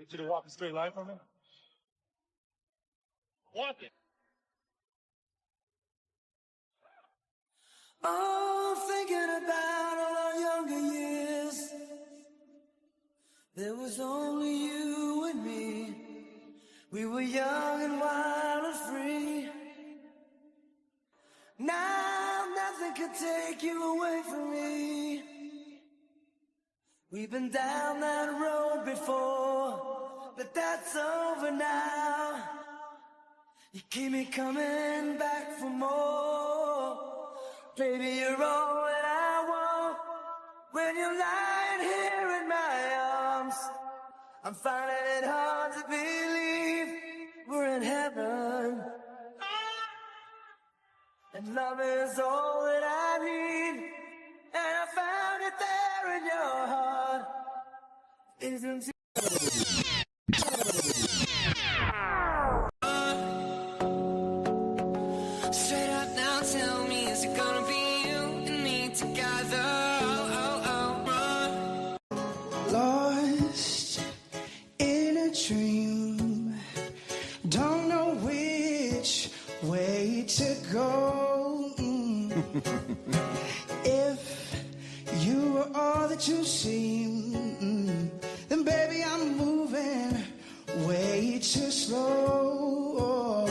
you to walk a straight line for me? Walk it. Oh, thinking about all our younger years. There was only you and me. We were young and wild and free. Now nothing can take you away from me. We've been down that road before, but that's over now. You keep me coming back for more. Baby, you're all that I want. When you're lying here in my arms, I'm finding it hard to believe we're in heaven. And love is all that I need, and I found it there in your heart. Isn't it? Straight up now, tell me, is it gonna be you and me together? Lost in a dream, don't know which way to go. If you were all that you seem, then baby I'm moving way too slow.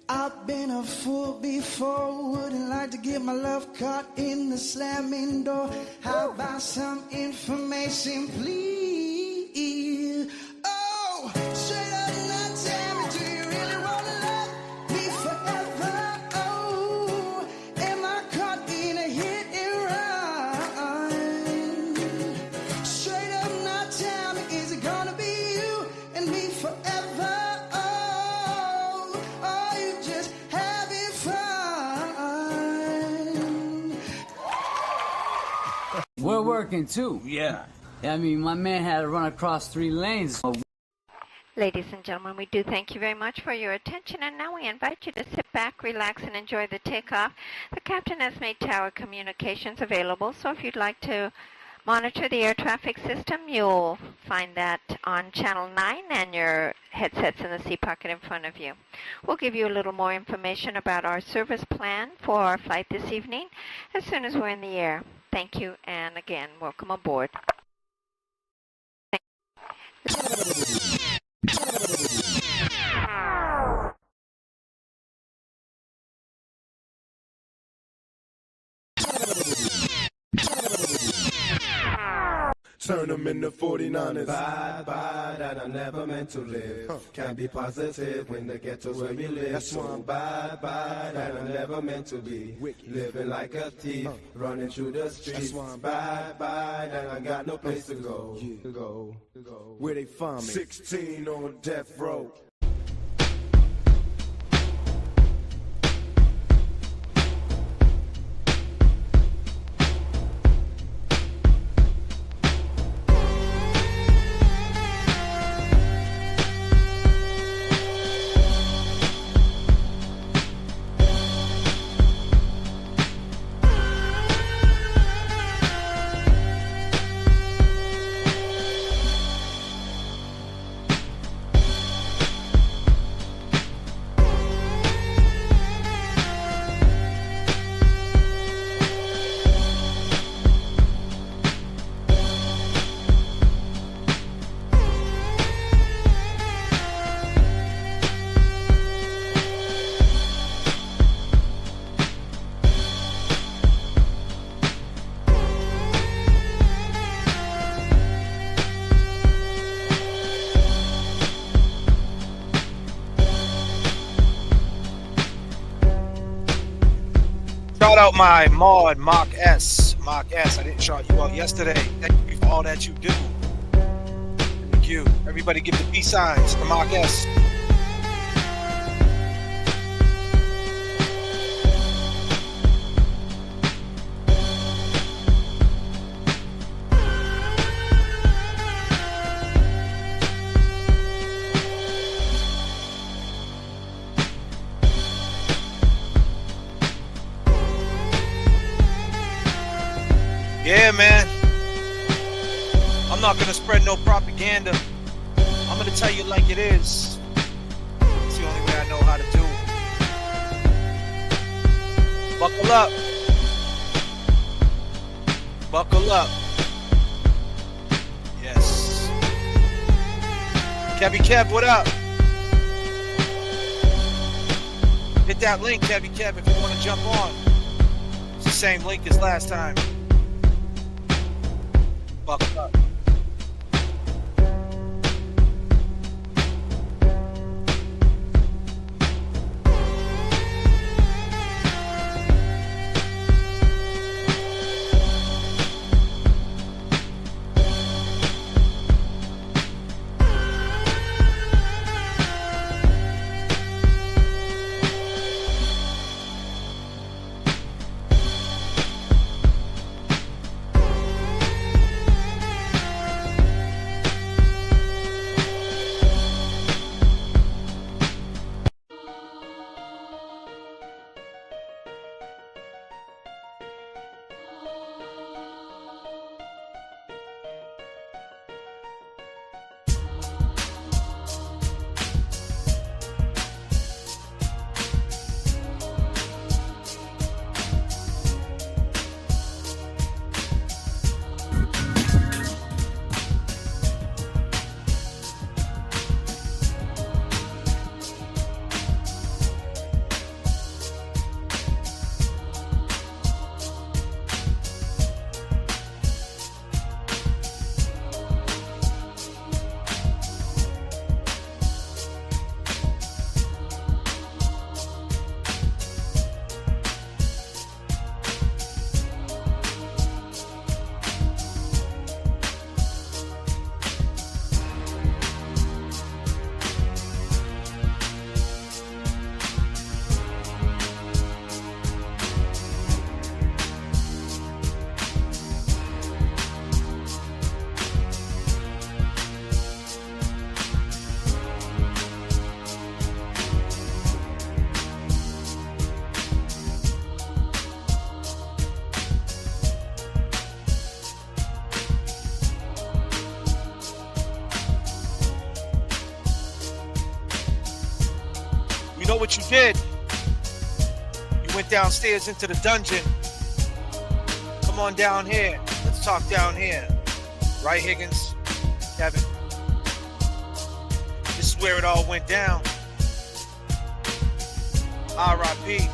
I've been a fool before, wouldn't like to get my love caught in the slamming door. How about some information, please? Oh, straight up now tell me, do you really wanna love me forever? Oh, am I caught in a hit and run? Straight up now tell me, is it gonna be you and me forever? We're working too. Yeah. I mean, my man had to run across 3 lanes. Ladies and gentlemen, we do thank you very much for your attention, and now we invite you to sit back, relax, and enjoy the takeoff. The captain has made tower communications available, so if you'd like to monitor the air traffic system, you'll find that on channel 9 and your headsets in the seat pocket in front of you. We'll give you a little more information about our service plan for our flight this evening as soon as we're in the air. Thank you, and again, welcome aboard. Turn them into 49ers. Bye, that I never meant to live. Can't be positive when they get to where you live. That's so bye, that I never meant to be. Living like a thief, running through the streets. Bye, that I got no place to go. Where they find me? 16 on death row. Shout out my mod, Mark S. Mark S. I didn't shout you out yesterday. Thank you for all that you do. Thank you. Everybody give the peace signs to Mark S. Yeah, man. I'm not gonna spread no propaganda. I'm gonna tell you like it is. It's the only way I know how to do it. Buckle up. Buckle up. Yes. Kevy Kev, what up? Hit that link, Kevy Kev, if you want to jump on. It's the same link as last time. Buckle up. You know what you did? You went downstairs into the dungeon. Come on down here. Let's talk down here. Right, Higgins? Kevin? This is where it all went down. R.I.P.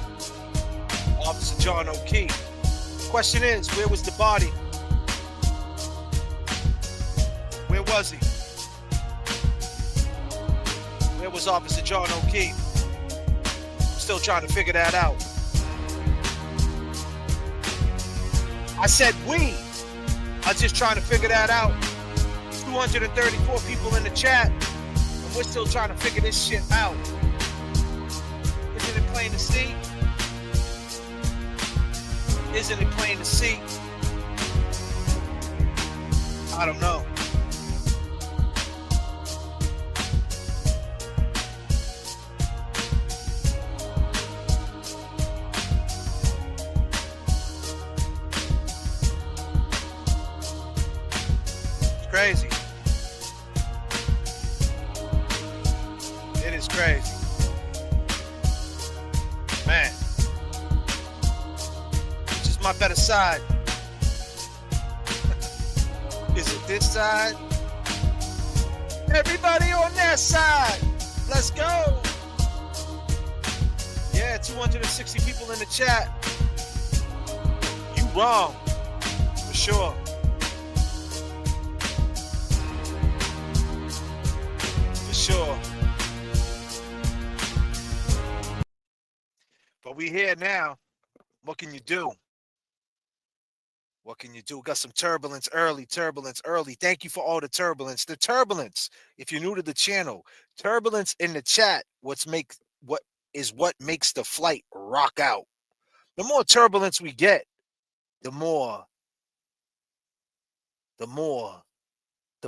Officer John O'Kee. Question is, where was the body? Where was he? Where was Officer John O'Kee? Still trying to figure that out. I said we are just trying to figure that out. 234 people in the chat, and we're still trying to figure this shit out. Isn't it plain to see? Isn't it plain to see? I don't know. Crazy. It is crazy. Man. Which is my better side? Is it this side? Everybody on that side. Let's go. Yeah, 260 people in the chat. You wrong. For sure. Sure. But we here now. What can you do? What can you do? Got some turbulence early. Thank you for all the turbulence. The turbulence, if you're new to the channel, turbulence in the chat, what makes the flight rock out. The more turbulence we get, the more the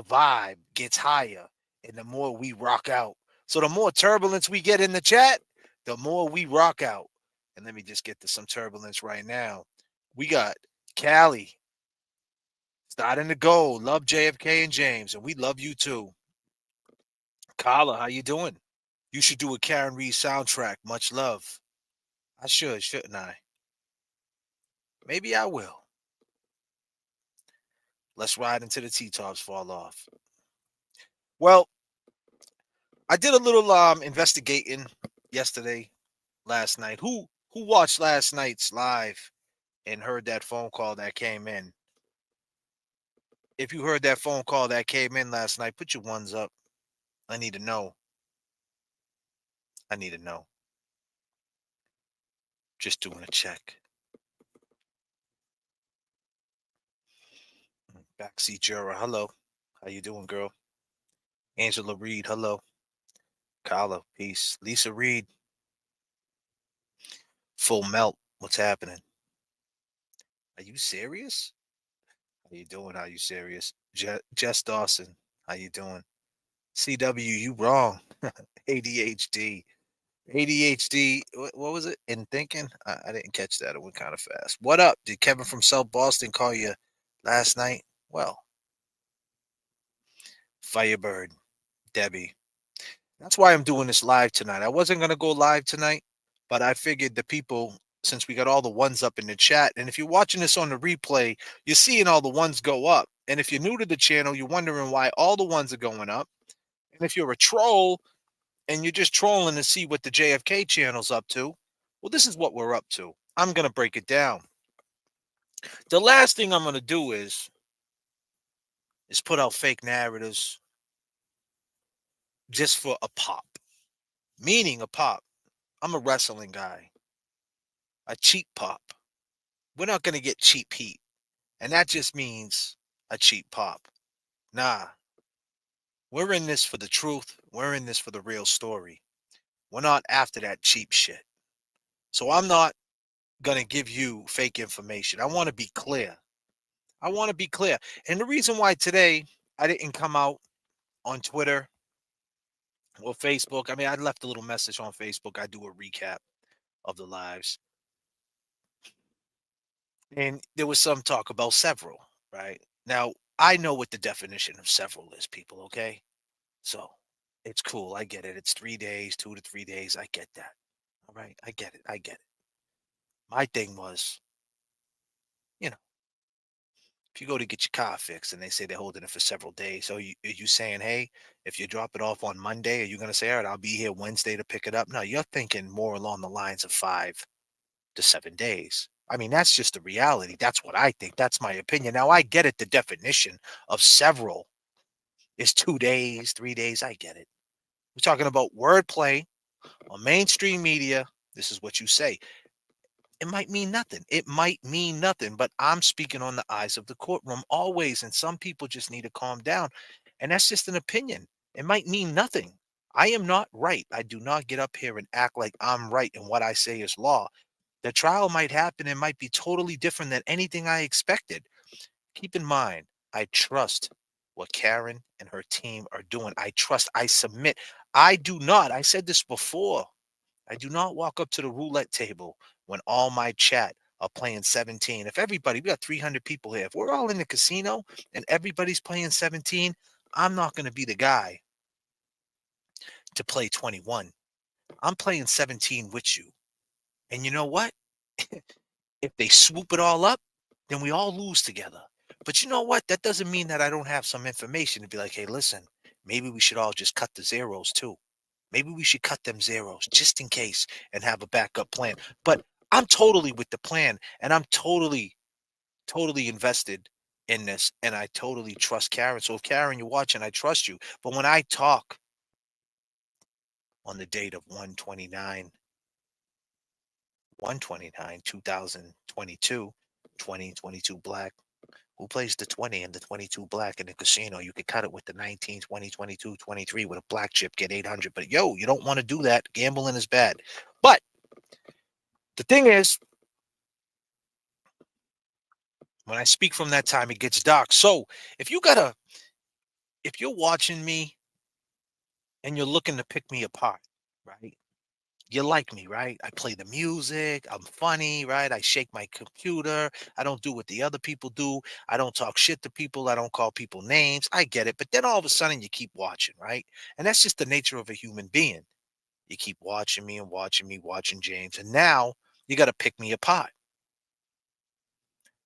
vibe gets higher. And the more we rock out. So the more turbulence we get in the chat, the more we rock out. And let me just get to some turbulence right now. We got Cali Starting to go. Love JFK and James, and we love you too. Carla, how you doing? You should do a Karen Reed soundtrack. Much love. I should, shouldn't I? Maybe I will. Let's ride until the T-tops fall off. Well, I did a little investigating yesterday, last night. Who watched last night's live and heard that phone call that came in? If you heard that phone call that came in last night, put your ones up. I need to know. I need to know. Just doing a check. Backseat Jura, hello. How you doing, girl? Angela Reed, hello. Carla, peace. Lisa Reed, full melt. What's happening? Are you serious? How you doing? Are you serious? Jess Dawson, how you doing? CW, you wrong. ADHD. ADHD, what was it? In thinking? I didn't catch that. It went kind of fast. What up? Did Kevin from South Boston call you last night? Well, Firebird, Debbie. That's why I'm doing this live tonight. I wasn't going to go live tonight, but I figured the people, since we got all the ones up in the chat, and if you're watching this on the replay, you're seeing all the ones go up. And if you're new to the channel, you're wondering why all the ones are going up. And if you're a troll and you're just trolling to see what the JFK channel's up to, well, this is what we're up to. I'm going to break it down. The last thing I'm going to do is put out fake narratives just for a pop. Meaning a pop. I'm a wrestling guy. A cheap pop. We're not going to get cheap heat. And that just means a cheap pop. Nah. We're in this for the truth. We're in this for the real story. We're not after that cheap shit. So I'm not going to give you fake information. I want to be clear. I want to be clear. And the reason why today I didn't come out on Twitter or Facebook, I mean, I left a little message on Facebook. I do a recap of the lives. And there was some talk about several, right? Now, I know what the definition of several is, people, okay? So it's cool. I get it. It's 3 days, 2 to 3 days. I get that. All right. I get it. I get it. My thing was, you know, if you go to get your car fixed and they say they're holding it for several days, so are you saying, hey, if you drop it off on Monday, are you going to say, all right, I'll be here Wednesday to pick it up? No, you're thinking more along the lines of 5 to 7 days. I mean, that's just the reality. That's what I think. That's my opinion. Now, I get it. The definition of several is 2 days, 3 days. I get it. We're talking about wordplay on mainstream media. This is what you say. It might mean nothing. It might mean nothing, but I'm speaking on the eyes of the courtroom always. And some people just need to calm down. And that's just an opinion. It might mean nothing. I am not right. I do not get up here and act like I'm right and what I say is law. The trial might happen and might be totally different than anything I expected. Keep in mind, I trust what Karen and her team are doing. I trust, I submit. I do not, I said this before, I do not walk up to the roulette table when all my chat are playing 17. If everybody, we got 300 people here, if we're all in the casino and everybody's playing 17, I'm not going to be the guy to play 21. I'm playing 17 with you. And you know what? If they swoop it all up, then we all lose together. But you know what? That doesn't mean that I don't have some information to be like, hey, listen, maybe we should all just cut the zeros too. Maybe we should cut them zeros just in case and have a backup plan. But I'm totally with the plan and I'm totally invested in this and I totally trust Karen. So if Karen, you're watching, I trust you. But when I talk on the date of 129, 2022, 2022 black, who plays the 20 and the 22 black in the casino? You could cut it with the 19, 20, 22, 23 with a black chip, get 800. But yo, you don't want to do that. Gambling is bad. But the thing is, when I speak from that time, it gets dark. So if you're watching me and you're looking to pick me apart, right? You like me, right? I play the music. I'm funny, right? I shake my computer. I don't do what the other people do. I don't talk shit to people. I don't call people names. I get it. But then all of a sudden you keep watching, right? And that's just the nature of a human being. You keep watching me and watching me, watching James. And now you got to pick me apart.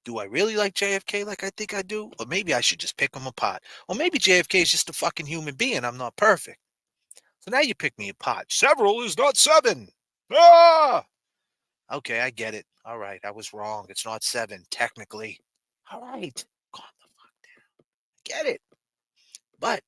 Do I really like JFK like I think I do? Or maybe I should just pick him apart. Or maybe JFK is just a fucking human being. I'm not perfect. So now you pick me apart. Several is not seven. Ah! Okay, I get it. All right, I was wrong. It's not seven, technically. All right, calm the fuck down. Get it. But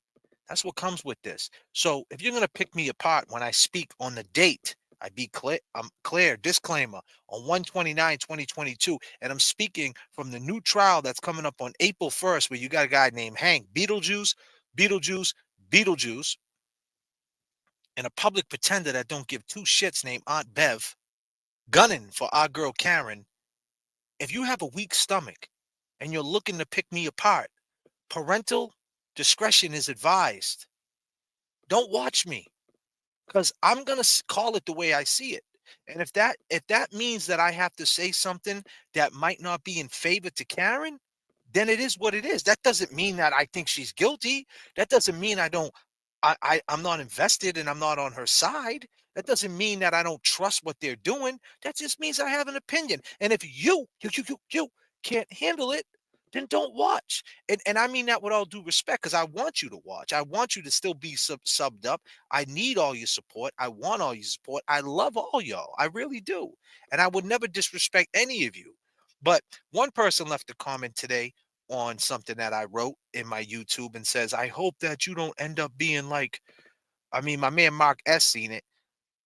that's what comes with this. So if you're gonna pick me apart when I speak on the date, I be clear. I'm clear. Disclaimer on 1/29/2022, and I'm speaking from the new trial that's coming up on April 1st, where you got a guy named Hank Beetlejuice, Beetlejuice, Beetlejuice, and a public pretender that don't give two shits named Aunt Bev, gunning for our girl Karen. If you have a weak stomach and you're looking to pick me apart, parental discretion is advised. Don't watch me, because I'm gonna call it the way I see it. And if that means that I have to say something that might not be in favor to Karen, then it is what it is. That doesn't mean that I think she's guilty. That doesn't mean I don't. I'm not invested and I'm not on her side. That doesn't mean that I don't trust what they're doing. That just means I have an opinion. And if you can't handle it, then don't watch. And I mean that with all due respect, because I want you to watch. I want you to still be subbed up. I need all your support. I want all your support. I love all y'all. I really do. And I would never disrespect any of you. But one person left a comment today on something that I wrote in my YouTube and says, I hope that you don't end up being like, I mean, my man Mark S seen it.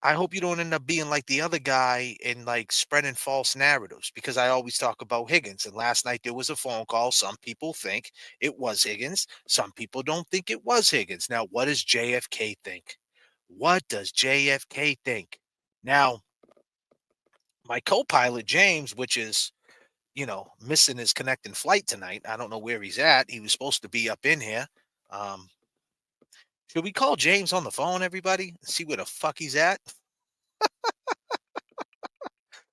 I hope you don't end up being like the other guy and like spreading false narratives, because I always talk about Higgins. And last night there was a phone call. Some people think it was Higgins. Some people don't think it was Higgins. Now, what does JFK think? What does JFK think? Now, my co-pilot James, which is, missing his connecting flight tonight. I don't know where he's at. He was supposed to be up in here. Um, should we call James on the phone, everybody, and see where the fuck he's at?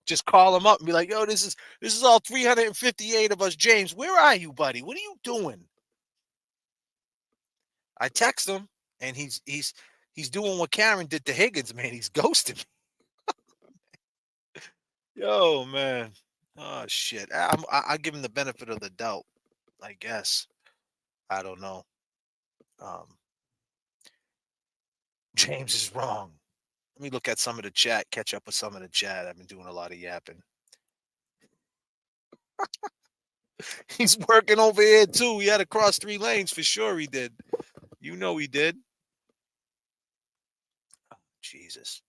Just call him up and be like, "Yo, this is all 358 of us, James. Where are you, buddy? What are you doing?" I text him, and he's doing what Karen did to Higgins, man. He's ghosting me. Yo, man. Oh shit. I give him the benefit of the doubt, I guess. I don't know. Um, James is wrong. Let me look at some of the chat, catch up with some of the chat. I've been doing a lot of yapping. He's working over here too. He had to cross 3 lanes for sure. He did. You know he did. Oh, Jesus.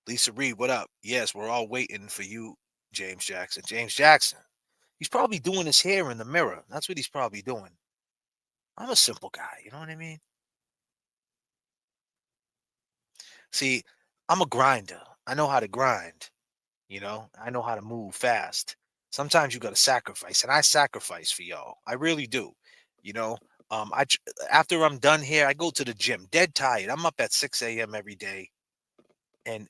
Lisa Reed, what up? Yes, we're all waiting for you, James Jackson. James Jackson. He's probably doing his hair in the mirror. That's what he's probably doing. I'm a simple guy. You know what I mean? See, I'm a grinder. I know how to grind. I know how to move fast. Sometimes you got to sacrifice, and I sacrifice for y'all. I really do. You know, after I'm done here, I go to the gym, dead tired. I'm up at 6 a.m. every day, and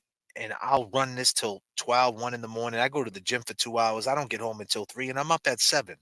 I'll run this till 12, 1 in the morning. I go to the gym for 2 hours. I don't get home until 3, and I'm up at 7.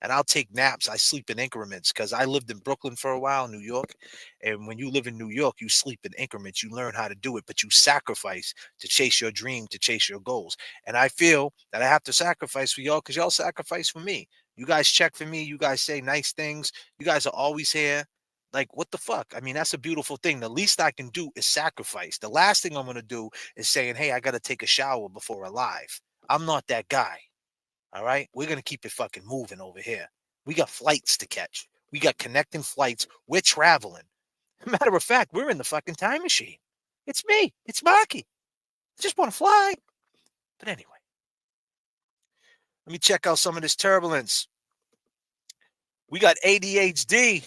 And I'll take naps. I sleep in increments because I lived in Brooklyn for a while, New York. And when you live in New York, you sleep in increments. You learn how to do it, but you sacrifice to chase your dream, to chase your goals. And I feel that I have to sacrifice for y'all because y'all sacrifice for me. You guys check for me. You guys say nice things. You guys are always here. Like, what the fuck? I mean, that's a beautiful thing. The least I can do is sacrifice. The last thing I'm going to do is saying, hey, I got to take a shower before live. I'm not that guy. All right. We're going to keep it fucking moving over here. We got flights to catch. We got connecting flights. We're traveling. Matter of fact, we're in the fucking time machine. It's me. It's Marky. I just want to fly. But anyway, let me check out some of this turbulence. We got ADHD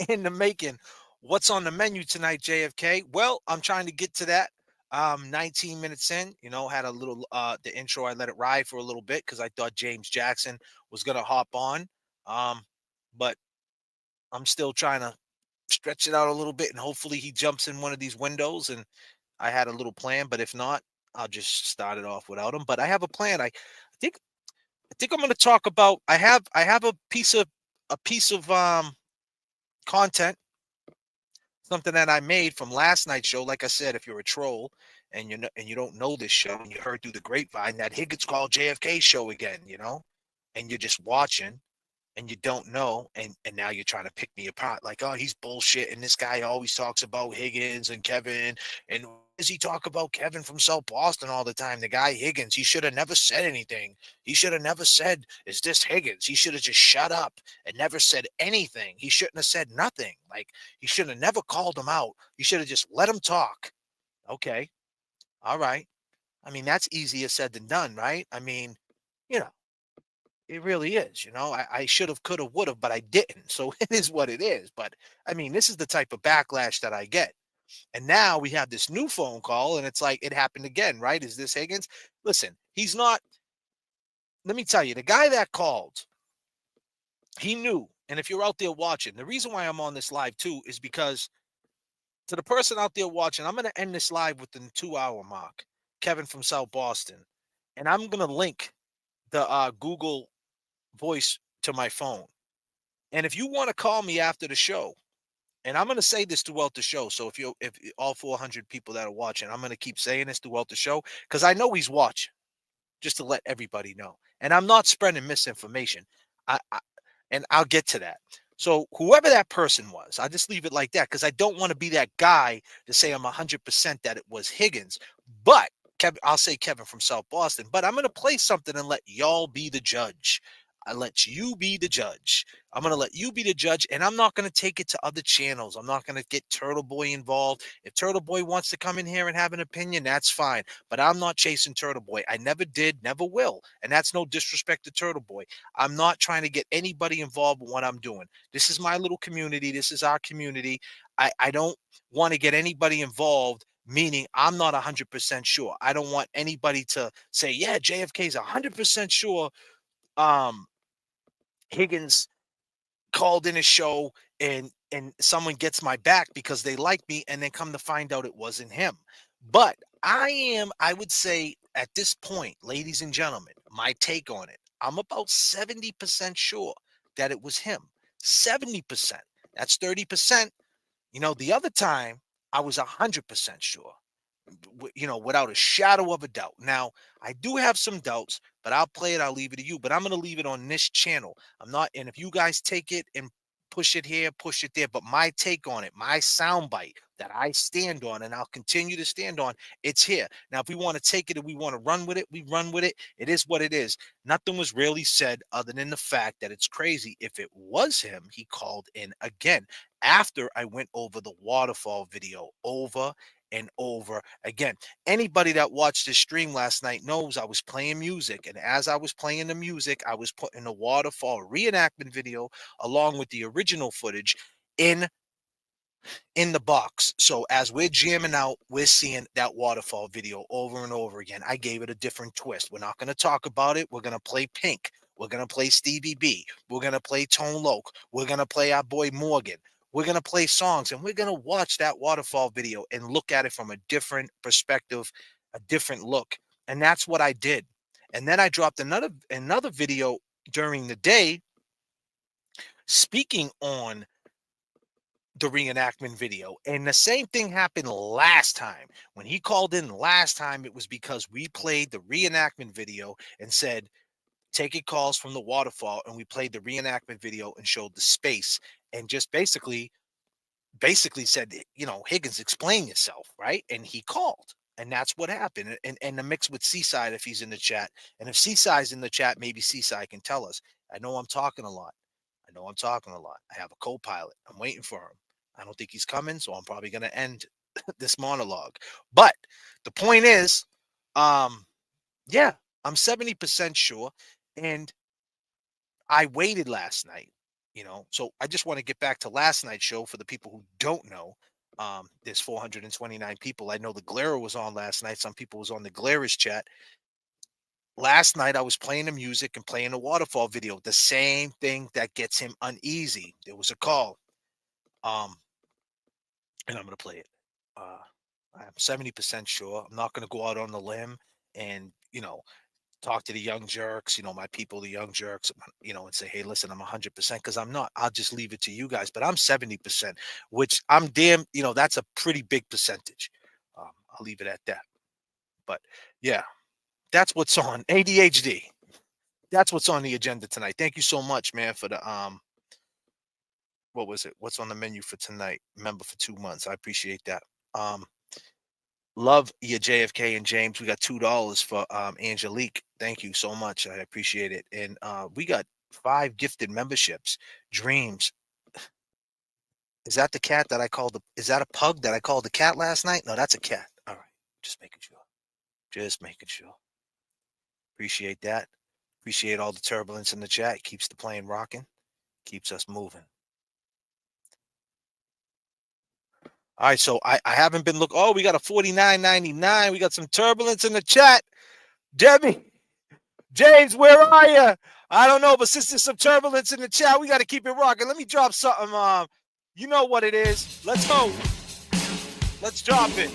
in the making. What's on the menu tonight, JFK? Well, I'm trying to get to that. 19 minutes in, had a little the intro. I let it ride for a little bit because I thought James Jackson was gonna hop on. But I'm still trying to stretch it out a little bit, and hopefully he jumps in one of these windows. And I had a little plan, but if not, I'll just start it off without him. But I have a plan. think I think I'm going to talk about. I have a piece of content, something that I made from last night's show. Like I said, if you're a troll and you don't know this show and you heard through the grapevine that Higgins called J.F.K show again, and you're just watching and you don't know, and now you're trying to pick me apart like, oh, he's bullshit, and this guy always talks about Higgins and Kevin, and why does he talk about Kevin from South Boston all the time? The guy Higgins, he should have never said anything. He should have never said, is this Higgins? He should have just shut up and never said anything. He shouldn't have said nothing. Like, he should have never called him out. He should have just let him talk. Okay, all right. I mean, that's easier said than done, right? I mean, you know it really is. I should have, could have, would have, but I didn't. So it is what it is. But I mean, this is the type of backlash that I get. And now we have this new phone call, and it's like it happened again, right? Is this Higgins? Listen, he's not. Let me tell you, the guy that called, he knew. And if you're out there watching, the reason why I'm on this live too is because to the person out there watching, I'm going to end this live within the 2-hour mark. Kevin from South Boston. And I'm going to link the Google voice to my phone. And if you want to call me after the show, and I'm going to say this throughout the show. So if all 400 people that are watching, I'm going to keep saying this throughout the show because I know he's watching, just to let everybody know. And I'm not spreading misinformation. And I'll get to that. So whoever that person was, I just leave it like that because I don't want to be that guy to say I'm 100% that it was Higgins. But I'll say Kevin from South Boston. But I'm going to play something and let y'all be the judge. I let you be the judge. I'm going to let you be the judge, and I'm not going to take it to other channels. I'm not going to get Turtle Boy involved. If Turtle Boy wants to come in here and have an opinion, that's fine. But I'm not chasing Turtle Boy. I never did, never will. And that's no disrespect to Turtle Boy. I'm not trying to get anybody involved with what I'm doing. This is my little community. This is our community. I don't want to get anybody involved, meaning I'm not 100% sure. I don't want anybody to say, yeah, JFK is 100% sure Higgins called in a show and someone gets my back because they like me, and then come to find out it wasn't him. But I would say at this point, ladies and gentlemen, my take on it, I'm about 70% sure that it was him. 70%. That's 30%. The other time I was 100% sure. Without a shadow of a doubt. Now, I do have some doubts, but I'll play it. I'll leave it to you. But I'm going to leave it on this channel. I'm not, and if you guys take it and push it here, push it there, but my take on it, my soundbite that I stand on, and I'll continue to stand on, it's here. Now, if we want to take it and we want to run with it, we run with it. It is what it is. Nothing was really said other than the fact that it's crazy. If it was him, he called in again after I went over the waterfall video over and over again. Anybody that watched the stream last night knows I was playing music, and as I was playing the music, I was putting the waterfall reenactment video along with the original footage in the box. So as we're jamming out, we're seeing that waterfall video over and over again. I gave it a different twist. We're not going to talk about it. We're going to play Pink. We're going to play Stevie B. We're going to play Tone Loc. We're going to play our boy Morgan. We're going to play songs, and we're going to watch that waterfall video and look at it from a different perspective, a different look. And that's what I did. And then I dropped another video during the day speaking on the reenactment video. And the same thing happened last time. When he called in last time, it was because we played the reenactment video and said, taking calls from the waterfall, and we played the reenactment video and showed the space and just basically said, Higgins, explain yourself, right? And he called. And that's what happened. And the mix with Seaside, if he's in the chat. And if Seaside's in the chat, maybe Seaside can tell us. I know I'm talking a lot. I have a co-pilot. I'm waiting for him. I don't think he's coming, so I'm probably going to end this monologue. But the point is, yeah, I'm 70% sure. And I waited last night, so I just want to get back to last night's show for the people who don't know. There's 429 people. I know the Glare was on last night. Some people was on the Glare's chat. Last night, I was playing the music and playing the waterfall video. The same thing that gets him uneasy. There was a call. And I'm going to play it. I I'm 70% sure. I'm not going to go out on the limb and, talk to the young jerks, my people, the young jerks, and say, hey, listen, I'm 100% because I'm not. I'll just leave it to you guys. But I'm 70%, which I'm damn, that's a pretty big percentage. I'll leave it at that. But yeah, that's what's on ADHD. That's what's on the agenda tonight. Thank you so much, man, for the what was it? What's on the menu for tonight? Member for 2 months. I appreciate that. Love your JFK and James. We got $2 for Angelique. Thank you so much. I appreciate it. And we got 5 gifted memberships. Dreams. Is that the cat that I called is that a pug that I called the cat last night? No, that's a cat. All right. Just making sure. Just making sure. Appreciate that. Appreciate all the turbulence in the chat. Keeps the plane rocking. Keeps us moving. All right, so I haven't been looking. Oh, we got a $49.99. We got some turbulence in the chat. Debbie, James, where are you? I don't know, but since there's some turbulence in the chat, we got to keep it rocking. Let me drop something. You know what it is. Let's go. Let's drop it.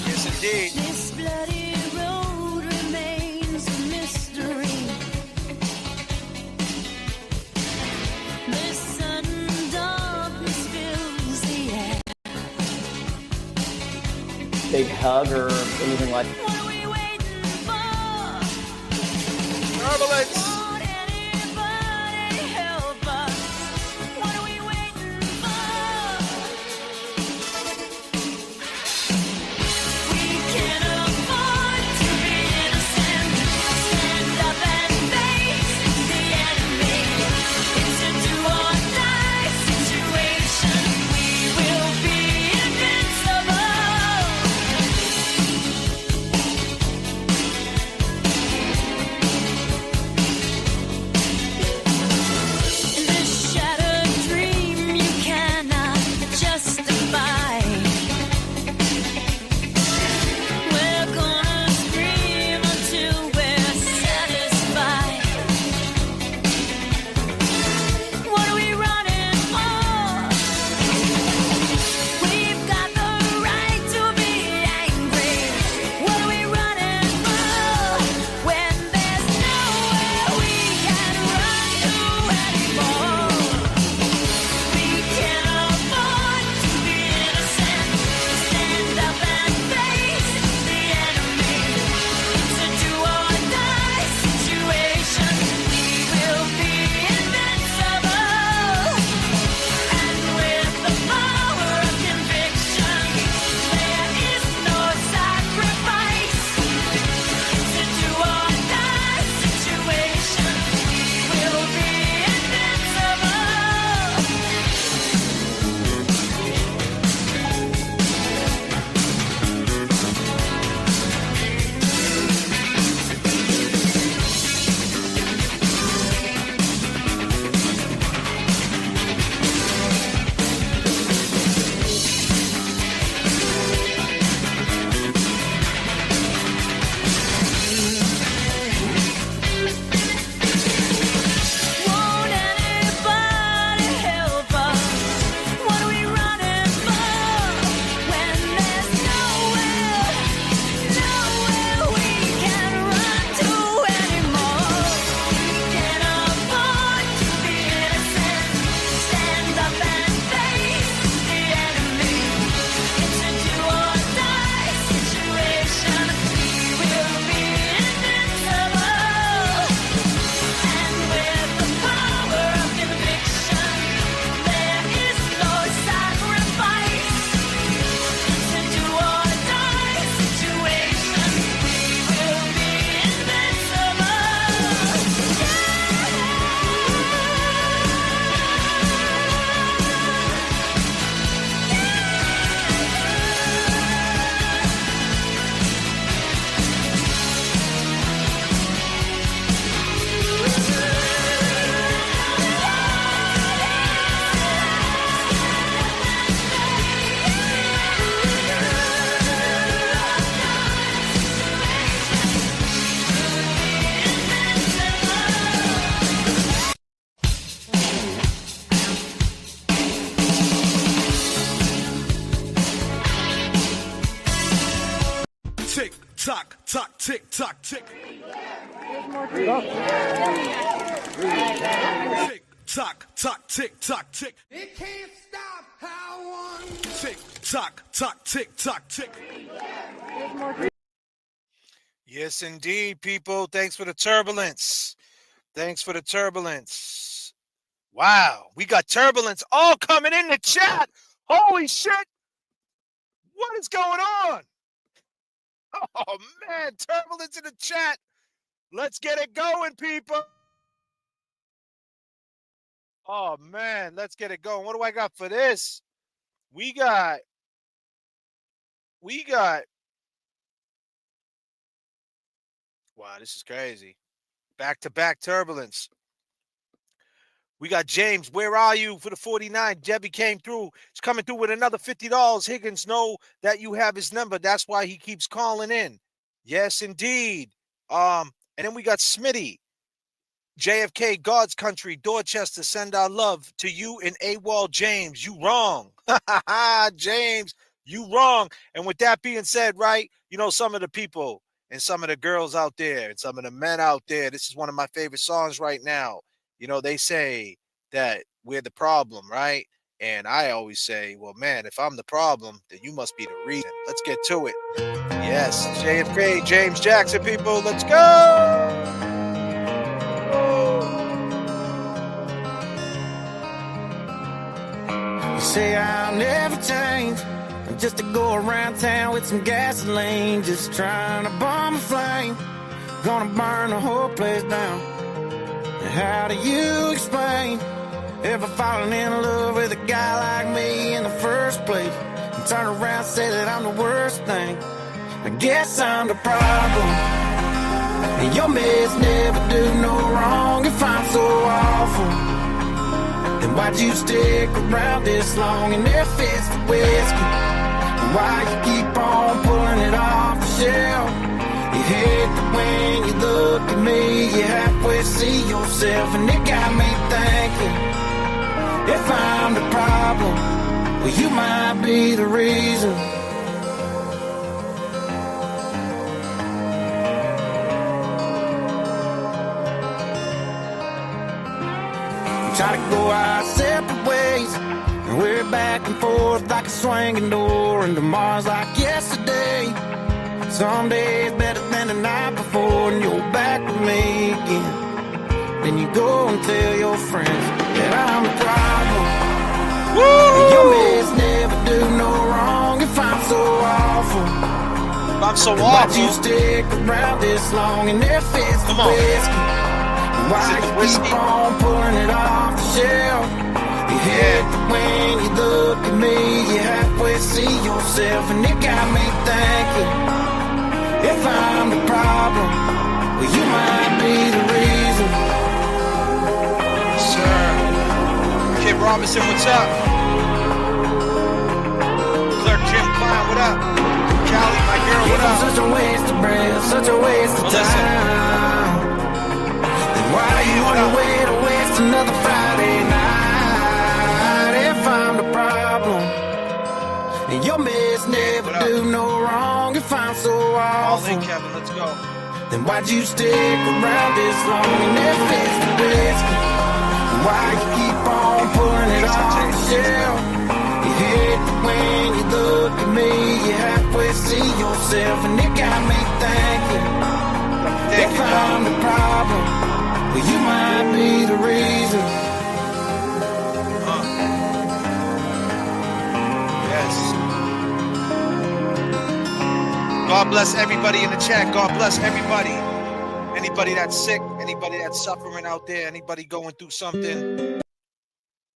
Yes, indeed. This bloody road remains a mystery. This sudden darkness fills the air. Big hug or anything like that. What are we waiting for? Turbulence. Won't anybody help us? What are we waiting for? We can't afford to be innocent. Stand up and face the enemy. It's a do or die situation. We will be invincible. Tick tock, tock, tick tock, tick. It can't stop how one. Tick tock, tock, tick tock, tick. Yes, indeed, people. Thanks for the turbulence. Thanks for the turbulence. Wow, we got turbulence all coming in the chat. Holy shit. What is going on? Oh, man, turbulence in the chat. Let's get it going, people. Oh, man, let's get it going. What do I got for this? We got. Wow, this is crazy. Back-to-back turbulence. We got James. Where are you for the 49? Debbie came through. He's coming through with another $50. Higgins, know that you have his number. That's why he keeps calling in. Yes, indeed. And then we got Smitty. J.F.K, God's Country, Dorchester, send our love to you and AWOL James. You wrong. James, you wrong. And with that being said, right, you know, some of the people and some of the girls out there and some of the men out there, this is one of my favorite songs right now. You know, they say that we're the problem, right? And I always say, well, man, if I'm the problem, then you must be the reason. Let's get to it. Yes, JFK, James Jackson, people, let's go. You say I'll never change, I'm just to go around town with some gasoline, just trying to bomb a flame, gonna burn the whole place down. How do you explain ever falling in love with a guy like me in the first place and turn around and say that I'm the worst thing? I guess I'm the problem, and your mess never do no wrong. If I'm so awful, then why'd you stick around this long? And if it's the whiskey, then why you keep on pulling it off the shelf? You hate that when you look at me, you halfway see yourself, and it got me thinking, if I'm the problem, well, you might be the reason. We try to go our separate ways, and we're back and forth like a swinging door, and tomorrow's like yesterday. Some days better than the night before, and you're back with me again. Then you go and tell your friends that I'm the problem. And your mess never do no wrong. If I'm so awful, I'm so awful. Why'd you stick around this long? And if it's the whiskey, why you keep on pulling it off the shelf? You hate that when you look at me, you halfway see yourself, and it got me thinking, if I'm the problem, well, you might be the reason. Sir. Kid Robinson, what's up? Clerk Jim Klein, what up? Callie, my girl, what up? Such a waste of breath, such a waste of time. Then why you on your way to waste another Friday night? If I'm the problem, and your mess never do no wrong. If I'm so awful, all in, Kevin, let's go. Then why'd you stick around this long? And if it's the whiskey, why you keep on pulling it off the shelf? You hate that when you look at me, you halfway see yourself, and it got me thinking, if I'm the problem, well, you might be the reason. Yes. God bless everybody in the chat. God bless everybody. Anybody that's sick, anybody that's suffering out there, anybody going through something,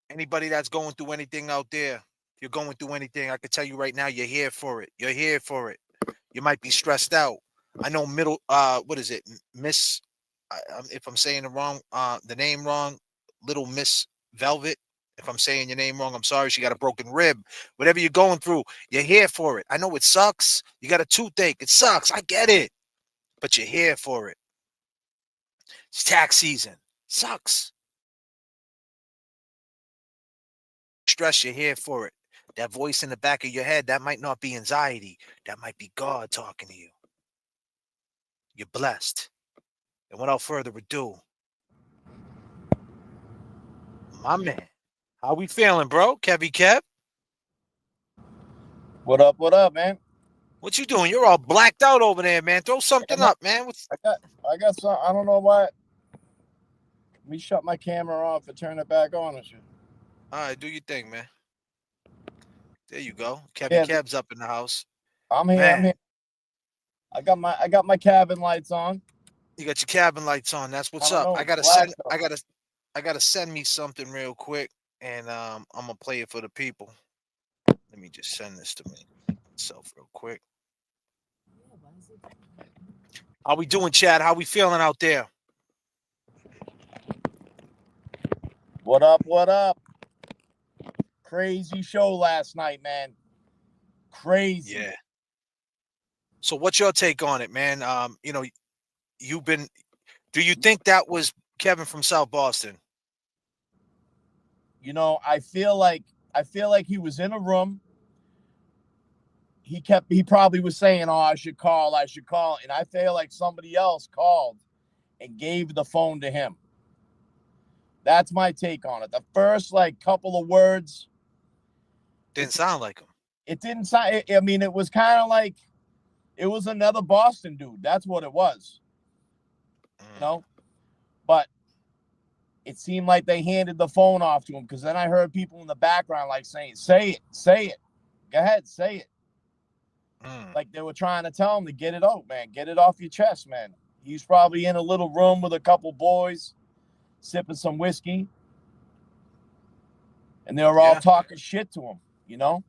anybody that's going through anything out there, if you're going through anything, I can tell you right now, you're here for it. You're here for it. You might be stressed out. I know what is it? Miss, if I'm saying the name wrong, Little Miss Velvet. If I'm saying your name wrong, I'm sorry. She got a broken rib. Whatever you're going through, you're here for it. I know it sucks. You got a toothache. It sucks. I get it. But you're here for it. It's tax season. Sucks. Stress, you're here for it. That voice in the back of your head, that might not be anxiety. That might be God talking to you. You're blessed. And without further ado, my man, how we feeling, bro? Kev? What up, man? What you doing? You're all blacked out over there, man. Throw something up, man. I got some. I don't know why. Let me shut my camera off and turn it back on and shit. All right, do your thing, man. There you go. Yeah, Kev's up in the house. I'm here. Man. I'm here. I got my cabin lights on. You got your cabin lights on. That's what's up. I gotta send me something real quick, and I'm gonna play it for the people. Let me just send this to myself real quick. How we doing, Chad? How we feeling out there? What up? Crazy show last night, man. Crazy. Yeah. So what's your take on it, man? You know, do you think that was Kevin from South Boston? You know, I feel like he was in a room. He probably was saying, "Oh, I should call," and I feel like somebody else called and gave the phone to him. That's my take on it. The first couple of words didn't sound like him. It didn't sound. I mean, it was kind of like it was another Boston dude. That's what it was. You know, but it seemed like they handed the phone off to him, because then I heard people in the background saying, "Say it, go ahead, say it." Like they were trying to tell him to get it out, man. Get it off your chest, man. He's probably in a little room with a couple boys, sipping some whiskey, and they were all talking shit to him, you know?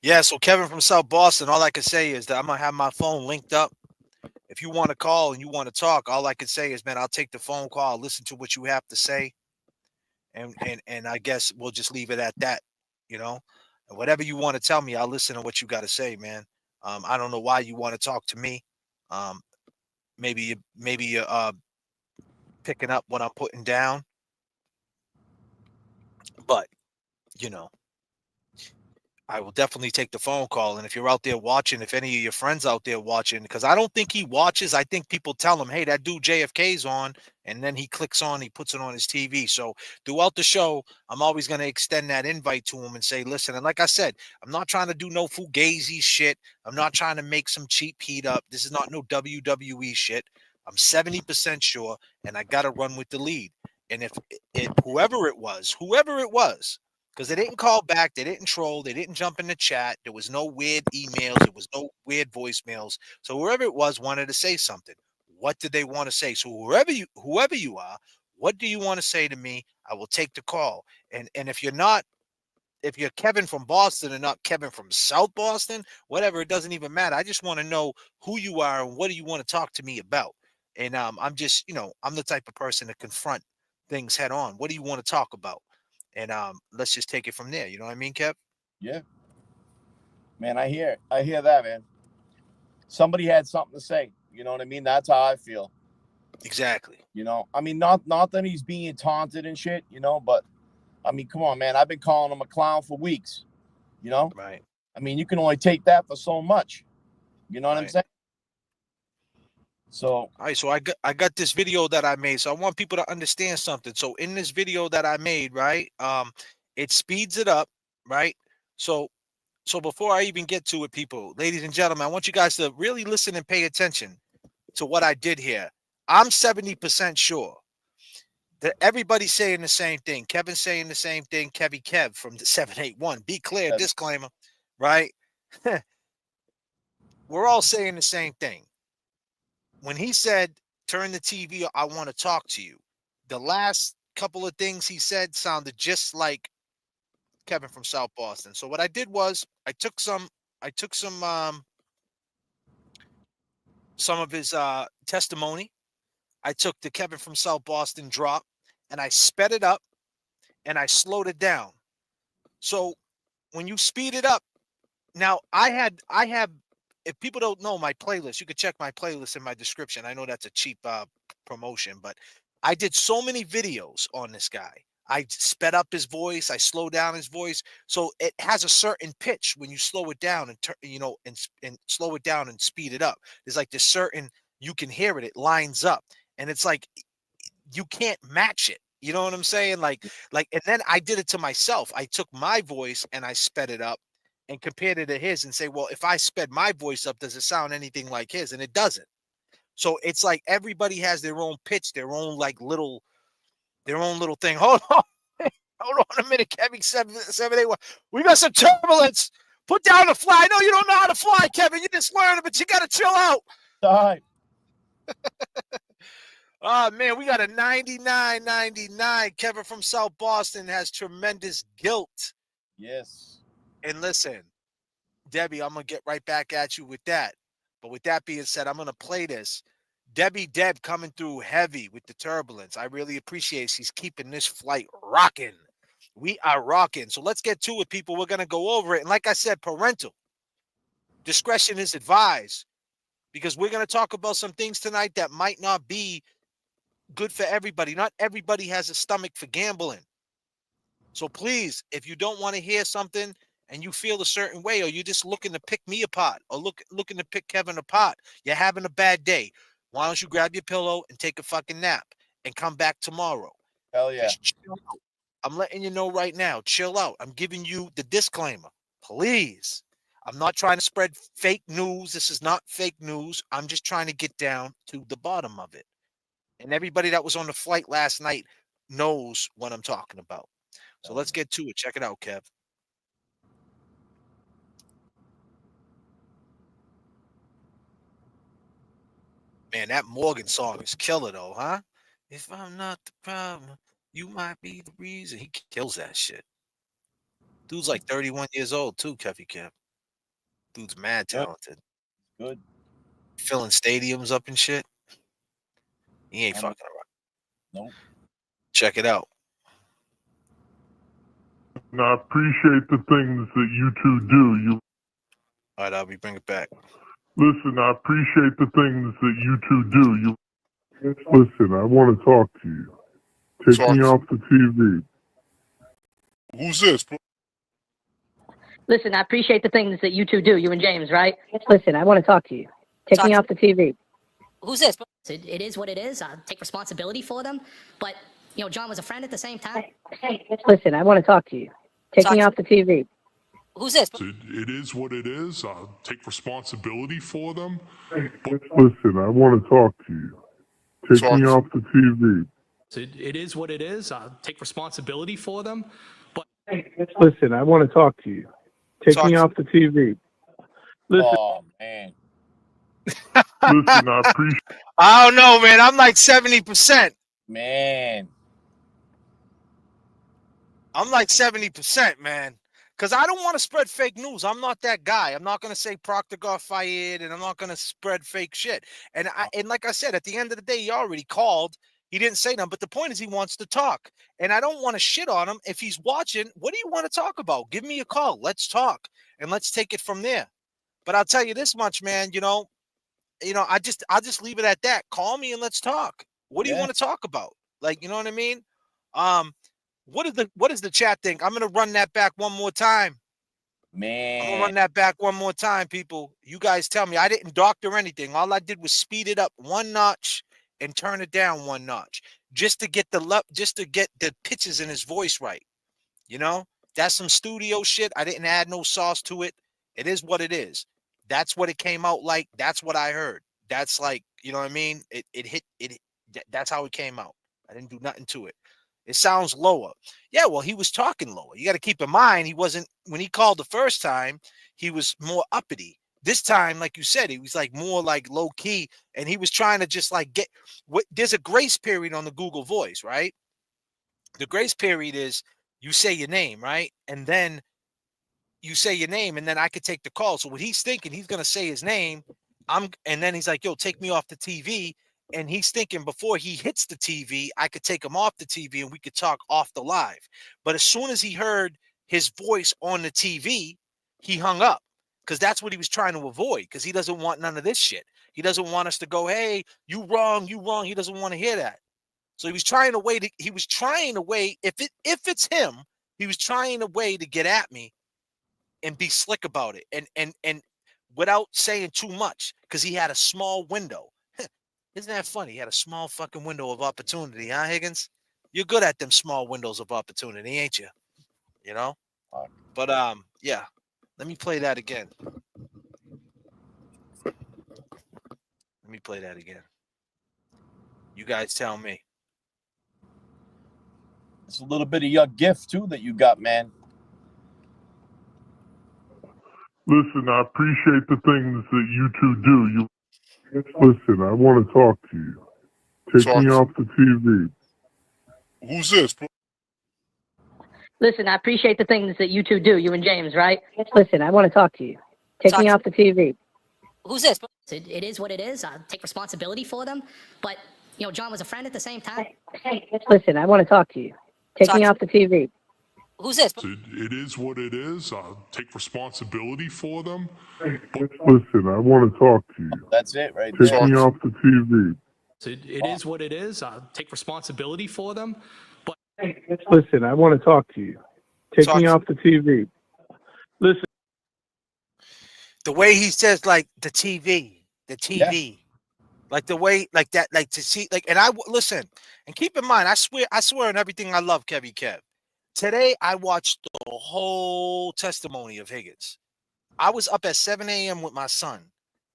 Yeah, so Kevin from South Boston, all I can say is that I'm going to have my phone linked up. If you want to call and you want to talk, all I can say is, man, I'll take the phone call, I'll listen to what you have to say, and I guess we'll just leave it at that, you know? And whatever you want to tell me, I'll listen to what you got to say, man. I don't know why you want to talk to me. Maybe you're picking up what I'm putting down. But, you know, I will definitely take the phone call. And if you're out there watching, if any of your friends out there watching, because I don't think he watches. I think people tell him, hey, that dude JFK's on. And then he clicks on, he puts it on his TV. So throughout the show, I'm always going to extend that invite to him and say, listen, and like I said, I'm not trying to do no fugazi shit. I'm not trying to make some cheap heat up. This is not no WWE shit. I'm 70% sure, and I got to run with the lead. And if whoever it was, because they didn't call back, they didn't troll, they didn't jump in the chat, there was no weird emails, there was no weird voicemails. So whoever it was wanted to say something. What did they want to say? So whoever you are, what do you want to say to me? I will take the call. And if you're Kevin from Boston and not Kevin from South Boston, whatever, it doesn't even matter. I just want to know who you are and what do you want to talk to me about. And I'm just, I'm the type of person to confront things head on. What do you want to talk about? And let's just take it from there. You know what I mean, Kev? Yeah. Man, I hear that, man. Somebody had something to say. You know what I mean? That's how I feel. Exactly. You know, I mean, not that he's being taunted and shit, but I mean, come on, man. I've been calling him a clown for weeks. You know? Right. I mean, you can only take that for so much. You know what I'm saying? So, all right, so I got this video that I made. So I want people to understand something. So in this video that I made, right, it speeds it up, right? So before I even get to it, people, ladies and gentlemen, I want you guys to really listen and pay attention to what I did here. I'm 70% sure that everybody's saying the same thing. Kevin's saying the same thing. Kev from the 781. Be clear, disclaimer, right? We're all saying the same thing. When he said, turn the TV, I want to talk to you, the last couple of things he said sounded just like Kevin from South Boston. So what I did was I took some of his testimony. I took the Kevin from South Boston drop and I sped it up and I slowed it down. So when you speed it up, now I have, if people don't know my playlist, you could check my playlist in my description. I know that's a cheap promotion, but I did so many videos on this guy. I sped up his voice. I slowed down his voice. So it has a certain pitch when you slow it down and and slow it down and speed it up. There's like this certain, you can hear it. It lines up, and it's like you can't match it. You know what I'm saying? And then I did it to myself. I took my voice and I sped it up and compared it to his and say, well, if I sped my voice up, does it sound anything like his? And it doesn't. So it's like everybody has their own pitch, their own little thing. Hold on. Hold on a minute, Kevin. 781. We got some turbulence. Put down the fly. I know you don't know how to fly, Kevin. You just learned it, but you got to chill out. All right. Oh, man, we got a 99.99. Kevin from South Boston has tremendous guilt. Yes. And listen, Debbie, I'm going to get right back at you with that. But with that being said, I'm going to play this. Deb coming through heavy with the turbulence. I really appreciate she's keeping this flight rocking. We are rocking. So let's get to it, people. We're going to go over it. And like I said, parental discretion is advised, because we're going to talk about some things tonight that might not be good for everybody. Not everybody has a stomach for gambling. So please, if you don't want to hear something and you feel a certain way, or you're just looking to pick me apart, or looking to pick Kevin apart, you're having a bad day, why don't you grab your pillow and take a fucking nap and come back tomorrow? Hell yeah. Just chill out. I'm letting you know right now, chill out. I'm giving you the disclaimer. Please. I'm not trying to spread fake news. This is not fake news. I'm just trying to get down to the bottom of it. And everybody that was on the flight last night knows what I'm talking about. So let's get to it. Check it out, Kev. Man, that Morgan song is killer though, huh? If I'm not the problem, you might be the reason. He kills that shit. Dude's like 31 years old too, Kevy Kev. Dude's mad talented. Good. Filling stadiums up and shit. He ain't fucking around. Nope. Check it out. And I appreciate the things that you two do. All right, Albie, bring it back. Listen, I appreciate the things that you two do. Listen, I want to talk to you. Take me off the TV. Who's this? Listen, I appreciate the things that you two do, you and James, right? Listen, I want to talk to you. Take me off the TV. Who's this? It is what it is. I take responsibility for them. But, John was a friend at the same time. Listen, I want to talk to you. Take me off the TV. Who's this? It is what it is. I take responsibility for them. Listen, I want to talk to you. Take me off the TV. It is what it is. I take responsibility for them. But listen, I want to talk to you. Take me off the TV. Listen. Oh, man. Listen, I appreciate. I don't know, man. I'm like 70%. Man. I'm like 70%, man. Because I don't want to spread fake news. I'm not that guy. I'm not going to say Proctor got fired, and I'm not going to spread fake shit. And like I said, at the end of the day, he already called. He didn't say nothing. But the point is he wants to talk. And I don't want to shit on him. If he's watching, what do you want to talk about? Give me a call. Let's talk. And let's take it from there. But I'll tell you this much, man. I'll just leave it at that. Call me and let's talk. What do you want to talk about? Like, you know what I mean? What is the chat thing? I'm gonna run that back one more time. Man. I'm gonna run that back one more time, people. You guys tell me. I didn't doctor anything. All I did was speed it up one notch and turn it down one notch, just to get the pitches in his voice right. That's some studio shit. I didn't add no sauce to it. It is what it is. That's what it came out like. That's what I heard. That's like, you know what I mean? It hit. That's how it came out. I didn't do nothing to it. It sounds lower. Yeah, well, he was talking lower. You got to keep in mind, when he called the first time, he was more uppity. This time, like you said, he was like more like low key, and he was trying to just like there's a grace period on the Google Voice, right? The grace period is you say your name, right? And then you say your name, and then I could take the call. So what he's thinking, he's going to say his name. And then he's like, yo, take me off the TV. And he's thinking before he hits the TV, I could take him off the TV and we could talk off the live. But as soon as he heard his voice on the TV, he hung up, because that's what he was trying to avoid, because he doesn't want none of this shit. He doesn't want us to go, hey, you wrong. He doesn't want to hear that. So he was trying a way if it's him, he was trying a way to get at me and be slick about it and without saying too much because he had a small window. Isn't that funny? He had a small fucking window of opportunity, huh, Higgins? You're good at them small windows of opportunity, ain't you? You know? But yeah. Let me play that again. Let me play that again. You guys tell me. It's a little bit of your gift too that you got, man. Listen, I appreciate the things that you two do. Listen, I want to talk to you. Take me off the TV. Who's this? Listen, I appreciate the things that you two do, you and James, right? Listen, I want to talk to you. Take me off the TV. Who's this? It is what it is. Take responsibility for them. But, you know, John was a friend at the same time. Listen, I want to talk to you. Take me off the TV. Who's this? It is what it is. Take responsibility for them. Listen, I want to talk to you. That's it right Take there. me off the TV. It is what it is. Take responsibility for them. But Listen, I want to talk to you. Take me off the TV. Listen. The way he says, like, the TV. Yeah. Like the way, like that, like to see, like, and listen, and keep in mind, I swear on everything I love, Kev. Today, I watched the whole testimony of Higgins. I was up at 7 a.m. with my son,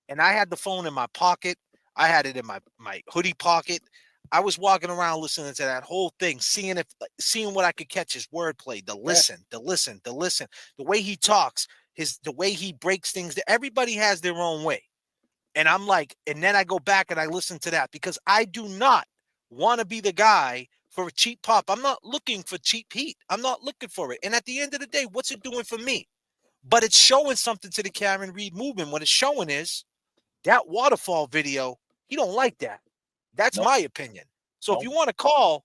and I had the phone in my pocket. I had it in my hoodie pocket. I was walking around listening to that whole thing, seeing what I could catch his wordplay, the way he talks, the way he breaks things. Everybody has their own way. And I'm like, and then I go back and I listen to that because I do not want to be the guy for a cheap pop. I'm not looking for cheap heat. I'm not looking for it. And at the end of the day, what's it doing for me? But it's showing something to the Karen Reed movement. What it's showing is that waterfall video, he don't like that. That's my opinion. So if you want to call,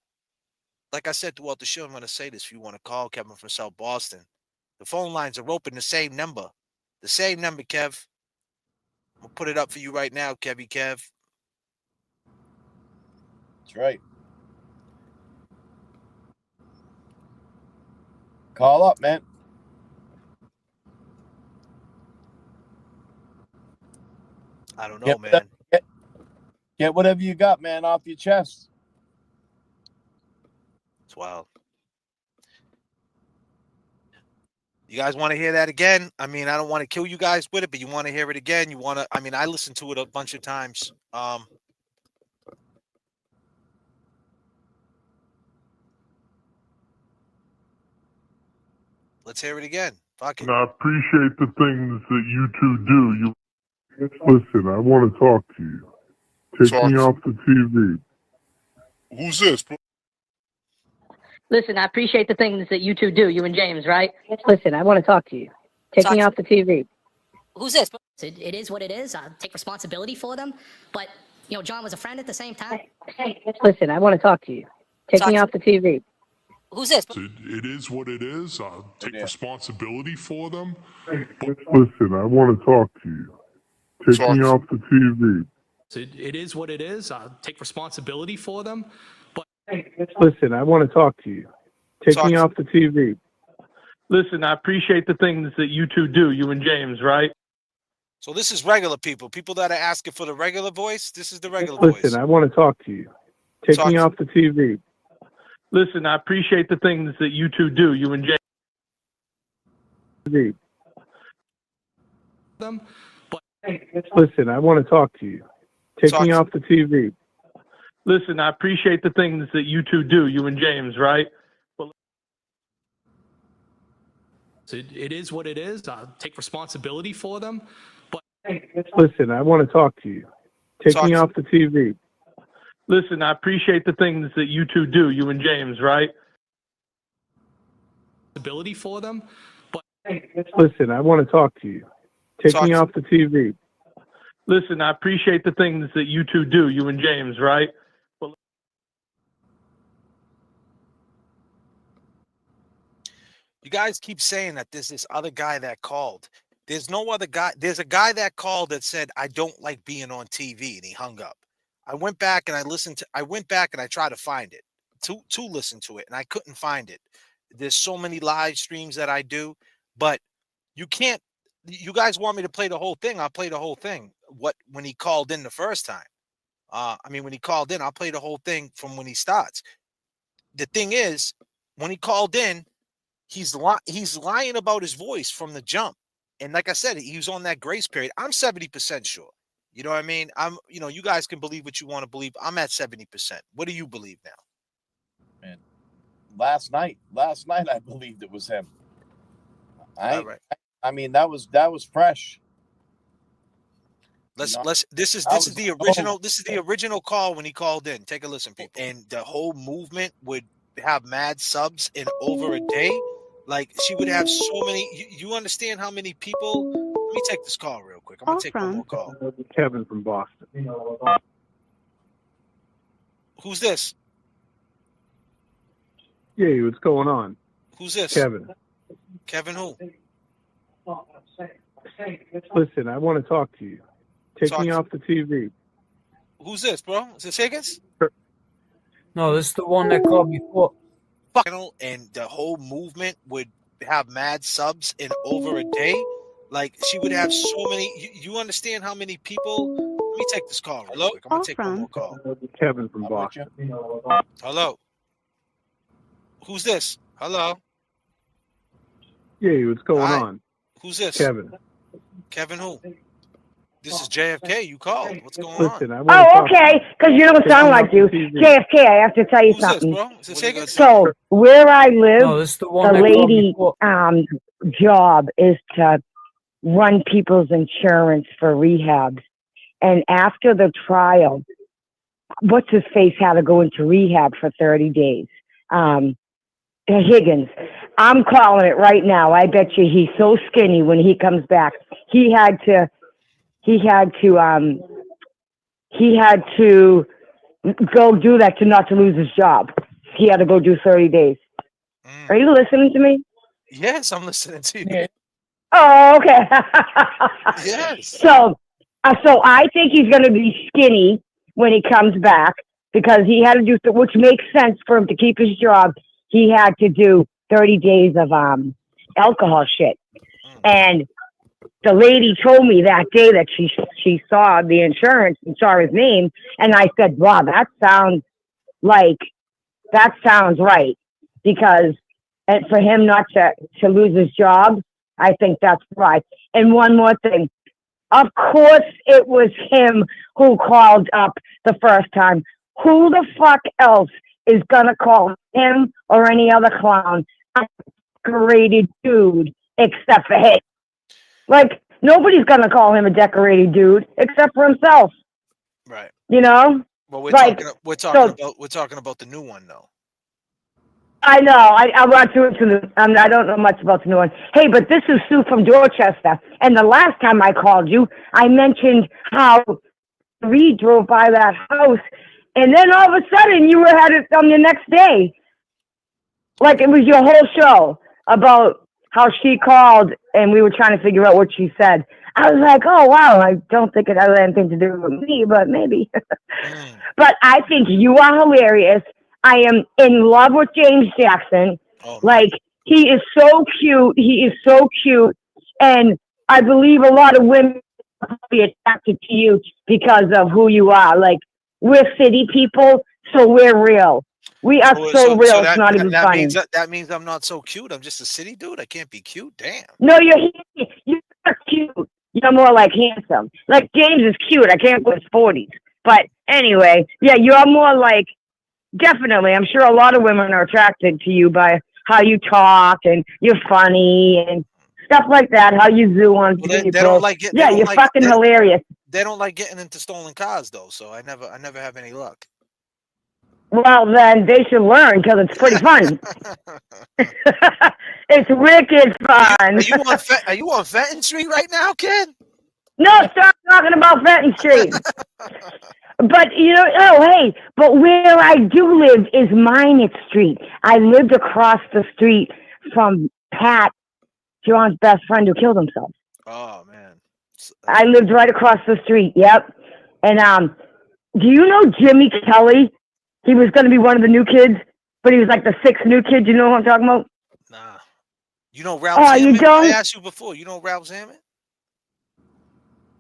like I said throughout the show, I'm going to say this. If you want to call Kevin from South Boston, the phone lines are open, the same number. The same number, Kev. I'm going to put it up for you right now, Kev. That's right. Call up, man. I don't know, man. Get whatever you got, man, off your chest. It's wild. You guys want to hear that again? I mean, I don't want to kill you guys with it, but you want to hear it again? You want to? I mean, I listened to it a bunch of times. Let's hear it again. Fuck it. And I appreciate the things that you two do. Listen, I want to talk to you. Take me off the TV. Who's this? Listen, I appreciate the things that you two do, you and James, right? Listen, I want to talk to you. Take me off the TV. Who's this? It is what it is. Take responsibility for them. But, you know, John was a friend at the same time. Listen, I want to talk to you. Take me off the TV. Who's this? It is what it is. Take responsibility for them. Listen, I want to talk to you. Take me off the TV. it is what it is. Take responsibility for them. But Listen, I want to talk to you. Take me off the TV. Listen, I appreciate the things that you two do, you and James, right? So this is regular people that are asking for the regular voice. This is the regular voice. Listen, I want to talk to you. Take me off the TV. Listen, I appreciate the things that you two do, you and James. them. But Listen, I want to talk to you. Take me off the TV. Listen, I appreciate the things that you two do, you and James, right? it is what it is. Take responsibility for them. But Listen, I want to talk to you. Take me off the TV. Listen, I appreciate the things that you two do, you and James, right? Ability for them. But Listen, I want to talk to you. Take me off the TV. Listen, I appreciate the things that you two do, you and James, right? You guys keep saying that there's this other guy that called. There's no other guy. There's a guy that called that said, I don't like being on TV, and he hung up. I went back and I listened to. I went back and I tried to find it to listen to it, and I couldn't find it. There's so many live streams that I do, but you can't. You guys want me to play the whole thing? I'll play the whole thing. When he called in the first time? When he called in, I'll play the whole thing from when he starts. The thing is, when he called in, he's lying about his voice from the jump. And like I said, he was on that grace period. I'm 70% sure. You know what I mean? You guys can believe what you want to believe. I'm at 70%. What do you believe now? Man, last night I believed it was him. All right. I mean, that was fresh. This is the original. This is the original call when he called in. Take a listen, people. And the whole movement would have mad subs in over a day. Like, she would have so many. You understand how many people? Let me take this call real quick. I'm gonna take one more call. Kevin from Boston. Who's this? Yeah, what's going on? Who's this? Kevin. Kevin who? Listen, I want to talk to you. Take me off the TV. Who's this, bro? Is this Higgins? No, this is the one that called before. And the whole movement would have mad subs in over a day. Like, she would have so many. You understand how many people? Let me take this call real quick. I'm gonna take one more call. Kevin from Boston. Hello. Who's this? Hello. Yeah, what's going on? Who's this? Kevin. Kevin who? This is J.F.K. You called. What's going Listen, on? I okay, because you don't sound like you. J.F.K., I have to tell you Who's something. this, bro? Is this Higgins? So, where I live, No, this is the one the that called lady before. job is to run people's insurance for rehabs. And after the trial, what's his face had to go into rehab for 30 days. Higgins. I'm calling it right now. I bet you he's so skinny when he comes back. He had to go do that to not to lose his job. He had to go do 30 days. Are you listening to me? Yes, I'm listening to you. Oh, okay. Yes. So I think he's going to be skinny when he comes back because he had to do, which makes sense for him to keep his job. He had to do 30 days of alcohol shit. And the lady told me that day that she saw the insurance and saw his name. And I said, wow, that sounds right. Because and for him not to lose his job, I think that's right. And one more thing. Of course, it was him who called up the first time. Who the fuck else is going to call him or any other clown a decorated dude except for him? Like, nobody's going to call him a decorated dude except for himself. Right. You know? Well, we're talking about the new one, though. I know. I want to. I don't know much about the new one. Hey, but this is Sue from Dorchester. And the last time I called you, I mentioned how Reed drove by that house, and then all of a sudden you had it on the next day. Like it was your whole show about how she called, and we were trying to figure out what she said. I was like, oh wow, I don't think it had anything to do with me, but maybe. But I think you are hilarious. I am in love with James Jackson. Like, he is so cute. He is so cute. And I believe a lot of women will be attracted to you because of who you are. Like, we're city people, so we're real. We are so real, it's not even funny. That means I'm not so cute. I'm just a city dude. I can't be cute. Damn. No, you're cute. You're more like handsome. Like, James is cute. I can't put his 40s. But anyway, yeah, you're more like, definitely. I'm sure a lot of women are attracted to you by how you talk and you're funny and stuff like that. How you zoo on people. They don't like it. Yeah, you're fucking hilarious. They don't like getting into stolen cars though, so I never have any luck. Well, then they should learn because it's pretty fun. It's wicked fun. Are you on Fenton Street right now, kid? No, stop talking about Fenton Street. But, but where I do live is Minot Street. I lived across the street from Pat, John's best friend who killed himself. Oh, man. I lived right across the street, yep. And Do you know Jimmy Kelly? He was going to be one of the new kids, but he was like the 6th new kid. You know what I'm talking about? Nah. You know Ralph Oh, Zammit? you I don't? asked you before. You know Ralph Zammit?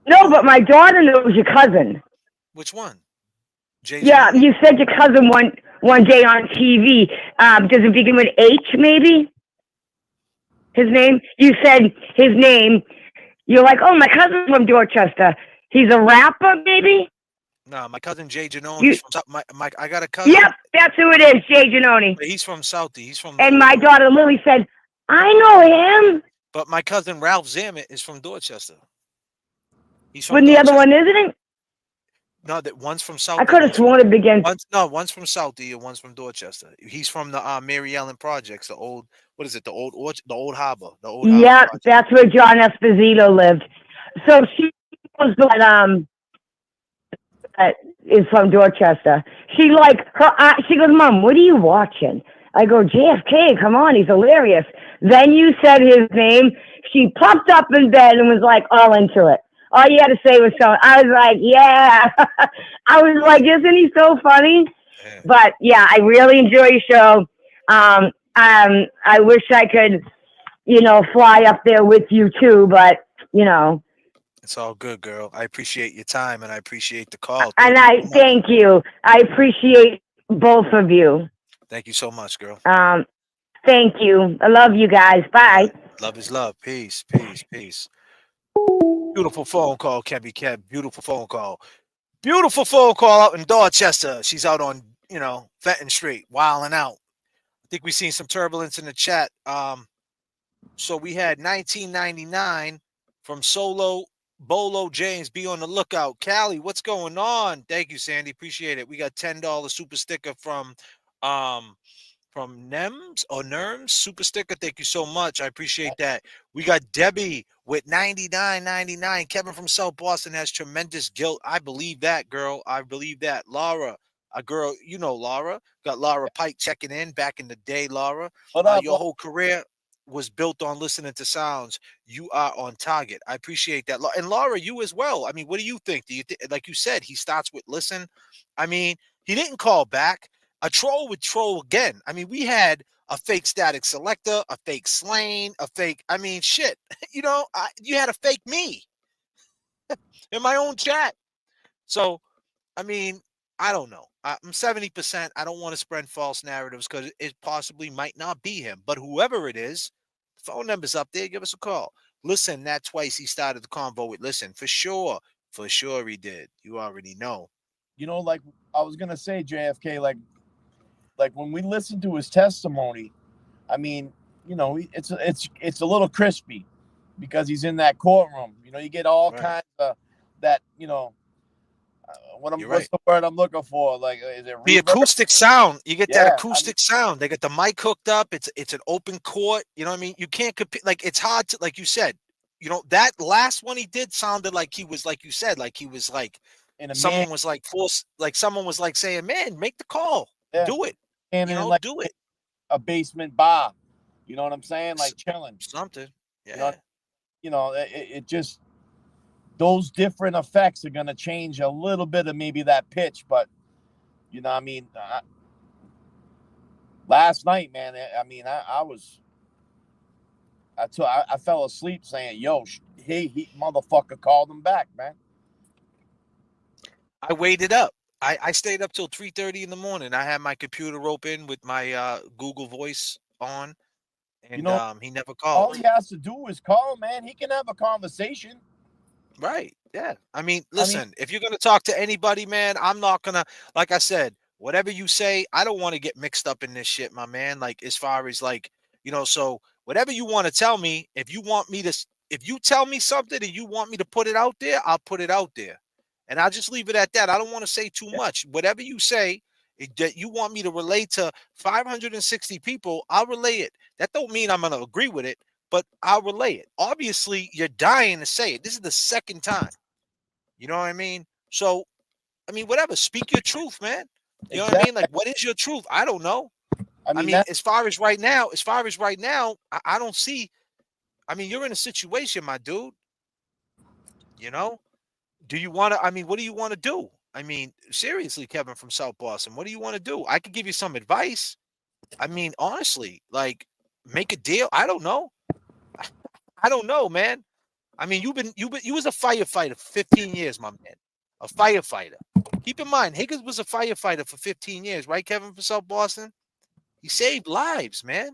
No, but my daughter knows your cousin. Which one? Jay Yeah, Giannone? you said your cousin one day on TV. Does it begin with H, maybe? His name? You said his name. You're like, oh, my cousin's from Dorchester. He's a rapper, maybe? No, my cousin Jay Giannone. You, He's from I got a cousin. yep, that's who it is, Jay Giannone. He's from Southie. He's from. And my daughter Lily said, I know him. But my cousin Ralph Zammit is from Dorchester. He's from When the Dorchester. other one isn't? No, that one's from Southie. I could have sworn it began. One's from Southie and one's from Dorchester. He's from the Mary Ellen Projects, the old, what is it? The old harbor. The old harbor Yeah, project. that's where John Esposito lived. So she knows that is from Dorchester. She like her. She goes, Mom, what are you watching? I go, J.F.K. Come on, he's hilarious. Then you said his name. She popped up in bed and was like all into it. All you had to say was so. I was like, yeah. I was like, isn't he so funny? Yeah. But yeah, I really enjoy your show. I wish I could, fly up there with you too, but It's all good, girl. I appreciate your time and I appreciate the call. Thank you. I appreciate both of you. Thank you so much, girl. Thank you. I love you guys. Bye. Love is love. Peace, peace, peace. Beautiful phone call, Kebby Keb. Beautiful phone call. Beautiful phone call out in Dorchester. She's out on, Fenton Street, wilding out. I think we've seen some turbulence in the chat. So we had 1999 from Bolo James. Be on the lookout. Callie, what's going on? Thank you, Sandy. Appreciate it. We got $10 super sticker from Nerms super sticker. Thank you so much. I appreciate that. We got Debbie with $99.99. Kevin from South Boston has tremendous guilt. I believe that, girl. I believe that. Laura, a girl, Laura. Got Laura Pike checking in back in the day, Laura. Your whole career was built on listening to sounds. You are on target. I appreciate that. And Laura, you as well. I mean, what do you think? Do you like you said, he starts with listen? I mean, he didn't call back. A troll would troll again. I mean, we had a fake static selector, a fake Slane, shit. You had a fake me in my own chat. So, I mean, I don't know. I'm 70%. I don't want to spread false narratives because it possibly might not be him. But whoever it is, phone number's up there. Give us a call. Listen, that twice he started the convo with listen. For sure. For sure he did. You already know. Like I was going to say, JFK, like when we listen to his testimony, I mean, it's a little crispy because he's in that courtroom. You get all kinds of that, what's the word I'm looking for? Like, is it the acoustic sound? You get that acoustic sound. They get the mic hooked up. It's an open court. You know what I mean? You can't compete. Like, it's hard to, like you said, that last one he did sounded like he was, like you said, like he was like someone was like forced, like someone was like saying, man, make the call. Yeah. Do it. And do it. A basement bar. You know what I'm saying? Like chilling. Something. Yeah. It just, those different effects are going to change a little bit of maybe that pitch. But, last night, man, I fell asleep saying, yo, he motherfucker called him back, man. I waited up. I stayed up till 3:30 in the morning. I had my computer open with my Google Voice on, and he never called. All he has to do is call, man. He can have a conversation. Right. Yeah. I mean, listen, if you're going to talk to anybody, man, I'm not going to, like I said, whatever you say, I don't want to get mixed up in this shit, my man. Like, as far as like, so whatever you want to tell me, if you tell me something and you want me to put it out there, I'll put it out there. And I'll just leave it at that. I don't want to say too much. Whatever you say that you want me to relay to 560 people, I'll relay it. That don't mean I'm going to agree with it, but I'll relay it. Obviously, you're dying to say it. This is the second time. You know what I mean? So, I mean, whatever. Speak your truth, man. You know what I mean? Like, what is your truth? I don't know. I mean as far as right now, I don't see. I mean, you're in a situation, my dude. Do you want to, what do you want to do? I mean, seriously, Kevin from South Boston, what do you want to do? I could give you some advice. I mean, honestly, like make a deal. I don't know. I don't know, man. I mean, you was a firefighter for 15 years, my man. A firefighter. Keep in mind, Higgins was a firefighter for 15 years, right, Kevin from South Boston? He saved lives, man.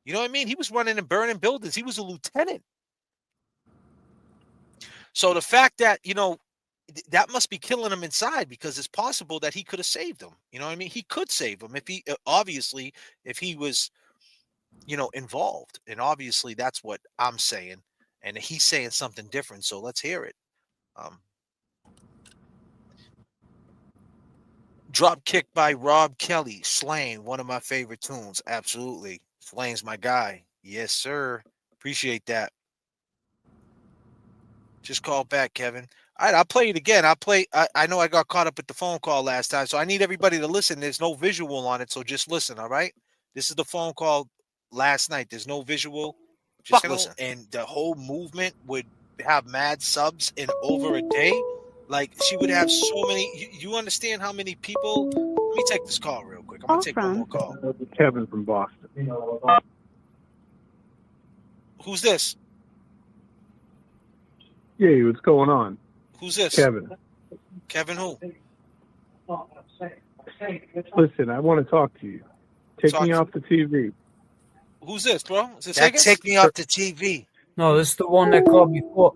You know what I mean? He was running and burning buildings. He was a lieutenant. So the fact that, you know, that must be killing him inside, because it's possible that he could have saved him. You know what I mean? He could save him if he, obviously, if he was, you know, involved. And obviously that's what I'm saying. And he's saying something different. So let's hear it. Drop Kick by Rob Kelly. Slain, one of my favorite tunes. Absolutely. Slane's my guy. Yes, sir. Appreciate that. Just call back, Kevin. All right, I'll play it again. I know I got caught up with the phone call last time, so I need everybody to listen. There's no visual on it, so just listen, all right? This is the phone call last night. There's no visual. Just listen. And the whole movement would have mad subs in over a day. Like, she would have so many. You understand how many people? Let me take this call real quick. I'm going to take one more call. Kevin from Boston. Who's this? Yeah, what's going on? Who's this? Kevin. Kevin who? Listen, I want to talk to you. Take me off the TV. Who's this, bro? Is this That Higgins? take me off the TV. No, this is the one that called before.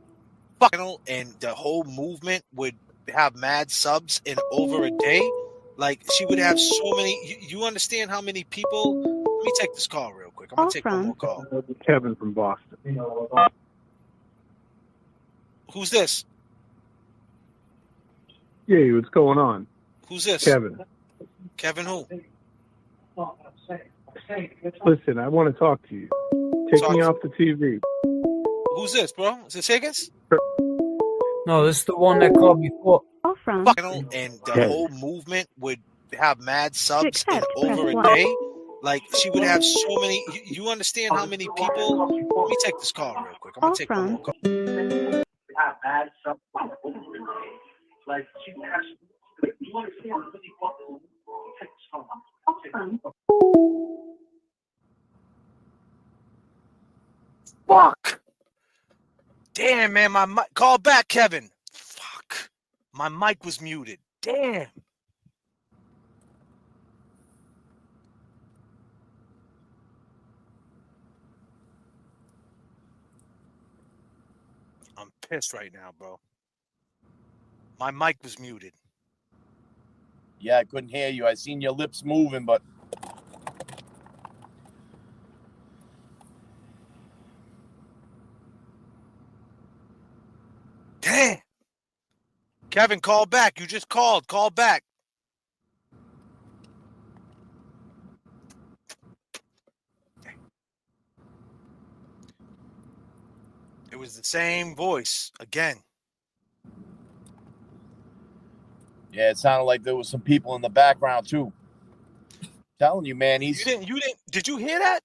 And the whole movement would have mad subs in over a day. Like, she would have so many. You understand how many people? Let me take this call real quick. I'm going to take one more call. Kevin from Boston. Who's this? Yeah, what's going on? Who's this? Kevin. Kevin who? Listen, I want to talk to you. Take me off the TV. Who's this, bro? Is this Higgins? No, this is the one that called before. And the whole movement would have mad subs in over a day. Like, she would have so many. You understand how many people? Let me take this call real quick. I'm going to take one more call. Have bad stuff. Like, she has. You understand how many people? Fuck. Damn, man, my mic. Call back, Kevin. Fuck. My mic was muted. Damn. I'm pissed right now, bro. My mic was muted. Yeah, I couldn't hear you. I seen your lips moving, but damn. Kevin, call back. You just called. Call back. It was the same voice again. yeah, it sounded like there was some people in the background too. Telling you, man, You didn't. Did you hear that?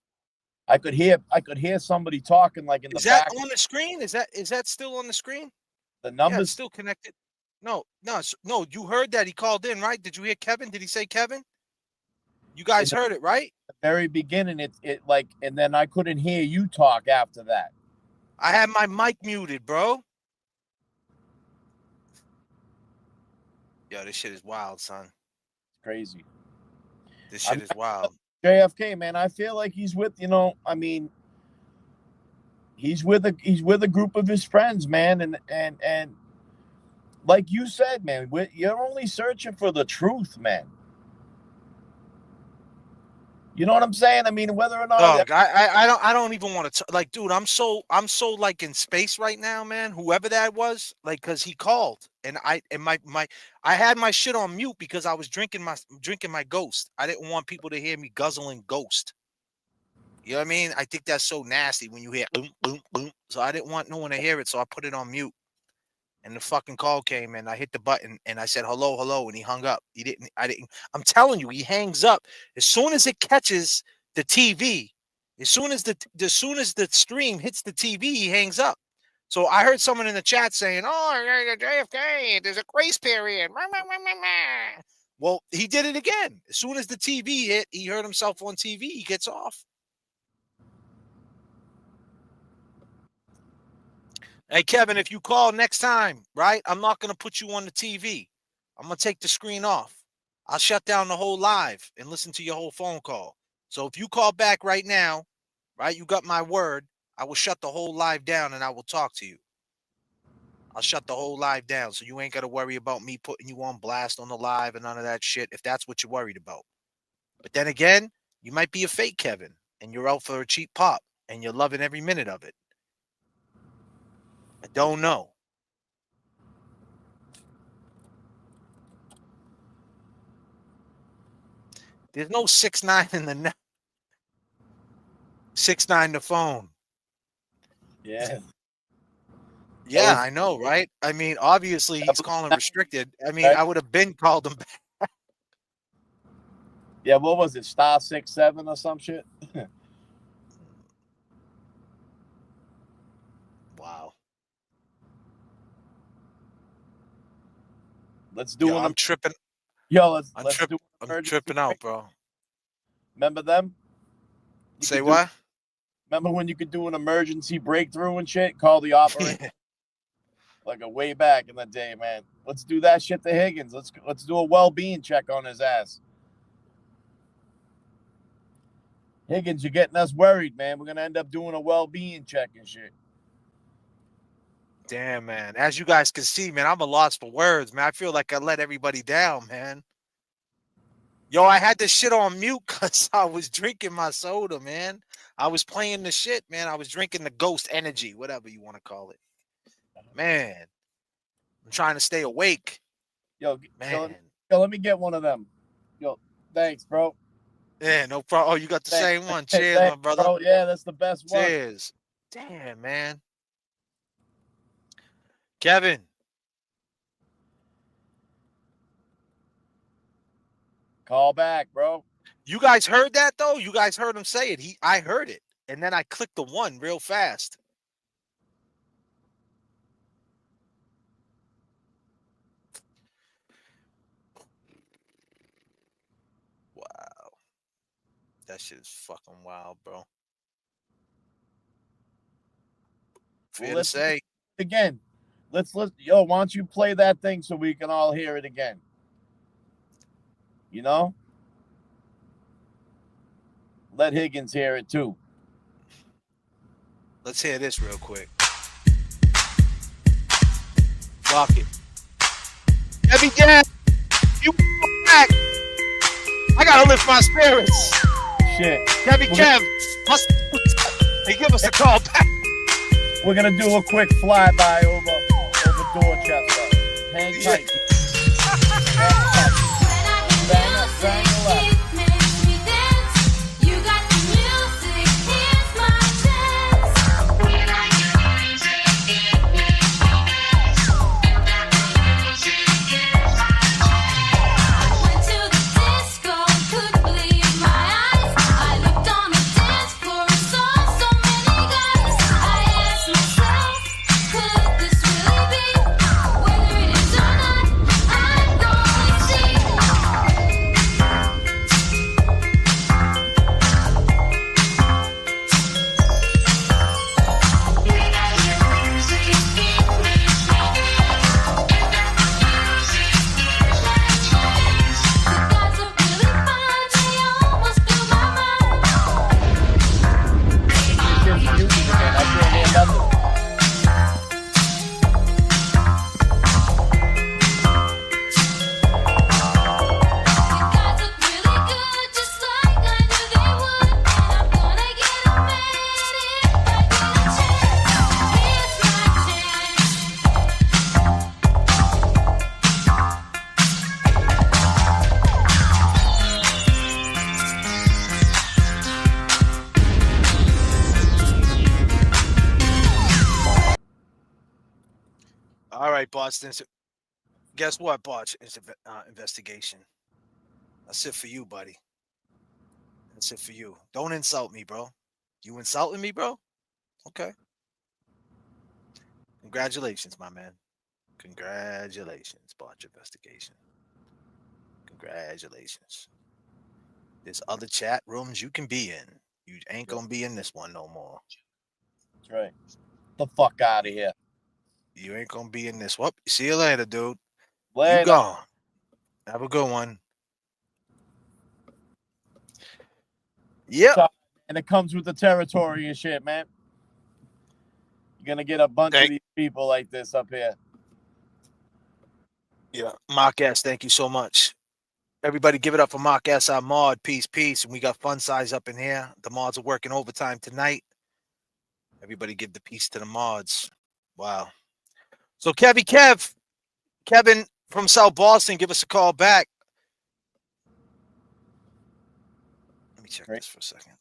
I could hear somebody talking like in the back. Is that on the screen? Is that still on the screen? The Yeah, numbers it's still connected. No. You heard that he called in, right? Did you hear Kevin? Did he say Kevin? You guys heard it, right? At the very beginning, it like, and then I couldn't hear you talk after that. I had my mic muted, bro. Yo, this shit is wild, son. Crazy. This shit is wild. J.F.K, man, I feel like he's with, I mean, he's with a group of his friends, man, and like you said, man, you're only searching for the truth, man. You know what I'm saying? I mean, whether or not Dog, I don't even want to like, dude. I'm so like in space right now, man. Whoever that was, like, cause he called and I had my shit on mute because I was drinking my Ghost. I didn't want people to hear me guzzling Ghost. You know what I mean? I think that's so nasty when you hear boom, boom, boom. So I didn't want no one to hear it, so I put it on mute. And the fucking call came and I hit the button and I said hello, hello, and he hung up. I'm telling you, he hangs up as soon as it catches the TV. As soon as the stream hits the TV, he hangs up. So I heard someone in the chat saying, "Oh, JFK, there's a grace period." Well, he did it again. As soon as the TV hit, he heard himself on TV. He gets off. Hey, Kevin, if you call next time, right, I'm not going to put you on the TV. I'm going to take the screen off. I'll shut down the whole live and listen to your whole phone call. So if you call back right now, right, you got my word, I will shut the whole live down and I will talk to you. I'll shut the whole live down so you ain't got to worry about me putting you on blast on the live and none of that shit if that's what you're worried about. But then again, you might be a fake Kevin and you're out for a cheap pop and you're loving every minute of it. I don't know. There's no 6ix9ine in the net. 6ix9ine the phone. Yeah. Yeah, I know, right? I mean, obviously he's calling restricted. I mean, I would have been called him back. Yeah, what was it? *67 or some shit? Wow. Let's do I'm tripping. Yo, let's do I'm tripping out, bro. Remember them? Say what? Remember when you could do an emergency breakthrough and shit? Call the operator. Like a way back in the day, man. Let's do that shit to Higgins. Let's do a well-being check on his ass. Higgins, you're getting us worried, man. We're gonna end up doing a well-being check and shit. Damn, man. As you guys can see, man, I'm a loss for words, man. I feel like I let everybody down, man. Yo, I had this shit on mute because I was drinking my soda, man. I was playing the shit, man. I was drinking the Ghost Energy, whatever you want to call it. Man, I'm trying to stay awake. Yo, man. Yo, let me get one of them. Yo, thanks, bro. Yeah, no problem. Oh, you got the same one. Cheers, thanks, my brother. Bro. Yeah, that's the best one. Cheers. Damn, man. Kevin. Call back, bro. You guys heard that, though? You guys heard him say it. I heard it. And then I clicked the one real fast. Wow. That shit is fucking wild, bro. Fair to say. Again, let's yo, why don't you play that thing so we can all hear it again? You know? Let Higgins hear it too. Let's hear this real quick. Fuck it. Heavy Jam, you back. I gotta lift my spirits. Shit. Heavy Kev, hey, give us a call back. We're gonna do a quick flyby over Dorchester. Hang tight. Bang a left. All right, Boston. Guess what, Botch? It's investigation. That's it for you, buddy. That's it for you. Don't insult me, bro. You insulting me, bro? Okay. Congratulations, my man. Congratulations, botch investigation. Congratulations. There's other chat rooms you can be in. You ain't gonna be in this one no more. That's right. The fuck out of here. You ain't gonna be in this. Well, see you later, dude. Later. You gone. Have a good one. Yep. And it comes with the territory and shit, man. You're gonna get a bunch of these people like this up here. Yeah, Mark S, thank you so much. Everybody give it up for Mark S, our mod. Peace, peace. And we got Fun Size up in here. The mods are working overtime tonight. Everybody give the peace to the mods. Wow. So Kevin from South Boston, give us a call back. Let me check this for a second.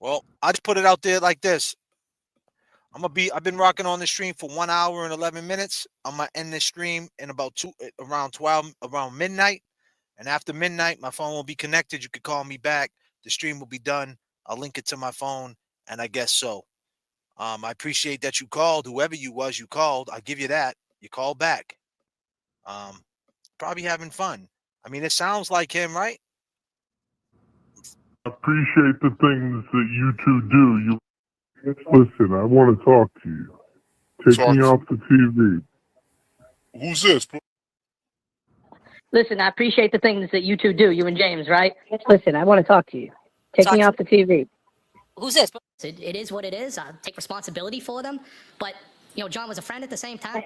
Well, I just put it out there like this. I've been rocking on the stream for 1 hour and 11 minutes. I'm gonna end this stream in about around midnight. And after midnight, my phone will be connected. You could call me back. The stream will be done. I'll link it to my phone, and I guess so. I appreciate that you called. Whoever you was, you called. I give you that. You called back. Probably having fun. I mean, it sounds like him, right? I appreciate the things that you two do. Listen, I want to talk to you. Take me off the TV. Who's this? Listen, I appreciate the things that you two do, you and James, right? Listen, I want to talk to you. Take me off the TV. Who's this? It is what it is. Take responsibility for them. But, you know, John was a friend at the same time.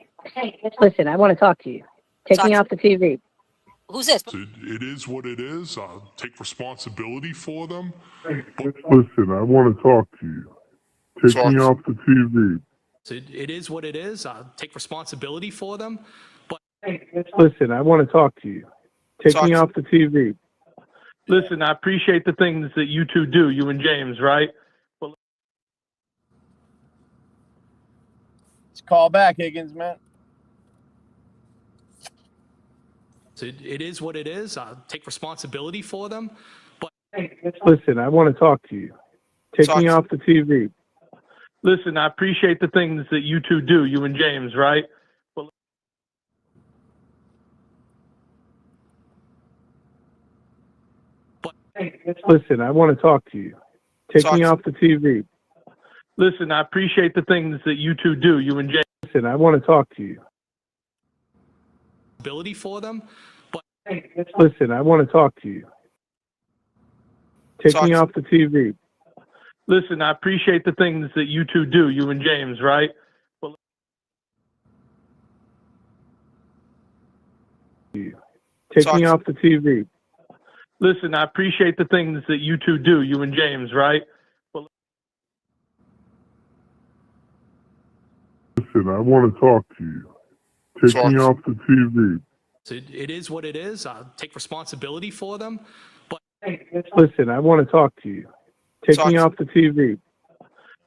Listen, I want to talk to you. Take me off the TV. Who's this? It is what it is. Take responsibility for them. Listen, I want to talk to you. Take me off the TV. It is what it is. Take responsibility for them. But Listen, I want to talk to you. Take me off the TV. Listen, I appreciate the things that you two do, you and James, right? Well, Let's call back, Higgins, man. it is what it is. Take responsibility for them. But listen, I want to talk to you. Take me off the TV. Listen, I appreciate the things that you two do, you and James, right? Well, listen, I want to talk to you. Take me off the TV. Listen, I appreciate the things that you two do, you and James. Listen, I want to talk to you. Ability for them. But listen, I want to talk to you. Take me off the TV. Listen, I appreciate the things that you two do, you and James, right? Well, take me off the TV. Listen, I appreciate the things that you two do, you and James, right? Well, listen, I want to talk to you. Take me off the TV. it is what it is. Take responsibility for them. But listen, I want to talk to you. Take me off the TV.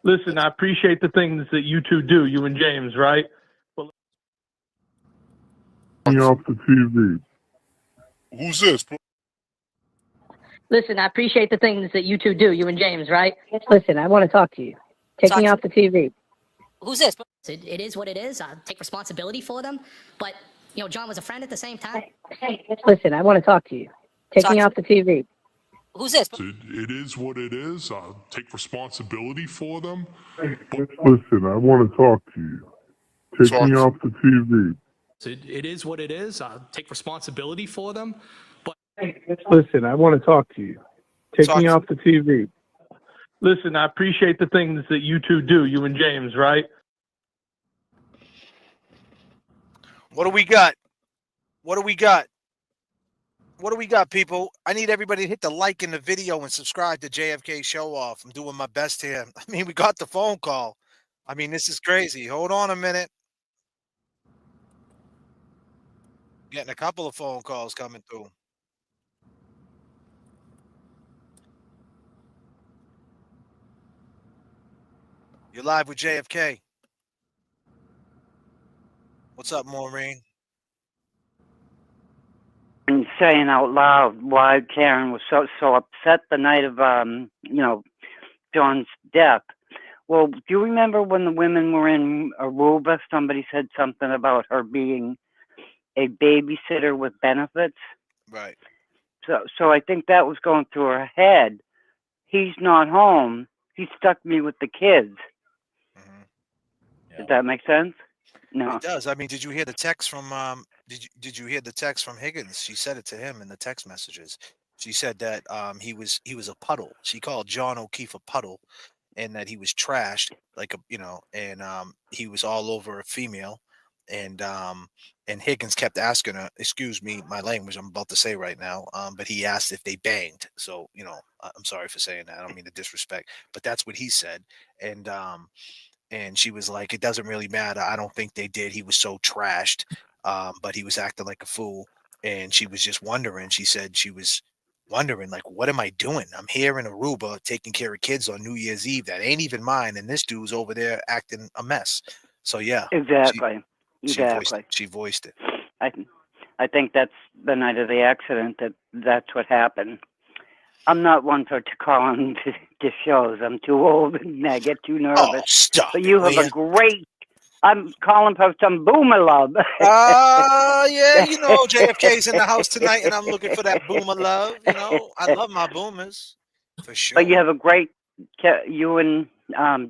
Listen, I appreciate the things that you two do, you and James, right? Well, take me off the TV. Who's this? Listen, I appreciate the things that you two do, you and James, right? Listen, I want to talk to you. Take me off the TV. Who's this? It is what it is. Take responsibility for them. But, you know, John was a friend at the same time. Listen, I want to talk to you. Take me off the TV. Who's this? It is what it is. Take responsibility for them. Listen, I want to talk to you. Take me off the TV. it is what it is. Take responsibility for them. But listen, I want to talk to you. Take me off the TV. Listen, I appreciate the things that you two do, you and James, right? What do we got? What do we got? What do we got, people? I need everybody to hit the like in the video and subscribe to JFK Show Off. I'm doing my best here. I mean, we got the phone call. I mean, this is crazy. Hold on a minute. Getting a couple of phone calls coming through. You're live with JFK. What's up, Maureen? And saying out loud why Karen was so upset the night of John's death. Well, do you remember when the women were in Aruba? Somebody said something about her being a babysitter with benefits. Right. So I think that was going through her head. He's not home. He stuck me with the kids. Does that make sense? No. It does. I mean, did you hear the text from did you hear the text from Higgins? She said it to him in the text messages. She said that he was a puddle. She called John O'Keefe a puddle, and that he was trashed like and he was all over a female, and Higgins kept asking her, excuse me, my language I'm about to say right now, but he asked if they banged. So I'm sorry for saying that. I don't mean to disrespect, but that's what he said, and she was like, it doesn't really matter. I don't think they did. He was so trashed, but he was acting like a fool. And she was just wondering. She said she was wondering, like, what am I doing? I'm here in Aruba taking care of kids on New Year's Eve that ain't even mine, and this dude's over there acting a mess. So yeah, Exactly. she voiced it. I think that's the night of the accident that's what happened. I'm not one to call on to shows. I'm too old and I get too nervous. Oh, stop but it, you will have a ya? great. I'm calling for some boomer love. Yeah, JFK's in the house tonight, and I'm looking for that boomer love. I love my boomers, for sure. But you have a great. You and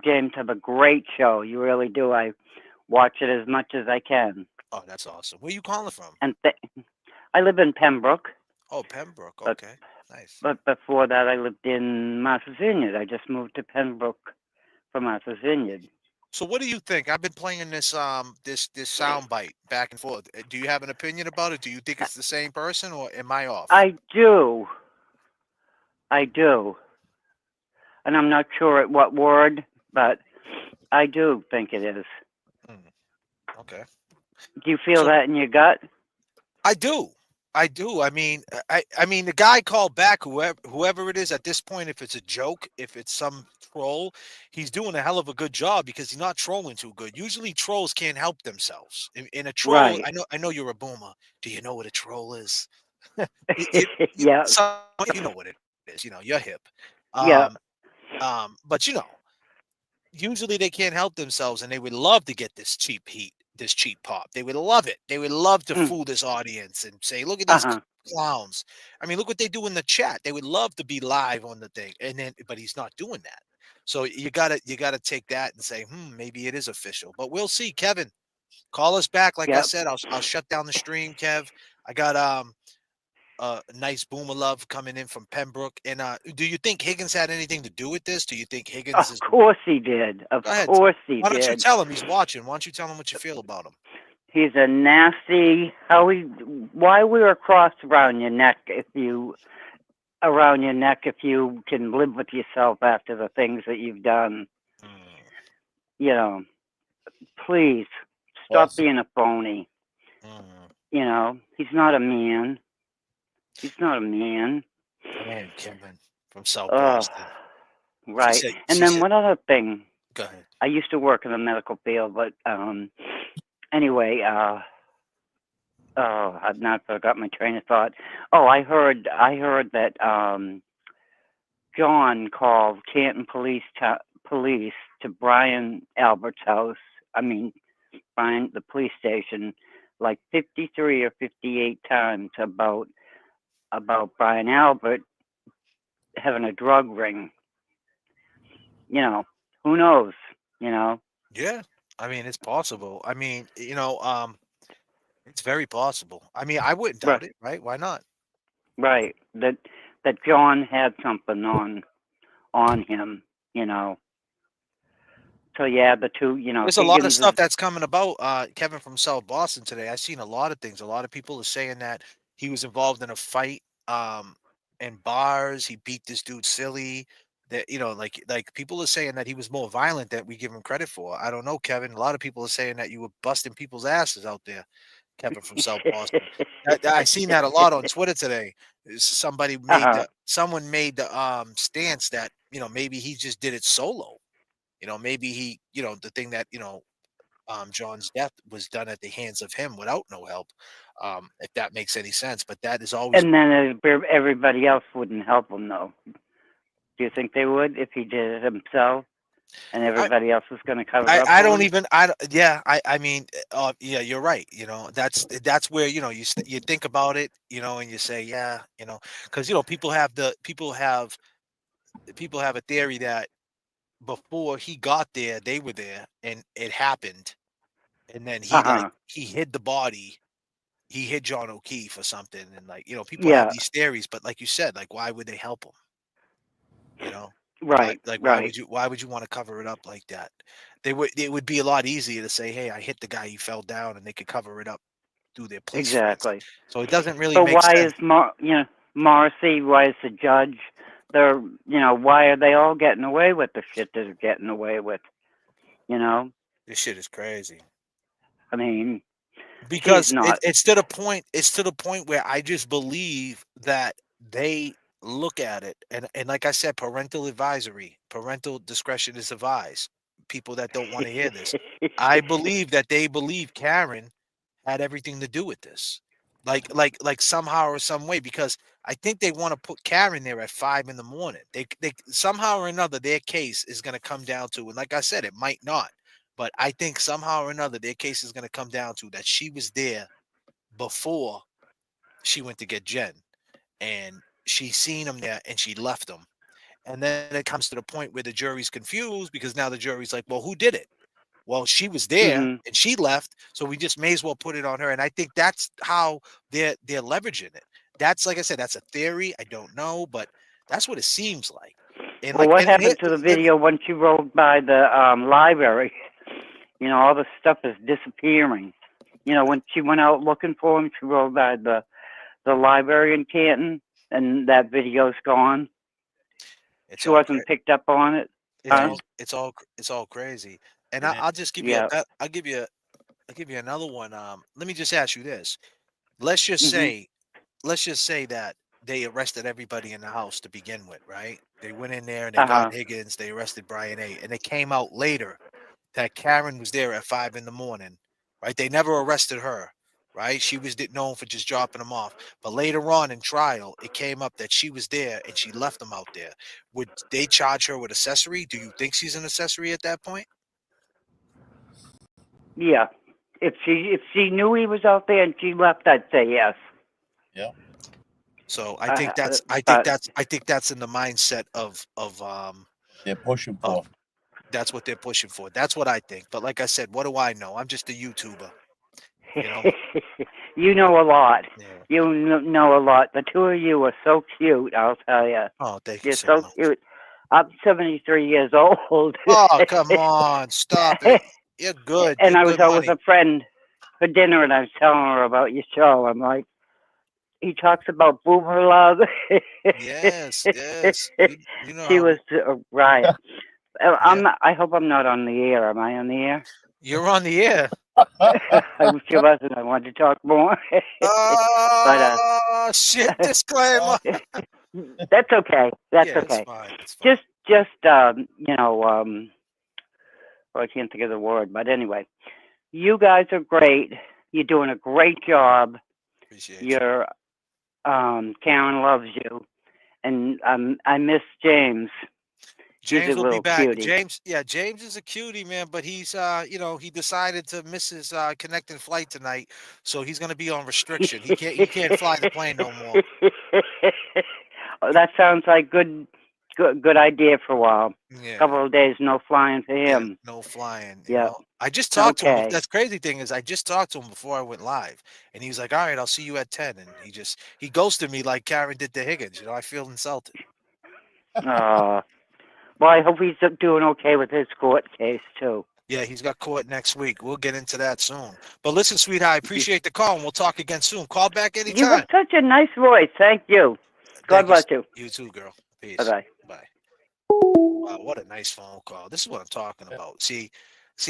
James have a great show. You really do. I watch it as much as I can. Oh, that's awesome. Where you calling from? And I live in Pembroke. Oh, Pembroke. Okay, nice. But before that, I lived in Martha's Vineyard. I just moved to Pembroke from Martha's Vineyard. So what do you think? I've been playing this this sound bite back and forth. Do you have an opinion about it? Do you think it's the same person, or am I off? I do. And I'm not sure at what word, but I do think it is. Okay. Do you feel that in your gut? I do. I mean, the guy called back, whoever it is at this point. If it's a joke, if it's some troll, he's doing a hell of a good job because he's not trolling too good. Usually, trolls can't help themselves. In a troll, Right. I know you're a boomer. Do you know what a troll is? Yeah. You know what it is. You're hip. Yeah. But usually they can't help themselves, and they would love to get this cheap heat, this cheap pop. They would love it. They would love to fool this audience and say, "Look at these clowns." I mean, look what they do in the chat. They would love to be live on the thing, but he's not doing that. So you gotta take that and say, maybe it is official. But we'll see. Kevin, call us back. Like I said, I'll shut down the stream. Kev, I got a nice boomer love coming in from Pembroke. And do you think Higgins had anything to do with this? Do you think Higgins is? Of course he did. Of course he did. Why don't you tell him he's watching? Why don't you tell him what you feel about him? He's a nasty. Why wear a cross around your neck if you can live with yourself after the things that you've done? Please stop being a phony. He's not a man. He's not a man. Man, Kevin from South Boston. Right. One other thing. Go ahead. I used to work in the medical field, but anyway, I've not forgot my train of thought. Oh, I heard that John called Canton police to Brian Albert's house. I mean, Brian, the police station, like 53 or 58 times about Brian Albert having a drug ring. Who knows? Yeah, I mean, it's possible. I mean, it's very possible. I mean, I wouldn't doubt it, right? Why not? Right. That John had something on him. So yeah, the two. There's a lot of stuff that's coming about Kevin from South Boston today. I've seen a lot of things. A lot of people are saying that he was involved in a fight in bars. He beat this dude silly. That like people are saying that he was more violent than we give him credit for. I don't know, Kevin. A lot of people are saying that you were busting people's asses out there, Kevin from South Boston. I seen that a lot on Twitter today. Someone made the stance that maybe he just did it solo. Maybe he the thing that John's death was done at the hands of him without no help. If that makes any sense, but that is always. And then everybody else wouldn't help him, though. Do you think they would if he did it himself, and everybody else was going to cover up? I don't even. I mean, yeah, you're right. That's where you think about it, and you say, yeah, because people have a theory that before he got there, they were there, and it happened, and then he hid the body. He hid John O'Keefe or something, and people have these theories, but like you said, why would they help him? Right. Why would you want to cover it up like that? It would be a lot easier to say, hey, I hit the guy, he fell down, and they could cover it up through their police force. Exactly. So it doesn't really but make why sense. Is Marcy? Why is the judge? They're why are they all getting away with the shit they're getting away with? This shit is crazy. I mean, because it's to the point. It's to the point where I just believe that they look at it, and like I said, parental discretion is advised. People that don't want to hear this, I believe that they believe Karen had everything to do with this, like somehow or some way, because I think they want to put Karen there at 5 a.m. They somehow or another their case is going to come down to, and like I said, it might not, but I think somehow or another their case is going to come down to that she was there before she went to get Jen, and she seen him there and she left him. And then it comes to the point where the jury's confused, because now the jury's like, well, who did it? Well, she was there and she left, so we just may as well put it on her. And I think that's how they're leveraging it. That's, like I said, that's a theory. I don't know, but that's what it seems like. And what happened to the video once you rode by the library? All the stuff is disappearing. When she went out looking for him, she rode by the library in Canton, and that video's gone. She wasn't picked up on it. It's all crazy. And I'll just give you I'll give you another one. Let me just ask you this. Let's just say that they arrested everybody in the house to begin with, right? They went in there and they got Higgins, they arrested Brian A. And it came out later that Karen was there at 5 a.m, right? They never arrested her, right? She was known for just dropping them off. But later on in trial, it came up that she was there and she left them out there. Would they charge her with accessory? Do you think she's an accessory at that point? Yeah. If she knew he was out there and she left, I'd say yes. Yeah. So I think that's in the mindset of they're pushing for. That's what they're pushing for. That's what I think. But like I said, what do I know? I'm just a YouTuber. You know a lot. Yeah. You know a lot. The two of you are so cute, I'll tell you. Oh, thank you. You're so much. Cute. I'm 73 years old. Oh, come on. Stop it. You're good. And You're I was out with a friend for dinner, and I was telling her about your show. I'm like, he talks about boomer love. Yes. She was a riot. I hope I'm not on the air. Am I on the air? You're on the air. I wish you wasn't. I wanted to talk more. Shit, disclaimer. That's okay. That's okay. It's fine. Just I can't think of the word, but anyway, you guys are great. You're doing a great job. Appreciate you. Karen loves you, and I miss James. James will be back. Cutie. James is a cutie, man, but he's he decided to miss his connecting flight tonight, so he's going to be on restriction. He can't fly the plane no more. That sounds like good idea for a while. Yeah. A couple of days, no flying for him. Yeah, no flying. Yeah. I just talked to him. That's crazy thing is I just talked to him before I went live, and he was like, "All right, I'll see you at 10." And he ghosted me like Karen did to Higgins. I feel insulted. Well, I hope he's doing okay with his court case, too. Yeah, he's got court next week. We'll get into that soon. But listen, sweetheart, I appreciate the call, and we'll talk again soon. Call back anytime. You have such a nice voice. Thank you. God bless you. You too, girl. Peace. Bye-bye. Bye. Wow, what a nice phone call. This is what I'm talking about. See,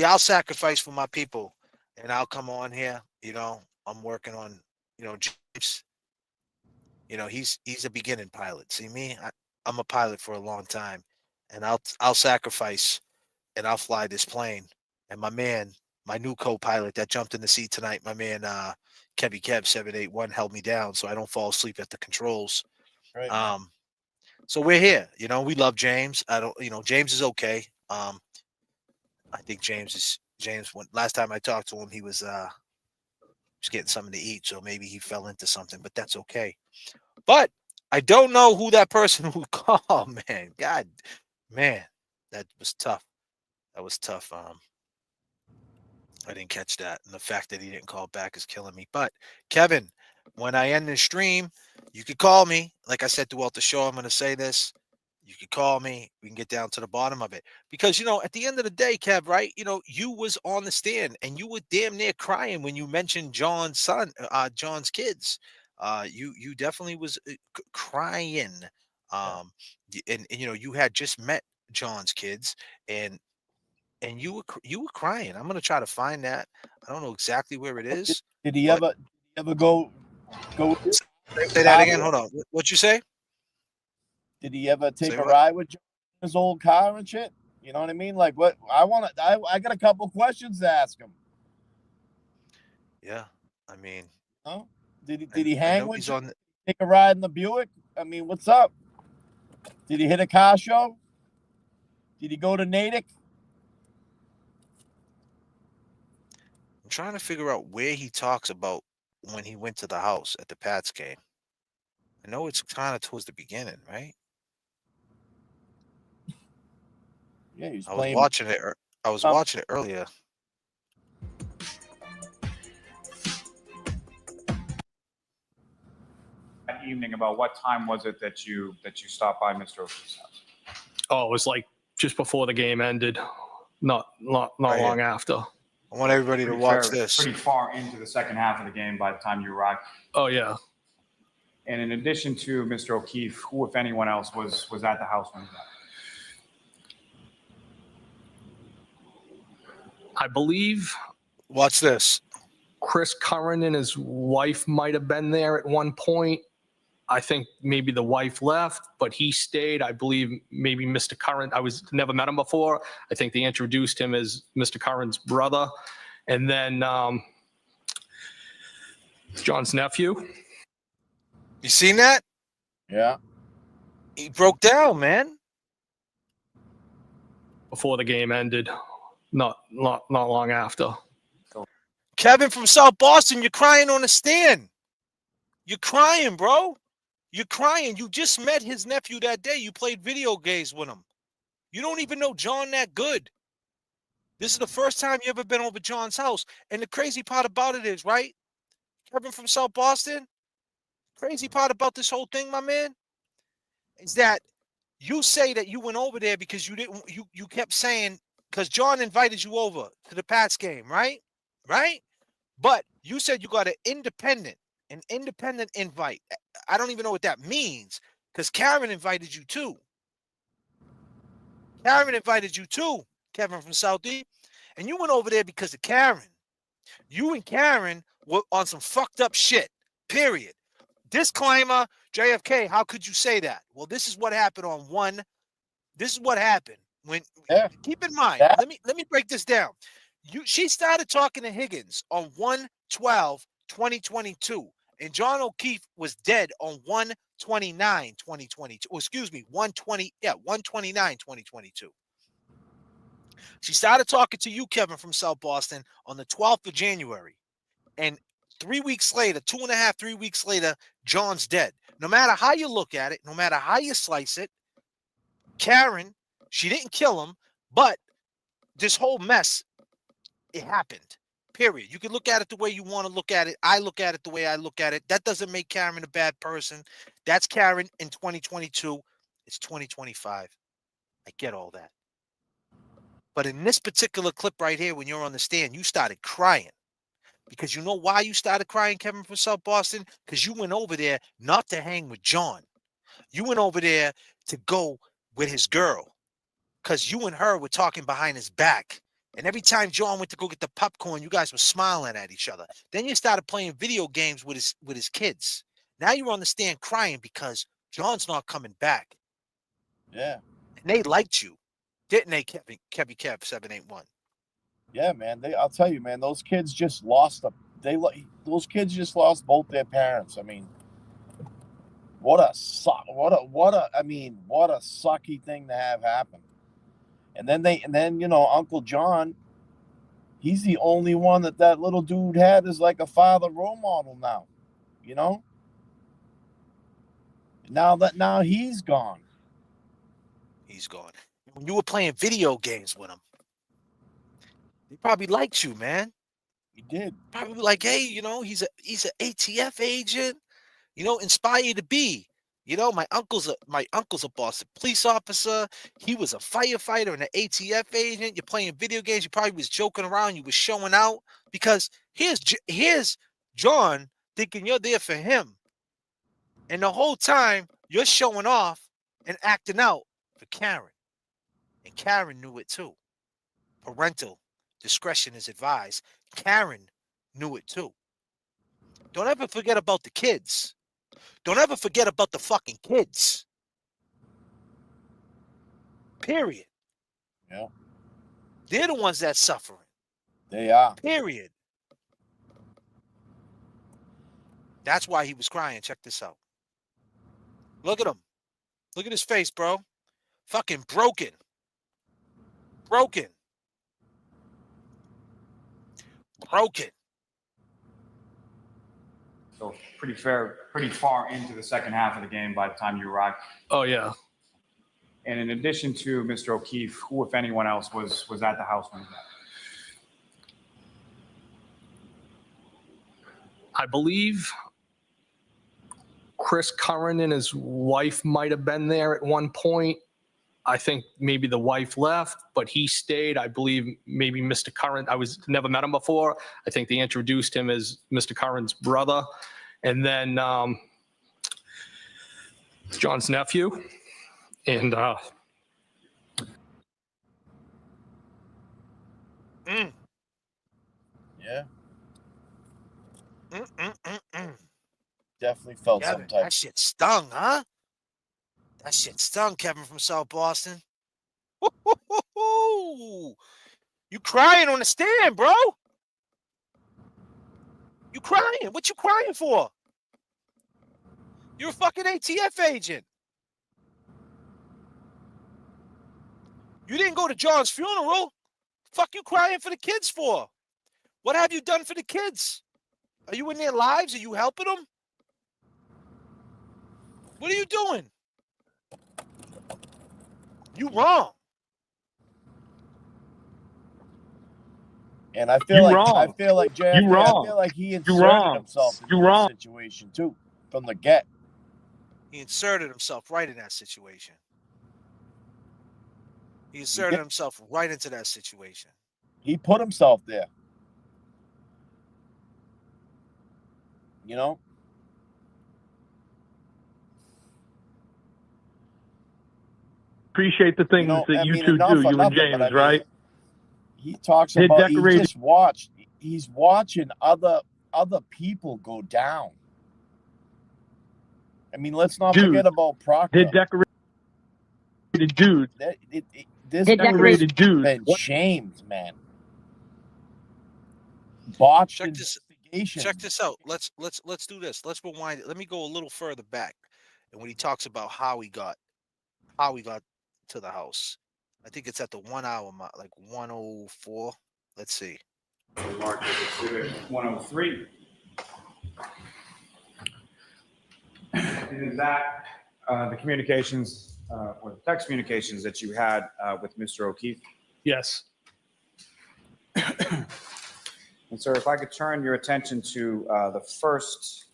I'll sacrifice for my people, and I'll come on here. I'm working on, James. He's a beginning pilot. See me? I'm a pilot for a long time. And I'll sacrifice, and I'll fly this plane. And my man my new co-pilot that jumped in the seat tonight, my man Kevy Kev 781 held me down so I don't fall asleep at the controls. Right. So we're here. You know, we love James. James is okay. I think James last time I talked to him, he was getting something to eat, so maybe he fell into something, but that's okay. But I don't know who that person who called, man. God, man, that was tough. That was tough. I didn't catch that. And the fact that he didn't call back is killing me. But Kevin, when I end the stream, you could call me. Like I said throughout the show, I'm going to say this. You could call me. We can get down to the bottom of it. Because, at the end of the day, Kev, right? You was on the stand and you were damn near crying when you mentioned John's John's kids. You definitely was crying. And you had just met John's kids and you were crying. I'm gonna try to find that. I don't know exactly where it is. Did he ever go? Say that again. Hold on. What'd you say? Did he ever take a ride with John in his old car and shit? You know what I mean? Like, what? I got a couple questions to ask him. Yeah, I mean, did he hang with you? Take a ride in the Buick? I mean, what's up? Did he hit a car show? Did he go to Natick? I'm trying to figure out where he talks about when he went to the house at the Pats game. I know it's kind of towards the beginning, right? Yeah, he's playing. I was watching it earlier. That evening, about what time was it that you stopped by Mr. O'Keefe's house? Oh, it was like just before the game ended, not long after. I want everybody to watch this. Pretty far into the second half of the game by the time you arrived. Oh, yeah. And in addition to Mr. O'Keefe, who, if anyone else, was at the house when you got there? I believe. Watch this. Chris Curran and his wife might have been there at one point. I think maybe the wife left, but he stayed. I believe maybe Mr. Curran. Never met him before. I think they introduced him as Mr. Curran's brother. And then John's nephew. You seen that? Yeah. He broke down, man. Before the game ended, not long after. Kevin from South Boston, you're crying on the stand. You're crying, bro. You're crying. You just met his nephew that day. You played video games with him. You don't even know John that good. This is the first time you ever been over John's house. And the crazy part about it is, right? Kevin from South Boston, crazy part about this whole thing, my man, is that you say that you went over there because you kept saying, because John invited you over to the Pats game, right? Right? But you said you got an independent invite. I don't even know what that means because Karen invited you too. Karen invited you too, Kevin from Southie. And you went over there because of Karen. You and Karen were on some fucked up shit, period. Disclaimer, J.F.K, how could you say that? Well, this is what happened This is what happened. Keep in mind, let me break this down. She started talking to Higgins on 1/12/2022, and John O'Keefe was dead on 1/29/2022. Oh, excuse me, 1/29/2022. She started talking to you, Kevin from South Boston, on the 12th of January, and 3 weeks later, 3 weeks later, John's dead. No matter how you look at it, no matter how you slice it, Karen, she didn't kill him, but this whole mess, it happened, period. You can look at it the way you want to look at it. I look at it the way I look at it. That doesn't make Karen a bad person. That's Karen in 2022. It's 2025. I get all that. But in this particular clip right here, when you're on the stand, you started crying. Because you know why you started crying, Kevin from South Boston? Because you went over there not to hang with John. You went over there to go with his girl. Because you and her were talking behind his back. And every time John went to go get the popcorn, you guys were smiling at each other. Then you started playing video games with his kids. Now you're on the stand crying because John's not coming back. Yeah. And they liked you, didn't they, Kev 781? Yeah, man. I'll tell you, man. Those kids just lost those kids just lost both their parents. I mean, what a sucky thing to have happen. And then Uncle John, he's the only one that little dude had as like a father role model now. You know? Now he's gone. He's gone. When you were playing video games with him, he probably liked you, man. He did. Probably like, hey, he's an ATF agent. Inspire you to be. My uncle's a Boston police officer. He was a firefighter and an ATF agent. You're playing video games. You probably was joking around. You was showing out because here's John thinking you're there for him, and the whole time you're showing off and acting out for Karen, and Karen knew it too. Parental discretion is advised. Karen knew it too. Don't ever forget about the kids. Don't ever forget about the fucking kids. Period. Yeah. They're the ones that's suffering. They are. Period. That's why he was crying. Check this out. Look at him. Look at his face, bro. Fucking broken. Broken. Broken. So pretty far into the second half of the game by the time you arrived. Oh, yeah. And in addition to Mr. O'Keefe, who, if anyone else, was at the house when you left? I believe Chris Curran and his wife might have been there at one point. I think maybe the wife left, but he stayed. I believe maybe Mr. Curran, never met him before. I think they introduced him as Mr. Curran's brother. And then John's nephew. And Yeah. Definitely felt Kevin, some type. that shit stung, huh? That shit stung, Kevin from South Boston. Woo-hoo-hoo-hoo. You crying on the stand, bro? You crying? What you crying for? You're a fucking ATF agent. You didn't go to John's funeral. Fuck you crying for the kids for? What have you done for the kids? Are you in their lives? Are you helping them? What are you doing? You wrong. And I feel like JFK, I feel like he inserted himself into the situation too from the get. He inserted himself right in that situation. He inserted himself right into that situation. He put himself there. You know? Appreciate the things that you two do, you and James, right? He talks about he's watching other people go down. I mean, let's not forget about Proctor. They're decorated dudes. This decorated dude been shamed, man. Botched investigation. Check this out. Let's do this. Let's rewind it. Let me go a little further back, and when he talks about how he got to the house, I think it's at the 1 hour mark, like 1:04. Let's see. Mark exhibit 103. Is that the communications or the text communications that you had with Mr. O'Keefe? Yes. And sir, if I could turn your attention to the first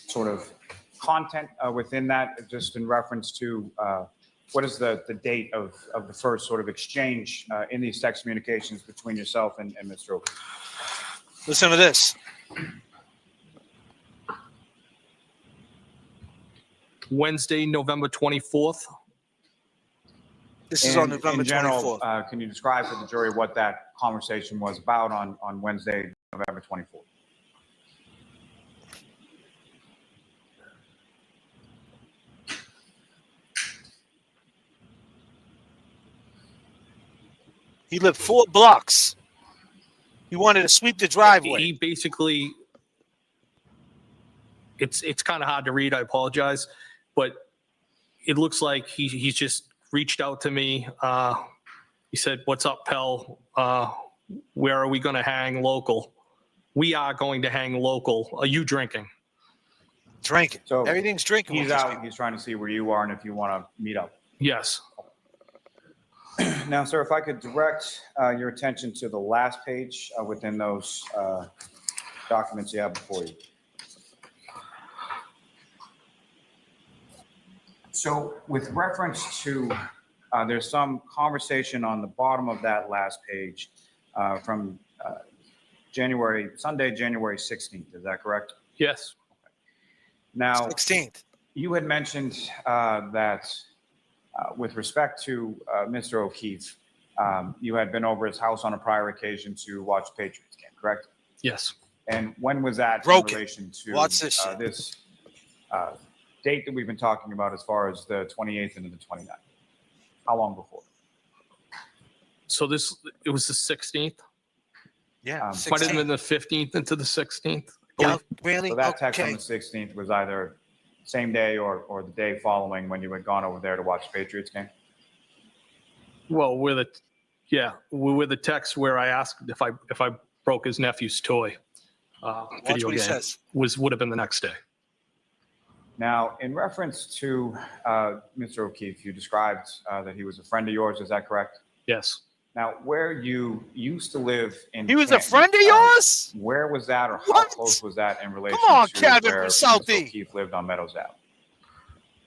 sort of content within that, just in reference to what is the date of the first sort of exchange in these text communications between yourself and Mr. O'Keefe? Listen to this. Wednesday, November 24th. This is on November 24th. Can you describe for the jury what that conversation was about on Wednesday, November 24th? He lived 4 blocks He wanted to sweep the driveway. He basically, it's kind of hard to read. I apologize, but it looks like he's just reached out to me. He said, "What's up, Pell? Where are we going to hang local? We are going to hang local. Are you drinking?" Drinking. So Everything's drinking. He's with these out. people. He's trying to see where you are and if you want to meet up. Yes. Now, sir, if I could direct your attention to the last page within those documents you have before you. So with reference to, there's some conversation on the bottom of that last page from Sunday, January 16th. Is that correct? Yes. Now, 16th. You had mentioned that with respect to Mr. O'Keefe, you had been over his house on a prior occasion to watch the Patriots game, correct? Yes. And when was that Broken. in relation to Watch this shit. this date that we've been talking about as far as the 28th and the 29th? How long before? So it was the 16th. Yeah. Might have been the 15th into the 16th. Yeah, really? So that text Okay. on the 16th was either same day or the day following when you had gone over there to watch the Patriots game? Well, with the text where I asked if I broke his nephew's toy video what he game says. would have been the next day. Now, in reference to Mr. O'Keefe, you described that he was a friend of yours. Is that correct? Yes. Now, where you used to live in He was a Canton, friend of yours? Where was that, or how What? close was that in relation on, to Kevin where from Mr. Southie. O'Keefe lived on Meadows Ave?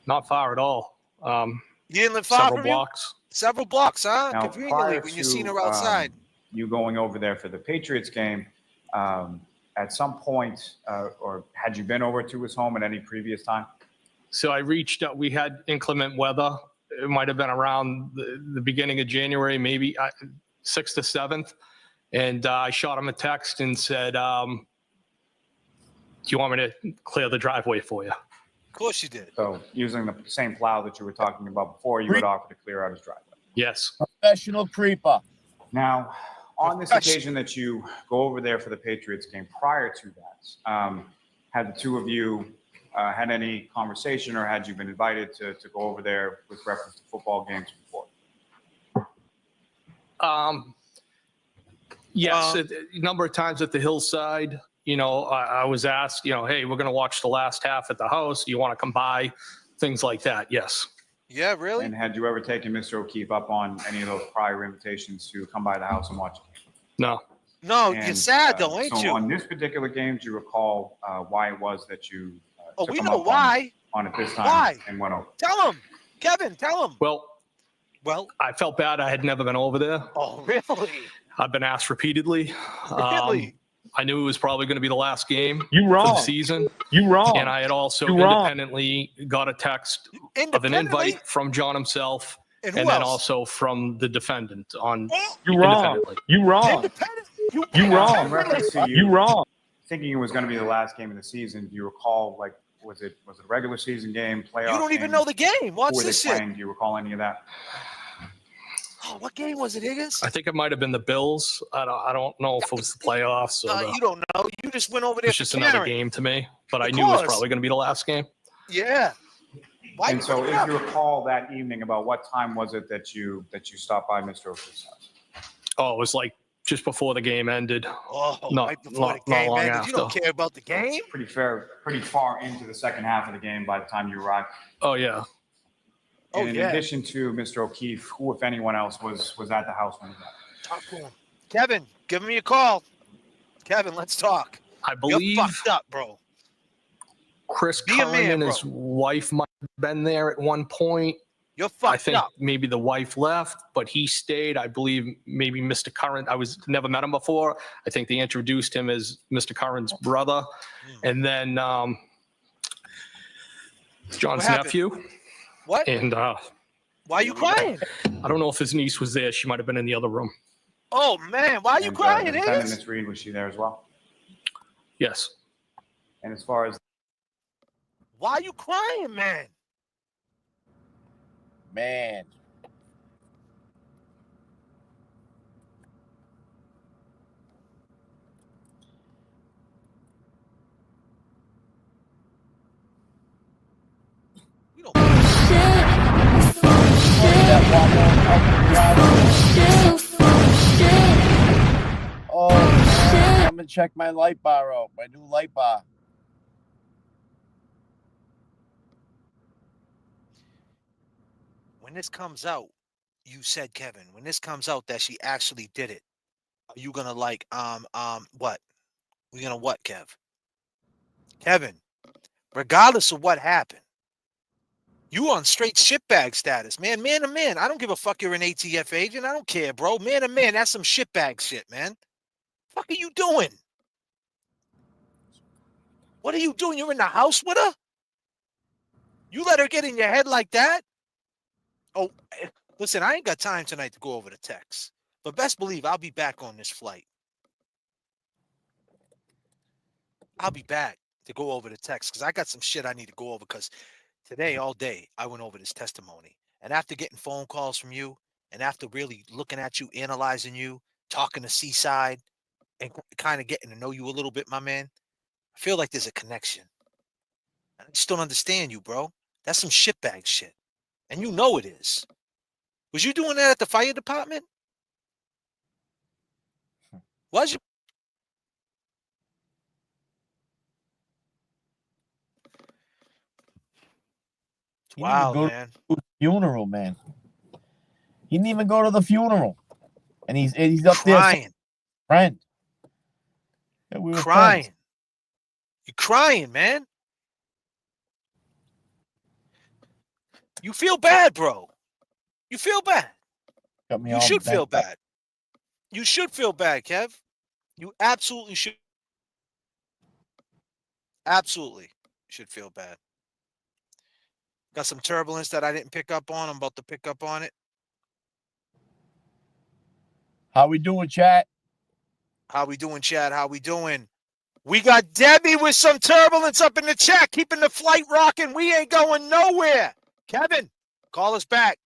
Not far at all. You didn't live far Several from blocks. you? Several blocks, huh? Now, Conveniently, prior when you to seen her outside. you going over there for the Patriots game, at some point, or had you been over to his home at any previous time? So I reached out. We had inclement weather. It might have been around the beginning of January, maybe 6th to 7th. And I shot him a text and said, do you want me to clear the driveway for you? Of course you did. So using the same plow that you were talking about before, you would offer to clear out his driveway. Yes. Professional creeper. Now, on this occasion that you go over there for the Patriots game, prior to that, had the two of you had any conversation, or had you been invited to go over there with reference to football games before? Yes, a number of times at the hillside, I was asked, hey, we're going to watch the last half at the house. Do you want to come by? Things like that. Yes. Yeah, really? And had you ever taken Mr. O'Keefe up on any of those prior invitations to come by the house and watch the game? No. No, And, you're sad though, ain't so you? on this particular game, do you recall why it was that you took we him know up why. on it this time Why? and went over? Tell him. Kevin, tell him. Well, I felt bad. I had never been over there. Oh, really? I've been asked repeatedly. Really? I knew it was probably going to be the last game You for the wrong. season. You wrong. And I had also You wrong. independently got a text of an invite from John himself, And and who then else? also from the defendant on You wrong. independently. You wrong. You wrong. In reference to You wrong. thinking it was going to be the last game of the season, do you recall, like, was it a regular season game, playoff? You don't even game? know the game. Watch Who were they this shit. playing? Do you recall any of that? Oh, what game was it, Higgins? I think it might have been the Bills. I don't know if it was the playoffs or You don't know. You just went over there it's for just another Karen. game to me. But I Of knew it was course. probably going to be the last game. Yeah. Why And you so, bring it if up? you recall that evening, about what time was it that you stopped by Mr. O'Keefe's house? Oh, it was like just before the game ended. Oh, not, right before not, the not game long ended. after. You don't care about the game? Pretty far into the second half of the game by the time you arrived. Oh, yeah. Oh, And in yeah. addition to Mr. O'Keefe, who, if anyone else, was at the house when he got Talk to him. Kevin, give me a call. Kevin, let's talk. I believe You're fucked up, bro. Chris Be a Curran man, and bro. his wife might have been there at one point. You're I fucked think up. maybe the wife left, but he stayed. I believe maybe Mr. Curran. I never met him before. I think they introduced him as Mr. Curran's brother, and then John's happened? nephew. What? And Why are you crying? I don't know if his niece was there. She might have been in the other room. Oh, man. Why are you And, crying, the defendant, Higgins? Ms. Reed, was she there as well? Yes. And as far as Why are you crying, man? Man. Oh, man, come and check my light bar out. My new light bar. When this comes out, you said, Kevin, when this comes out that she actually did it, are you gonna like what? We're gonna what, Kev? Kevin, regardless of what happened, you on straight shitbag status, man. Man to man. I don't give a fuck you're an ATF agent. I don't care, bro. Man to man, that's some shitbag shit, man. Fuck are you doing? What are you doing? You're in the house with her? You let her get in your head like that? Oh, listen, I ain't got time tonight to go over the text. But best believe I'll be back on this flight. I'll be back to go over the text because I got some shit I need to go over because today, all day, I went over this testimony. And after getting phone calls from you and after really looking at you, analyzing you, talking to Seaside, and kind of getting to know you a little bit, my man, I feel like there's a connection. I just don't understand you, bro. That's some shitbag shit. And you know it is. Was you doing that at the fire department? Was you? He didn't even Wow, go man. to the funeral, man. He didn't even go to the funeral. And he's up there saying, friend. Yeah, we were Crying. friends. You're crying, man. You feel bad, bro. You feel bad. Got me You all should feel bent up. bad. You should feel bad, Kev. You absolutely should. Absolutely should feel bad. Got some turbulence that I didn't pick up on. I'm about to pick up on it. How we doing, chat? How we doing, Chad? How we doing? We got Debbie with some turbulence up in the chat, keeping the flight rocking. We ain't going nowhere. Kevin, call us back.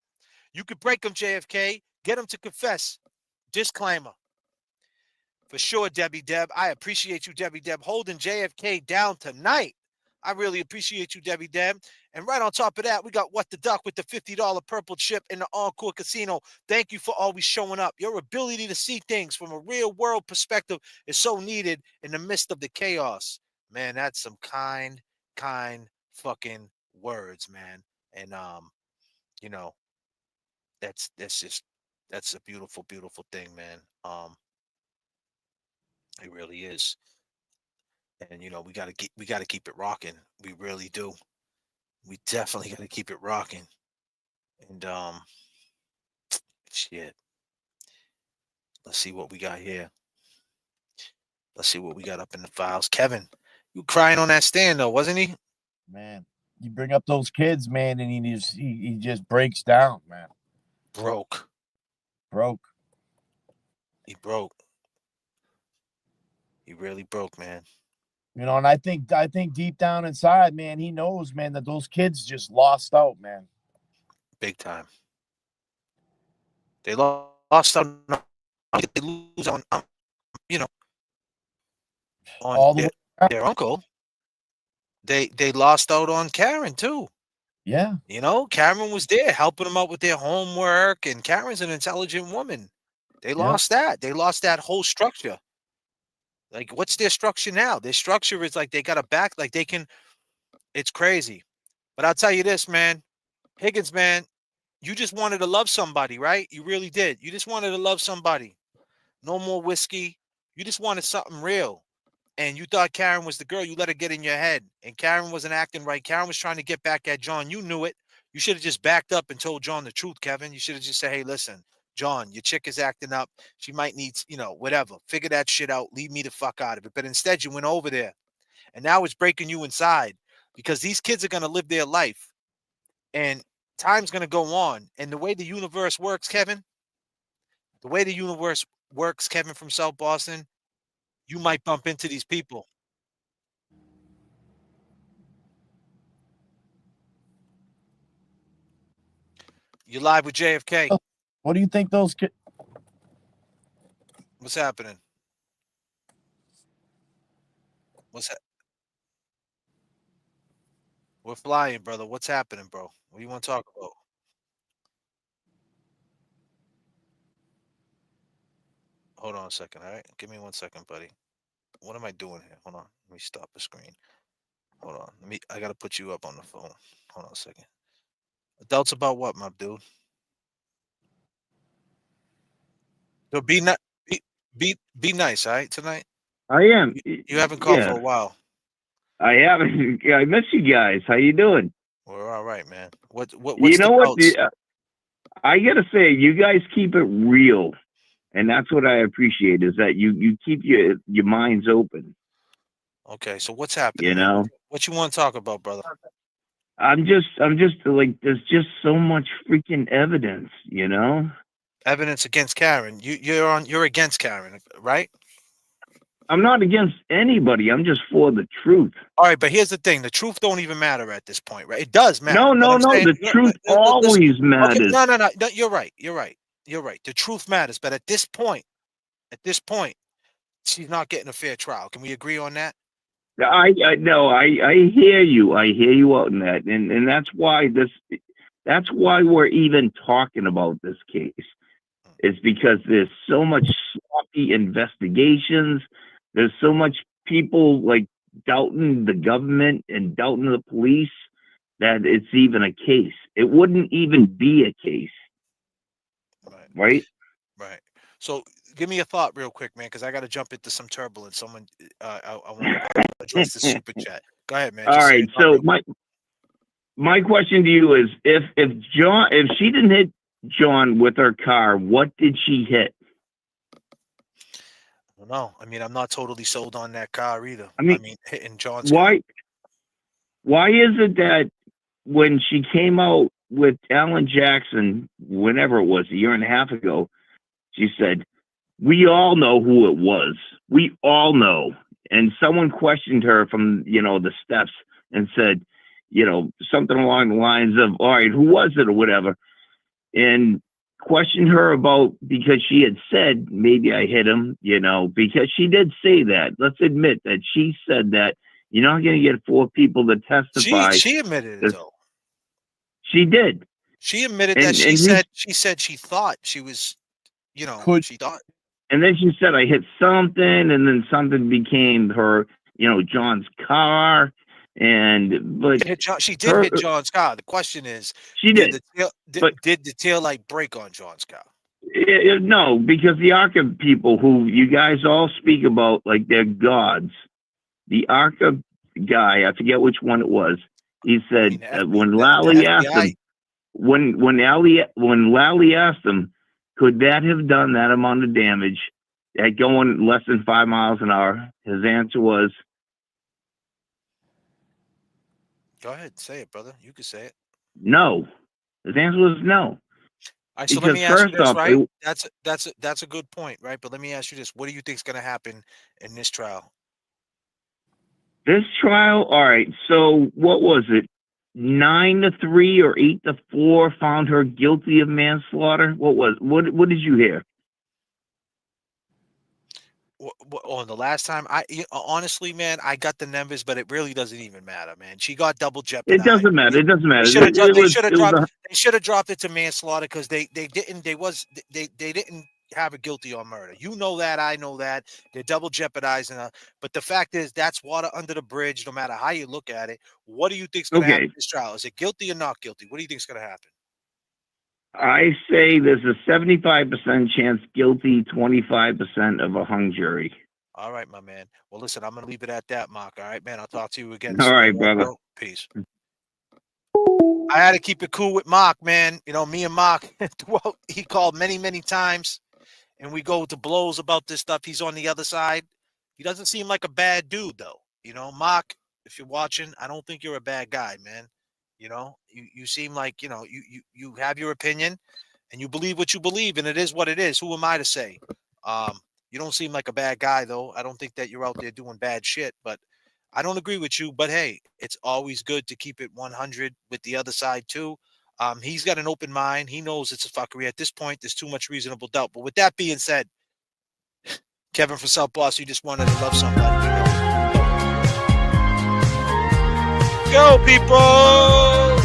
You could break them, JFK. Get them to confess. Disclaimer. For sure, Debbie Deb. I appreciate you, Debbie Deb, holding JFK down tonight. I really appreciate you, Debbie Deb. And right on top of that, we got What the Duck with the $50 purple chip in the Encore Casino. Thank you for always showing up. Your ability to see things from a real world perspective is so needed in the midst of the chaos. Man, that's some kind fucking words, man. And you know, that's a beautiful, beautiful thing, man. It really is. And we gotta keep it rocking. We really do. We definitely gotta keep it rocking. And shit. Let's see what we got here. Let's see what we got up in the files. Kevin, you crying on that stand though, wasn't he? Man, you bring up those kids, man, and he just breaks down, man. Broke. He broke. He really broke, man. And I think deep down inside, man, he knows, man, that those kids just lost out, man. Big time. They lost out. They lose on, on their uncle. They lost out on Karen too. Yeah. Karen was there helping them out with their homework, and Karen's an intelligent woman. They lost that. They lost that whole structure. Like, what's their structure now? Their structure is like they got a back, like they can. It's crazy. But I'll tell you this, man. Higgins, man, you just wanted to love somebody, right? You really did. You just wanted to love somebody. No more whiskey. You just wanted something real. And you thought Karen was the girl. You let her get in your head. And Karen wasn't acting right. Karen was trying to get back at John. You knew it. You should have just backed up and told John the truth, Kevin. You should have just said, hey, listen, John, your chick is acting up. She might need, whatever. Figure that shit out. Leave me the fuck out of it. But instead, you went over there. And now it's breaking you inside because these kids are going to live their life. And time's going to go on. And the way the universe works, Kevin, from South Boston, you might bump into these people. You're live with JFK. What do you think those kids? What's happening? What's that? We're flying, brother. What's happening, bro? What do you want to talk about? Hold on a second, all right? Give me 1 second, buddy. What am I doing here? Hold on. Let me stop the screen. Hold on. I gotta put you up on the phone. Hold on a second. Adults about what, my dude? So be nice, all right, tonight? I am. You haven't called for Yeah, a while. I haven't. I miss you guys. How you doing? We're all right, man. What's You the know what? doubts? I gotta say, you guys keep it real, and that's what I appreciate. Is that you keep your minds open. Okay, so what's happening, You man? know, What you want to talk about, brother? I'm just like, there's just so much freaking evidence. You know, Evidence against Karen. You're against Karen, right? I'm not against anybody. I'm just for the truth. All right, but here's the thing: the truth don't even matter at this point, right? It does matter. No, but no, I'm no. saying, The truth listen, always okay, matters. no. You're right. You're right. You're right. The truth matters, but at this point, she's not getting a fair trial. Can we agree on that? I no, I hear you. I hear you out in that, and that's why we're even talking about this case. Is because there's so much sloppy investigations. There's so much people like doubting the government and doubting the police that it's even a case. It wouldn't even be a case, right? Right. So give me a thought real quick, man, because I got to jump into some turbulence. Someone, I want to address the super chat. Go ahead, man. All Just say right. your thought So real quick. my question to you is, if she didn't hit John with her car, what did she hit? I don't know. I mean, I'm not totally sold on that car either. I mean, hitting John's car. Why is it that when she came out with Alan Jackson, whenever it was, a year and a half ago, she said, "We all know who it was. We all know." And someone questioned her from, the steps and said, something along the lines of, "All right, who was it?" or whatever. And questioned her about, because she had said, "Maybe I hit him," because she did say that. Let's admit that she said that. You're not going to get 4 people to testify. She admitted it, though. She did. She admitted that she said she thought she was, she thought. And then she said, "I hit something," and then something became her, John's car. But she did hit John's car. The question is, she did. Did the tail light break on John's car? No, because the ARCA people, who you guys all speak about like they're gods, the ARCA guy, I forget which one it was. He said when Lally asked him, when Lally asked him, could that have done that amount of damage at going less than 5 miles an hour? His answer was, go ahead, say it, brother. You can say it. no. His answer was no. All right, so let me ask you this, right? That's a good point, right? But let me ask you this: what do you think is going to happen in this trial? This trial, all right. So what was it? 9-3 or 8-4 found her guilty of manslaughter. What did you hear? On the last time, honestly, man, I got the numbers, but it really doesn't even matter, man. She got double jeopardized. It doesn't matter. It doesn't matter. They should have dropped it to manslaughter because they didn't have her guilty on murder. You know that, I know that. They're double jeopardizing her. But the fact is, that's water under the bridge. No matter how you look at it, what do you think's going to happen in this trial? Is it guilty or not guilty? What do you think's going to happen? I say there's a 75% chance guilty, 25% of a hung jury. All right, my man. Well, listen, I'm going to leave it at that, Mark. All right, man. I'll talk to you again. All right, brother. Peace. I had to keep it cool with Mark, man. Me and Mark, well, he called many, many times, and we go to blows about this stuff. He's on the other side. He doesn't seem like a bad dude, though. Mark, if you're watching, I don't think you're a bad guy, man. You seem like, you have your opinion and you believe what you believe, and it is what it is. Who am I to say? You don't seem like a bad guy, though. I don't think that you're out there doing bad shit, but I don't agree with you. But hey, it's always good to keep it 100 with the other side too. He's got an open mind. He knows it's a fuckery. At this point, there's too much reasonable doubt. But with that being said, Kevin from South Boston, you just wanted to love somebody. Go, people!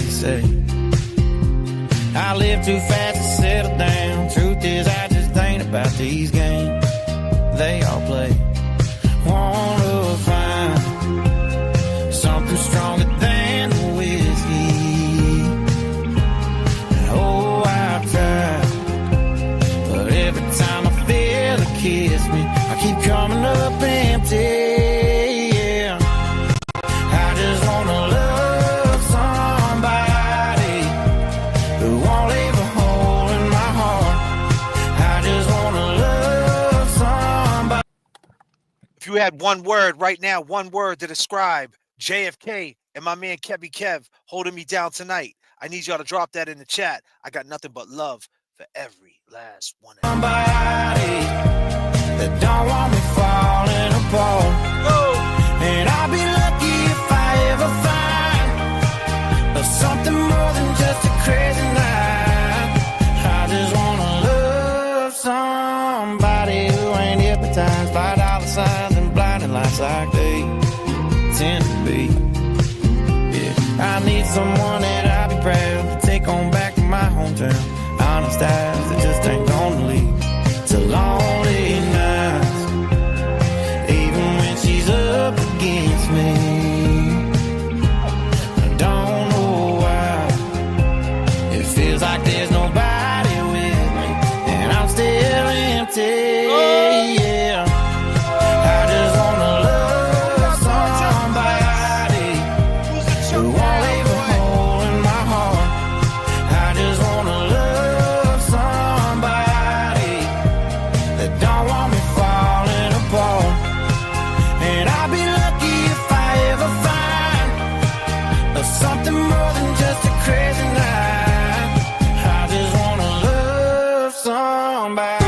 they say. I live too fast to settle down. Truth is, I just ain't about these games they all play. Wanna find something stronger than the whiskey. Oh, I've tried, but every time I feel it kiss me, I keep coming up empty. Yeah, I just wanna love somebody who won't leave a hole in my heart. I just wanna love somebody. If you had one word right now, one word to describe JFK and my man Kebby Kev holding me down tonight, I need y'all to drop that in the chat. I got nothing but love for every last one of them. Somebody that don't want me falling apart. And I'll be lucky if I ever find something more than just a crazy night. I just wanna love somebody who ain't hypnotized by dollar signs and blinding lights like they tend to be. Yeah, I need someone that I'll be proud to take on back to my hometown. Honest eyes that just ain't gonna lead to lonely nights, even when she's up against me. I don't know why it feels like there's nobody with me, and I'm still empty. Yeah, I just wanna love somebody who won't leave a hole in my heart. I just wanna love somebody that don't want me falling apart. And I'll be lucky if I ever find something more than just a crazy night. I just wanna love somebody.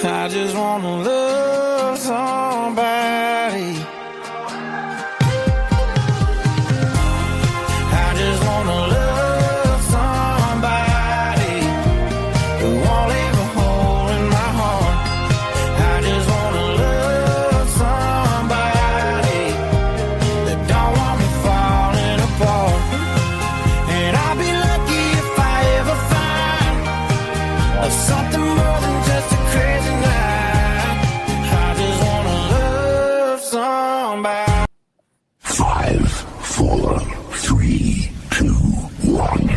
I just wanna love somebody. I just wanna love somebody who won't leave a hole in my heart. I just wanna love somebody that don't want me falling apart. And I'll be lucky if I ever find something more than just a crazy night. I just wanna love somebody. 5, 4, 3, 2, 1,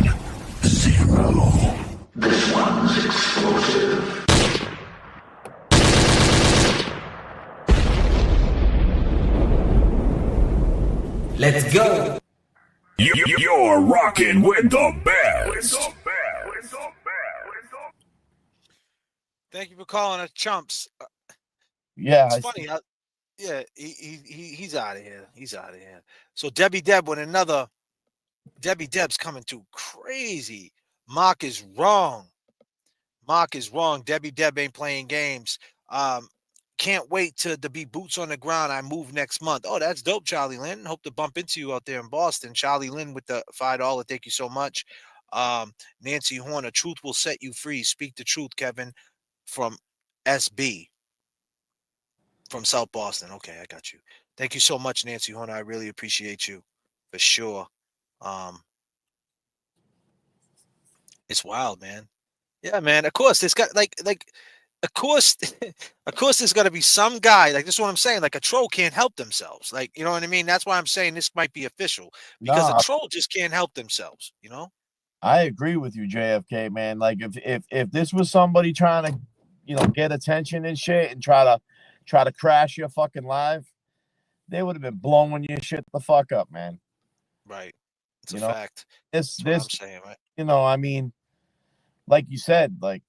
0. This one's explosive. Let's go. You're rocking with the best. Thank you for calling us chumps. Yeah, It's funny. Yeah, he's out of here. He's out of here. So Debbie Deb with another. Debbie Deb's coming through crazy. Mark is wrong. Mark is wrong. Debbie Deb ain't playing games. Can't wait to be boots on the ground. I move next month. Oh, that's dope, Charlie Lynn. Hope to bump into you out there in Boston. Charlie Lynn with the $5. Thank you so much. Nancy Horner, truth will set you free. Speak the truth, Kevin, from SB from South Boston. Okay, I got you. Thank you so much, Nancy Horner. I really appreciate you for sure. It's wild, man. Yeah, man. Of course, it's got like of course, of course, there's got to be some guy. Like this is what I'm saying. Like a troll can't help themselves. Like you know what I mean. That's why I'm saying this might be official because Nah, a troll just can't help themselves. You know. I agree with you, JFK, man. Like if this was somebody trying to, get attention and shit and try to crash your fucking live, they would have been blowing your shit the fuck up, man. Right. It's a fact. This That's what I'm saying, right? I mean, like you said, like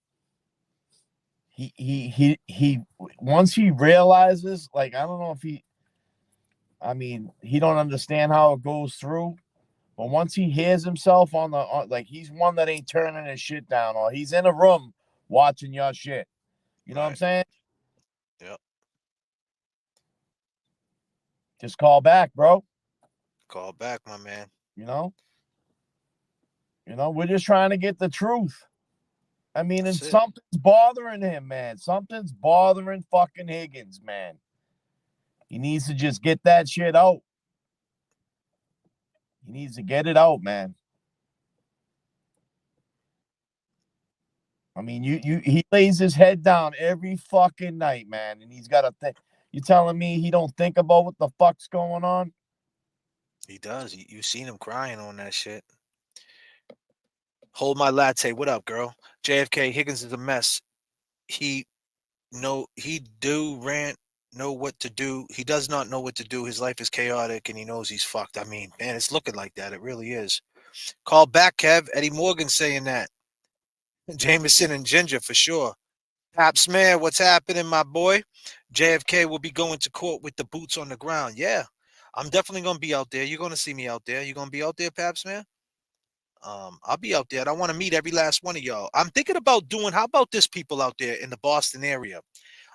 he once he realizes, like, I don't know if he don't understand how it goes through, but once he hears himself on like, he's one that ain't turning his shit down, or he's in a room watching your shit. You know what I'm saying? Yep. Just call back, bro. Call back, my man. You know? You know, we're just trying to get the truth. I mean, and That's it. something's bothering him, man. Something's bothering fucking Higgins, man. He needs to just get that shit out. He needs to get it out, man. I mean, he lays his head down every fucking night, man, and he's got to think. You telling me he don't think about what the fuck's going on? He does. You seen him crying on that shit. Hold my latte. What up, girl? J.F.K. Higgins is a mess. He do rant, know what to do. He does not know what to do. His life is chaotic, and he knows he's fucked. I mean, man, it's looking like that. It really is. Call back, Kev. Eddie Morgan saying that. Jameson and Ginger for sure. Pap Smear, what's happening, my boy? JFK will be going to court with the boots on the ground. Yeah, I'm definitely going to be out there. You're going to see me out there. You going to be out there, Pap Smear? I'll be out there. I want to meet every last one of y'all. I'm thinking about doing, how about this, people out there in the Boston area?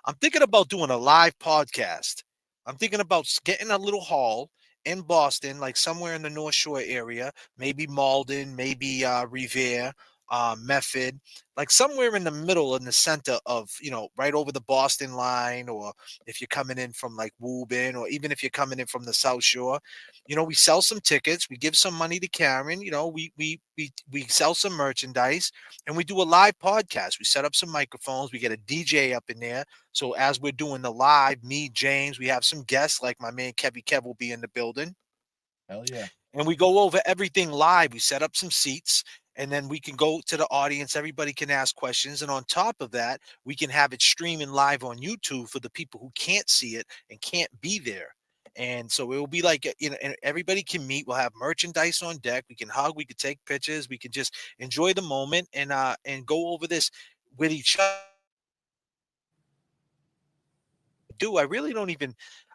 I'm thinking about doing a live podcast. I'm thinking about getting a little hall in Boston, like somewhere in the North Shore area, maybe Malden, maybe Revere, Method, like somewhere in the middle, in the center of, right over the Boston line, or if you're coming in from like Woburn, or even if you're coming in from the South Shore, we sell some tickets, we give some money to Karen, we sell some merchandise, and we do a live podcast. We set up some microphones, we get a DJ up in there. So as we're doing the live, me, James, we have some guests, like my man Kevy Kev will be in the building. Hell yeah. And we go over everything live. We set up some seats, and then we can go to the audience. Everybody can ask questions. And on top of that, we can have it streaming live on YouTube for the people who can't see it and can't be there. And so it will be like, and everybody can meet. We'll have merchandise on deck. We can hug. We can take pictures. We can just enjoy the moment and go over this with each other.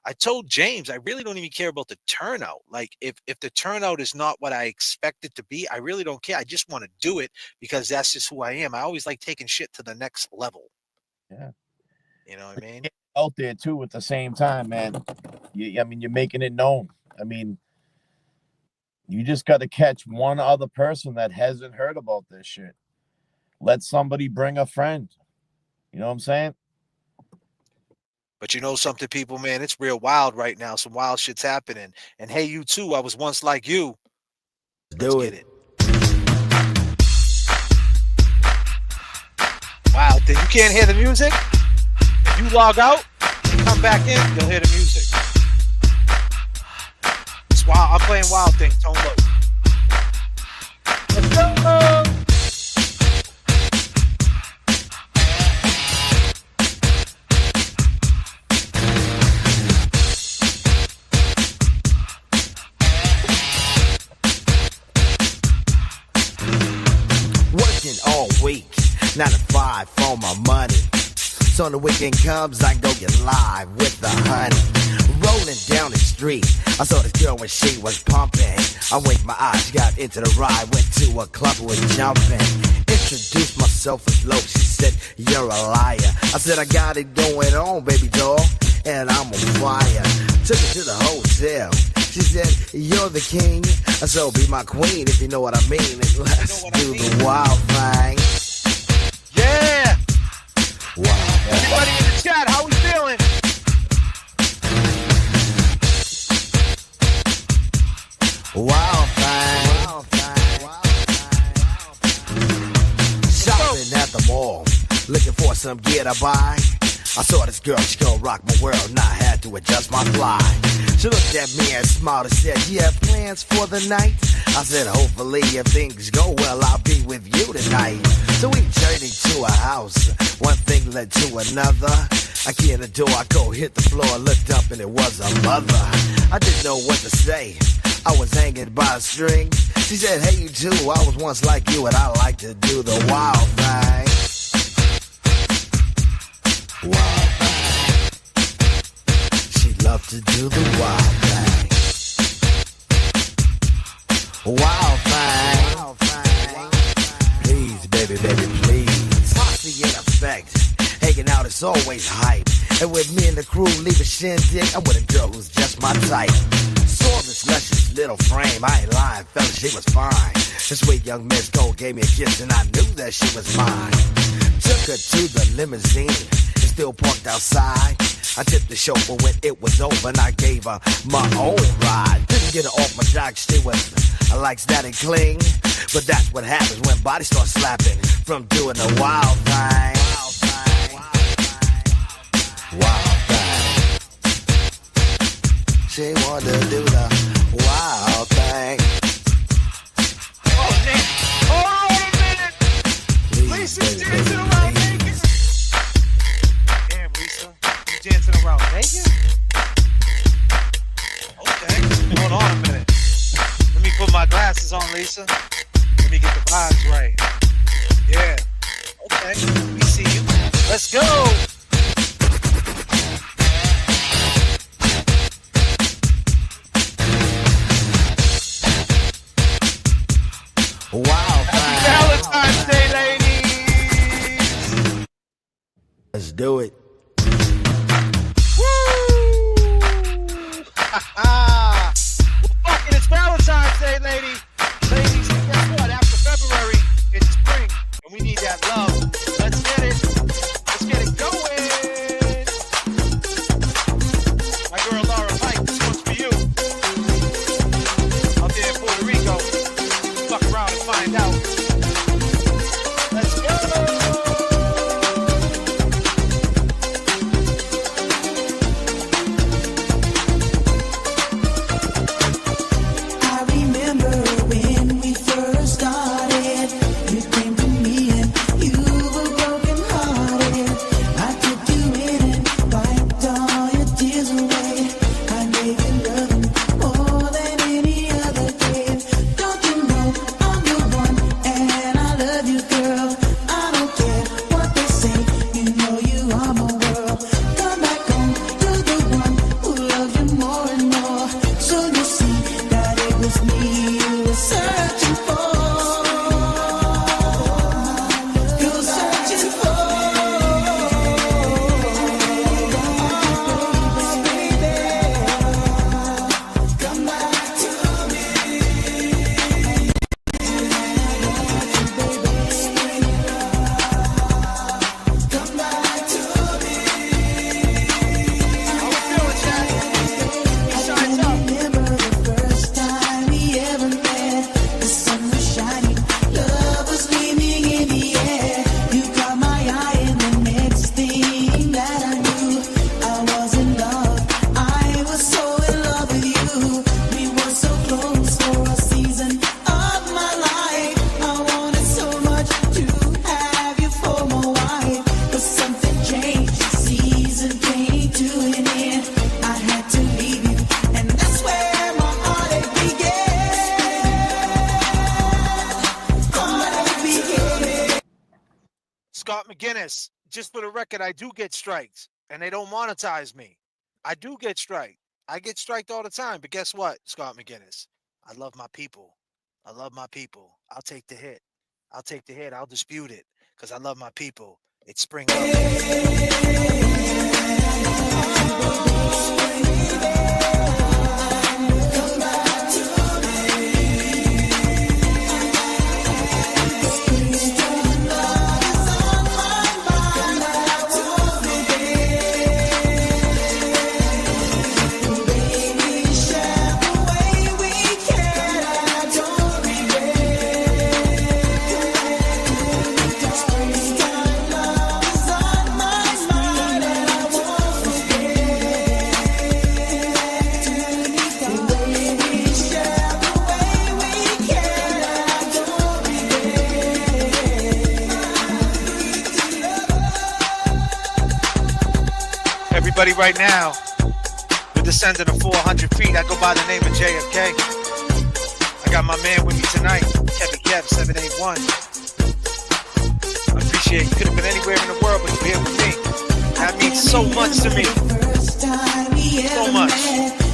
I told James, I really don't even care about the turnout. Like if the turnout is not what I expect it to be, I really don't care. I just want to do it because that's just who I am. I always like taking shit to the next level. Yeah. You know what I mean? Out there too at the same time, man. You're making it known. I mean, you just got to catch one other person that hasn't heard about this shit. Let somebody bring a friend. You know what I'm saying? But you know something, people, man, it's real wild right now. Some wild shit's happening. And hey, you too, I was once like you. Let's get it. Wow, you can't hear the music? If you log out and come back in, you'll hear the music. It's wild. I'm playing Wild Things. Don't look. Let's go. All week, 9 to 5 for my money. So when the weekend comes, I can go get live with the honey. Rolling down the street, I saw this girl when she was pumping. I winked my eyes, got into the ride, went to a club, was jumping. Introduced myself as low, she said, you're a liar. I said, I got it going on, baby doll, and I'm on fire. Took her to the hotel. She said, you're the king, so be my queen if you know what I mean. And let's do the wild thing. Yeah! Wow. Everybody in the chat, how we feeling? Wild thing. Shopping at the mall, looking for some gear to buy. I saw this girl, she gon' rock my world, and I had to adjust my fly. She looked at me and smiled and said, you have plans for the night? I said, hopefully if things go well, I'll be with you tonight. So we journeyed to a house, one thing led to another. I key in the door, I go hit the floor, looked up and it was a mother. I didn't know what to say, I was hanging by a string. She said, hey you too, I was once like you and I like to do the wild thing. Wild thing. She loved to do the wild thing. Wild thing. Wild thing. Please, baby, baby, please. Posse in effect. Hanging out is always hype. And with me and the crew leave a shindig, I'm with a girl who's just my type. Saw this luscious little frame, I ain't lying, fella, she was fine. This sweet young Miss Gold gave me a kiss and I knew that she was mine. Took her to the limousine, it's still parked outside. I tipped the chauffeur when it was over and I gave her my own ride. Didn't get her off my jock, she was like static cling. But that's what happens when bodies start slapping from doing the wild thing. Wild thing. She wanted to do the wild thing. Oh, man. Hold on a minute. Lisa's dancing around naked. Damn, Lisa. You dancing around naked? Okay. Hold on a minute. Let me put my glasses on, Lisa. Let me get the vibes right. Yeah. Okay. We see you. Let's go. Wow. Happy Valentine's Day, ladies. Let's do it. Woo! Well, fuck it, it's Valentine's Day, lady. Ladies, guess what? After February, it's spring, and we need that love. Let's get it. Let's get it going. My girl Laura Mike, this one's for you. Out there in Puerto Rico. Fuck around and find out. Let's go. I remember when we first started. You came to me and you were broken hearted. I took you in and wiped all your tears away. I gave you loving more than any other gave. Don't you know I'm the one and I love you, girl. I don't care what they say. You know you are my world. Come back home to the one who loves you more and more. So you see that it was me you were searching for. You're searching for. Come back to me. Come back to me. How we feeling, Jack? He shines up. Remember the first time we ever met. The sun was shining, love was gleaming in the air. You caught my eye and the next thing that I knew, I was in love. I was so in love with you. We were so close for a season of my life. I wanted so much to have you for my wife. But something changed, the season came to an end. I had to leave you, and that's where my heartache began. Scott McGinnis, just for the record, I do get strikes, and they don't monetize me. I do get striked. I get striked all the time, but guess what, Scott McGinnis? I love my people. I love my people. I'll take the hit. I'll take the hit. I'll dispute it, because I love my people. It's spring up. Everybody right now, we're descending to 400 feet. I go by the name of J.F.K. I got my man with me tonight, Kevin Kev 781. I appreciate you. Could have been anywhere in the world, but you're here with me. That means so much to me. So much.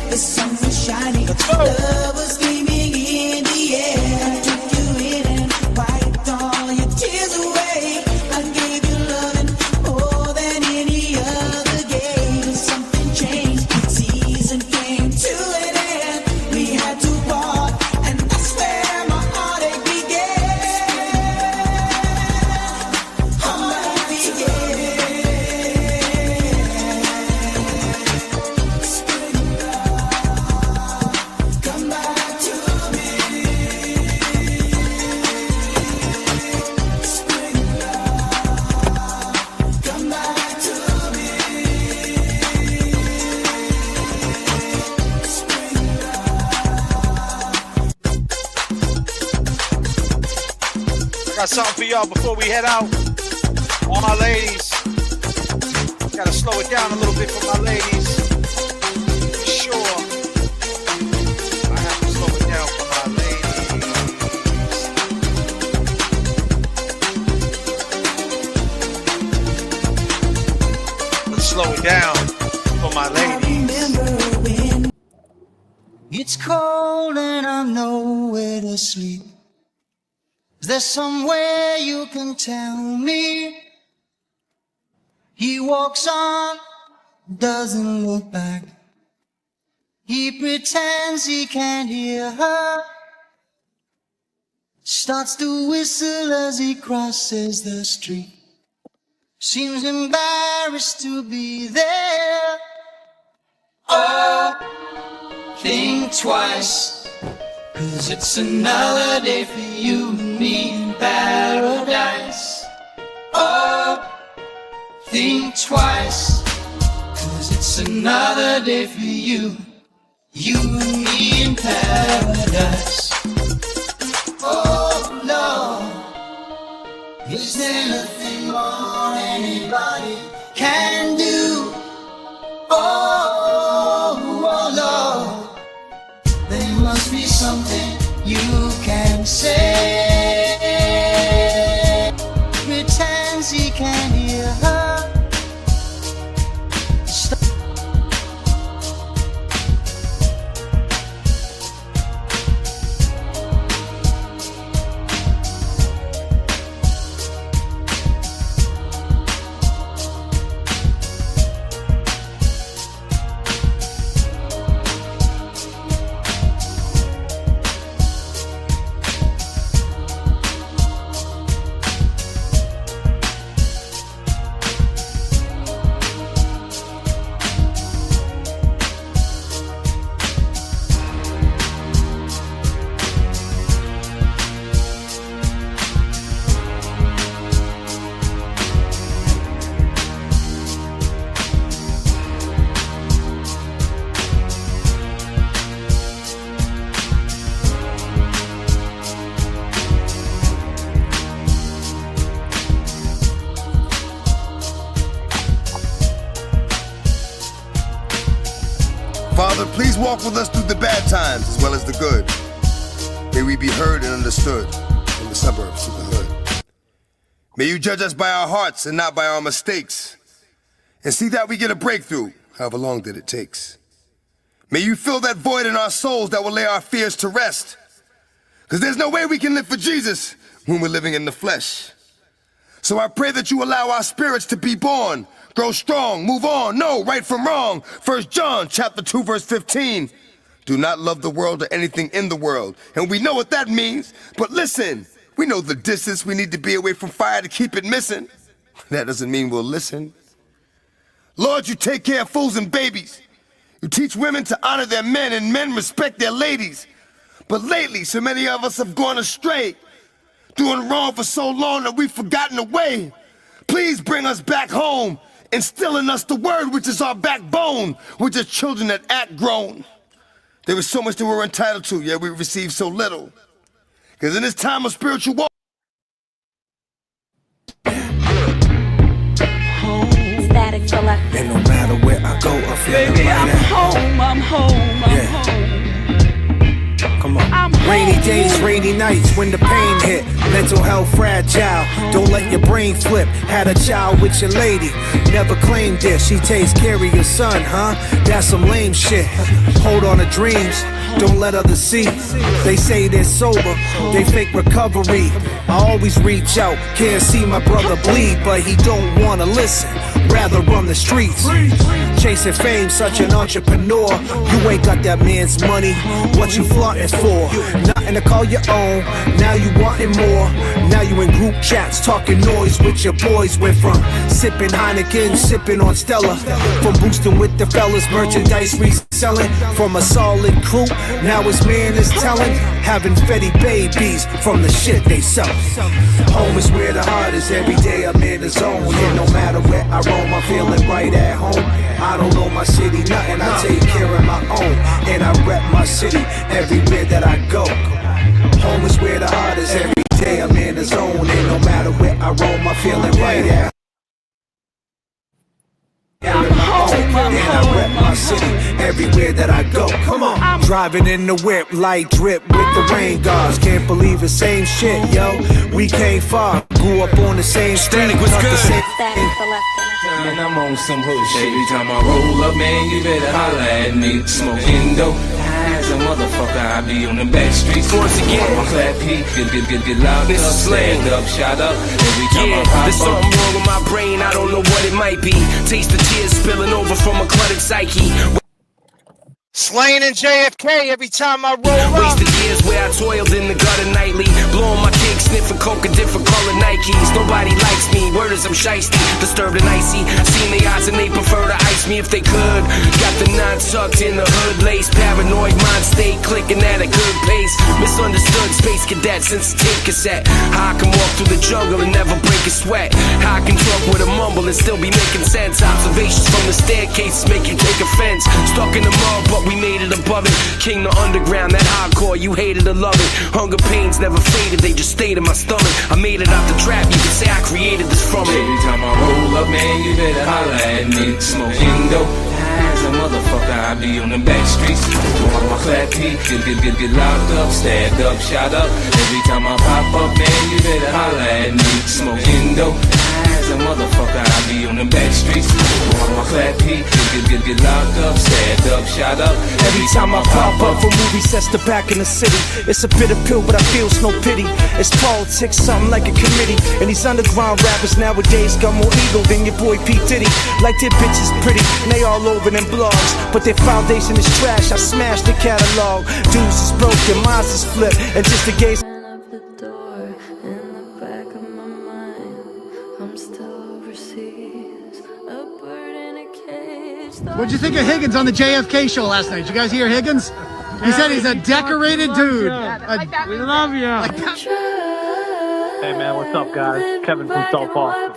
The sun was shining, love was gleaming in the air. I took you in and wiped all your tears away. I gave you loving more than any other gave. Got something for y'all before we head out. All my ladies. Gotta slow it down a little bit for my ladies. Sure. I have to slow it down for my ladies. Let's slow it down for my ladies. It's cold and I'm nowhere to sleep. Is there somewhere you can tell me? He walks on, doesn't look back. He pretends he can't hear her. Starts to whistle as he crosses the street. Seems embarrassed to be there. Oh, think twice, 'cause it's another day for you and me in paradise. Oh, think twice, 'cause it's another day for you, you and me in paradise. Oh Lord, is there nothing more anybody can do? Oh Lord, there must be something you can say. Pretends he can't hear her. Father, please walk with us through the bad times as well as the good. May we be heard and understood from the suburbs to the hood. May you judge us by our hearts and not by our mistakes, and see that we get a breakthrough, however long that it takes. May you fill that void in our souls that will lay our fears to rest, because there's no way we can live for Jesus when we're living in the flesh. So I pray that you allow our spirits to be born, grow strong, move on, know right from wrong. 1 John chapter 2 verse 15. Do not love the world or anything in the world. And we know what that means. But listen, we know the distance we need to be away from fire to keep it missing. That doesn't mean we'll listen. Lord, you take care of fools and babies. You teach women to honor their men and men respect their ladies. But lately, so many of us have gone astray, doing wrong for so long that we've forgotten the way. Please bring us back home, instill in us the word which is our backbone. We're just children that act grown. There was so much that we're entitled to, yet we receive so little. Because in this time of spiritual war, and no matter where I go, I feel Baby, right I'm at home, I'm home, I'm home. Come on. Rainy days, rainy nights when the pain hit. Mental health fragile. Don't let your brain flip. Had a child with your lady. Never claimed this. She takes care of your son, huh? That's some lame shit. Hold on to dreams. Don't let others see. They say they're sober. They fake recovery. I always reach out. Can't see my brother bleed, but he don't wanna listen. Rather run the streets. Chasing fame, such an entrepreneur. You ain't got that man's money. What you flaunting for? Nothing to call your own. Now you wanting more. Now you in group chats talking noise with your boys. Went from sipping Heineken, sipping on Stella. From boosting with the fellas, merchandise reselling. From a solid crew, now his man is telling. Having Fetty babies from the shit they sell. Home is where the heart is. Every day I'm in the zone. And no matter where I roam, I'm feeling right at home. I don't know my city, nothing. I take care of my own. And I rep my city everywhere that I go. Home is where the heart is. Every day I'm in the zone, and no matter where I roam, I feel it right at. I'm home, and I rep my city everywhere that I go. Come on, I'm driving in the whip, light drip with the rain guards. Can't believe the same shit, yo. We came far, grew up on the same street. What's the good? same Man, I'm on some hood shit. Every time I roll up, man, you better holla at me. Smoking dope, high as a motherfucker. I be on the back streets. Once again, my clap heat, get loud up, stand up, shot up. Every time I pop there's something wrong with my brain, I don't know what it might be. Taste the tears spilling over from a cluttered psyche. Slain in J.F.K. every time I roll up. Wasted years where I toiled in the gutter nightly, blowing my cake, sniffing coke in different color Nikes. Nobody likes me, word is I'm shiesty, disturbed and icy. Seen the odds and they prefer to ice me if they could. Got the nine tucked in the hood lace, paranoid mind state clicking at a good pace. Misunderstood space cadet since a tape cassette. How I can walk through the jungle and never break a sweat. How I can talk with a mumble and still be making sense. Observations from the staircases make you take offense. Stuck in the mud but we made it above it. King the underground, that hardcore, you hated or love it. Hunger pains never faded, they just stayed in my stomach. I made it out the trap, you can say I created this from it. Every time I roll up, man, you better holla at me. Smoking dope, high as a motherfucker. I be on the back streets. On my clap heat, get locked up, stabbed up, shot up. Every time I pop up, man, you better holla at me. Smoking dope, high as a motherfucker. I be on the back streets. On my clap heat, get locked up, stabbed up, shot up. Every time I pop up from movie sets to back in the city, it's a bitter pill, but I feel no pity. It's politics, something like a committee. And these underground rappers nowadays got more ego than your boy P. Diddy. Like their bitches pretty, and they all over them blogs, but their foundation is trash. I smashed the catalog. Dudes is broken, minds is flipped, and just a gaze. What'd you think of Higgins on the JFK show last night? Did you guys hear Higgins? He said he's a decorated dude. We love you. Hey man, what's up guys? Kevin from South Boston.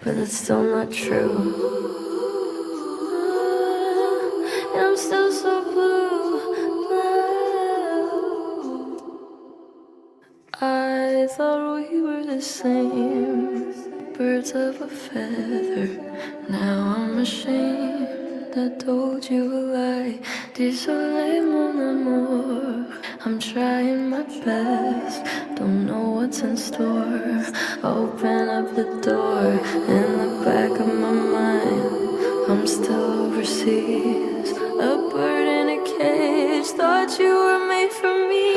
But it's still not true. And I'm still so blue. I thought we were the same, birds of a feather. Now I'm ashamed I told you a lie. Désolé mon amour, I'm trying my best. Don't know what's in store. Open up the door in the back of my mind. I'm still overseas, a bird in a cage. Thought you were made for me.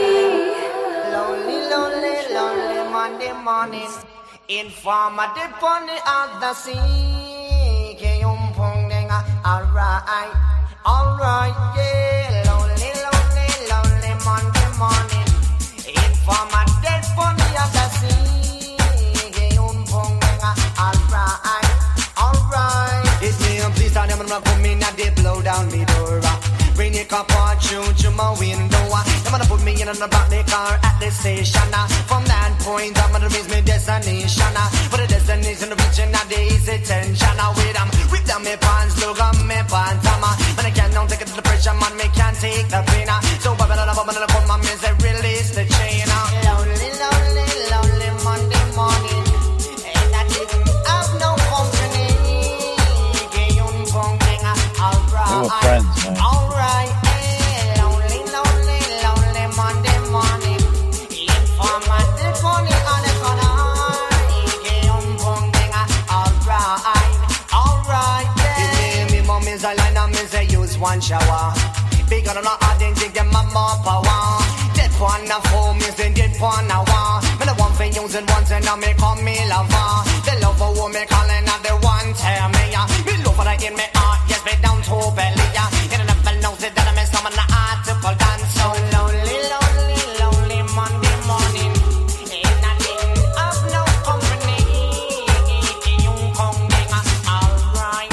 Lonely, lonely, lonely Monday morning. Informer dip on the other sea. Alright, alright, yeah. Lonely, lonely, lonely Monday morning. Informer dead on the other sea. Alright, alright. It's me and please tell them I'm not coming and they blow down me door. Bring the car part through my window. I'm gonna put me in the back of the car at the station. From that point, I'm gonna reach my destination. But the destination reaching at the easy tension. With them my pants, look on my pants. Man, I can't take it to the pressure, man, me can't take the pain. So Babylon, come my miss, release the chain. Lonely, lonely, lonely Monday morning. And I didn't have no company. Alright, They were friends, man. alright. Lonely, lonely, lonely Monday morning. Informer dip on the other corner. Alright, alright, yeah. Me mom is a line and me say use one shower. Bigger than a identity, get my more power. Dead one a phone, me say dead one a war. Me the one for using once and now me call me lover. The lover who me calling and the one tell me. Me love for the in me heart, yes me down to belly. You never know that I miss some of the article dance. So lonely, lonely, lonely Monday morning. And I didn't have no company. Alright,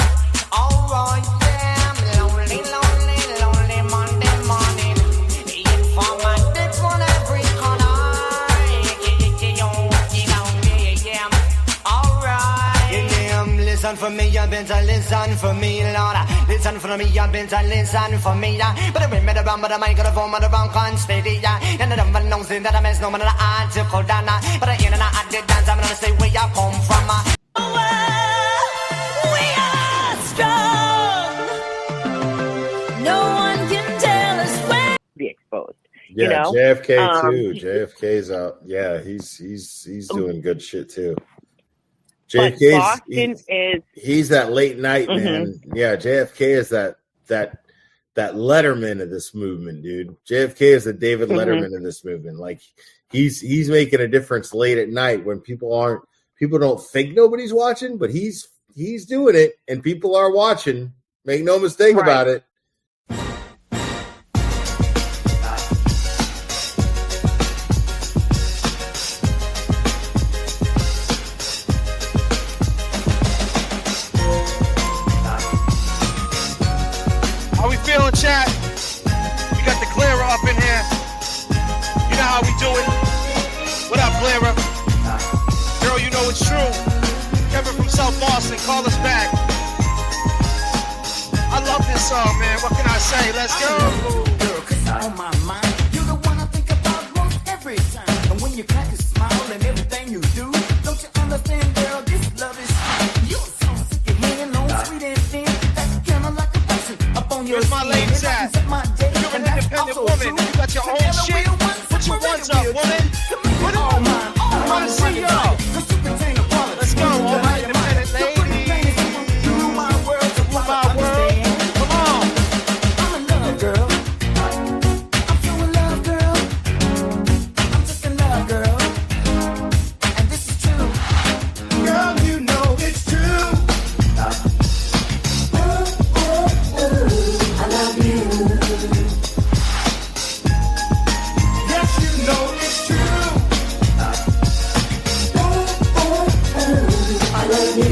alright, yeah. Lonely, lonely, lonely Monday morning. Informer dip on every corner. Alright. me, you better listen for me, Lord. Listen for me, you better listen for me. But I remember the but I might got a form of the wrong conspiracy. And the number knows that I miss no man an article done. But I ain't an I did dance, I'm gonna say where you come from. We are strong. No one can tell us where. Be exposed. Yeah, You know? JFK too. JFK's out. Yeah, he's doing good shit too. JFK's he's that late night man. Yeah, JFK is that Letterman of this movement, dude. JFK is the David Letterman of this movement. Like he's making a difference late at night when people don't think nobody's watching, but he's doing it and people are watching. Make no mistake about it. Chat. We got the Clara up in here. You know how we do it. What up, Clara? Girl, you know it's true. Kevin from South Boston, call us back. I love this song, man. What can I say? Let's go. Girl, 'cause you're on my mind. You're the one I think about most every time. And when you crack a smile and everything you do, don't you understand, girl? This love is you're so sick of hearing no sweet and thin. That's kind of like a passion up on your. Where's my ladies at? You're an independent woman. You got your own shit. Put your ones up, woman. Put it on. I want to see y'all. Let's go, all my independent ladies. Rule my world. Come on. I'm in love, girl. I'm so in love, girl. I'm just in love, girl. And this is true. Girl, you know it's true. I love you. Yes, you know it's true. I love you.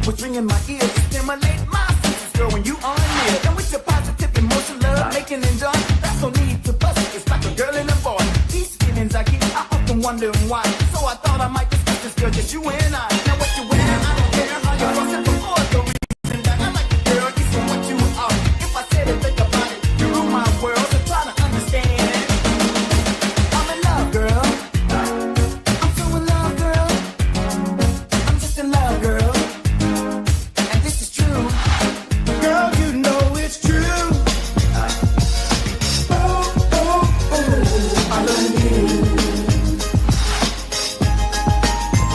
What's ringing my ears to stimulate my senses, girl, when you are near. And with your positive emotion, love making and joy, that's no need to bust it. It's like a girl and a boy. These feelings I get, I often wonder why. So I thought I might discuss this, girl, just you and I. Now what you wear, I don't care how you want it before. The reason that I like you, girl, is for what you are. If I said it, think about it, you rule my world, so try to understand. I'm in love, girl. I'm so in love, girl. I'm just in love, girl. Girl, you know it's true. I love you.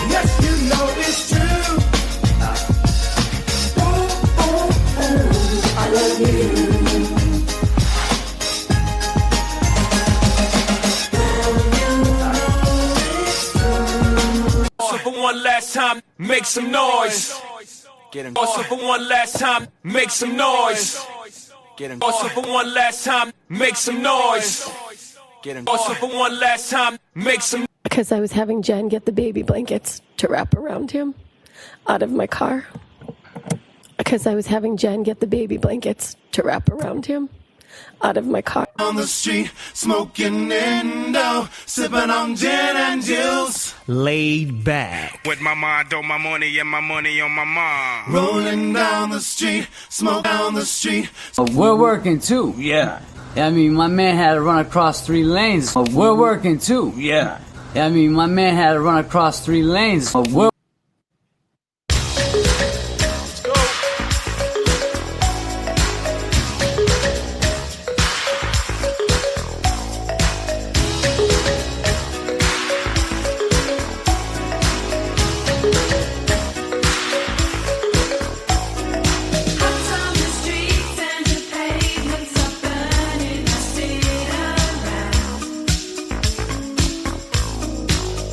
Yes, you know it's true. I love you. So for one last time, make some noise. Get him. Also for one last time, make some noise. Get him. Also for one last time, make some noise. Get him. Also for one last time, make some. Because I was having Jen get the baby blankets to wrap around him out of my car. Because I was having Jen get the baby blankets to wrap around him out of my car. On the street, smoking Indo, sipping on gin and juice. Laid back. With my mind on my money and my money on my mind. Rolling down the street, smoke down the street. We're working too, yeah. I mean, my man had to run across 3 lanes. We're working too, yeah. I mean, my man had to run across 3 lanes. We're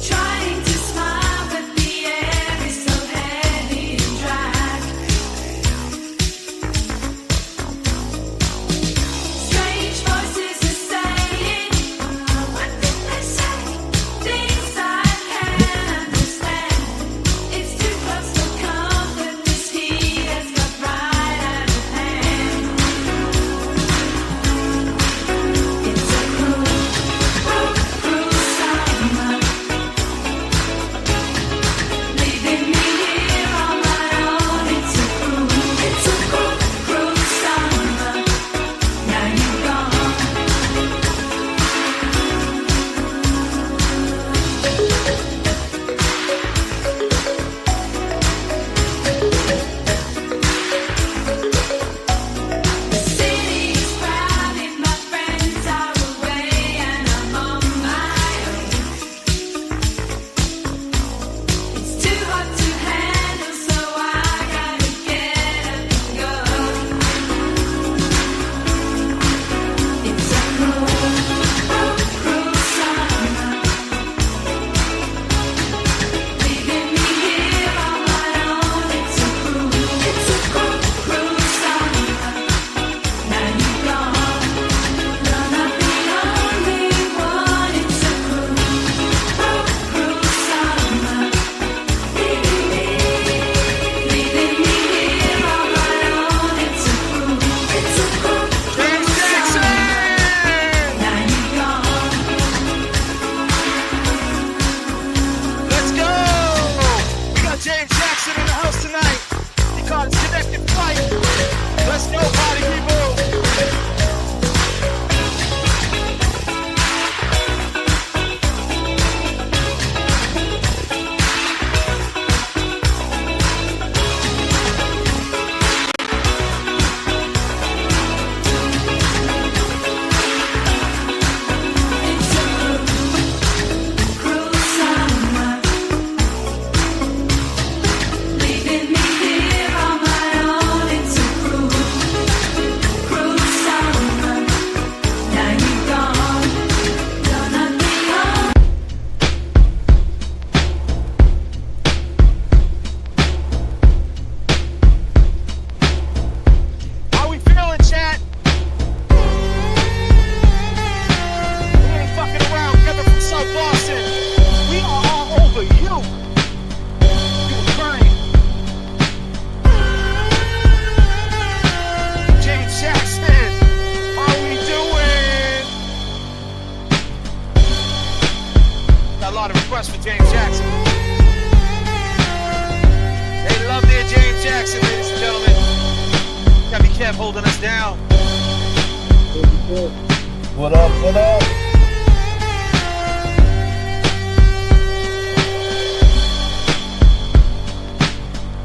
Trying to smile, but the Kev holding us down. What up? What up?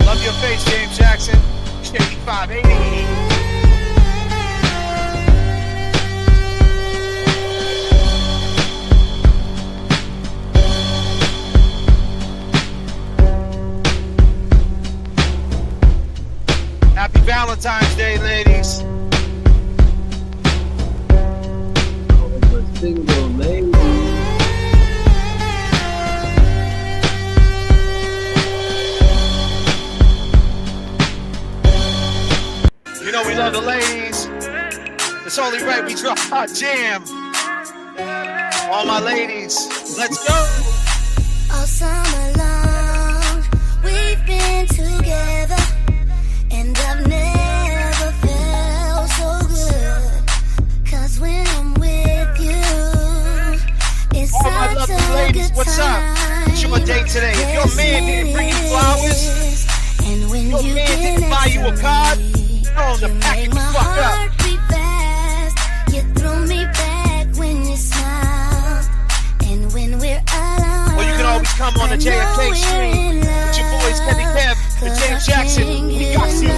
Love your face, James Jackson. Shady 580. Happy Valentine's Day, ladies. Single lady. You know we love the ladies. It's only right we drop our jam. All my ladies, let's go. All summer long, we've been together, and I've never felt so good. 'Cause when I'm with you, it's all my such lovely a ladies, good what's up? It's your day today. If your man didn't bring you flowers, and when your you man didn't get buy you a card, tell him to pack it the fuck up. beat fast, you throw me back when you smile, and when we're alone. Or you can always come on the JFK stream with your boys Kenny Kev and James Jackson. We got you.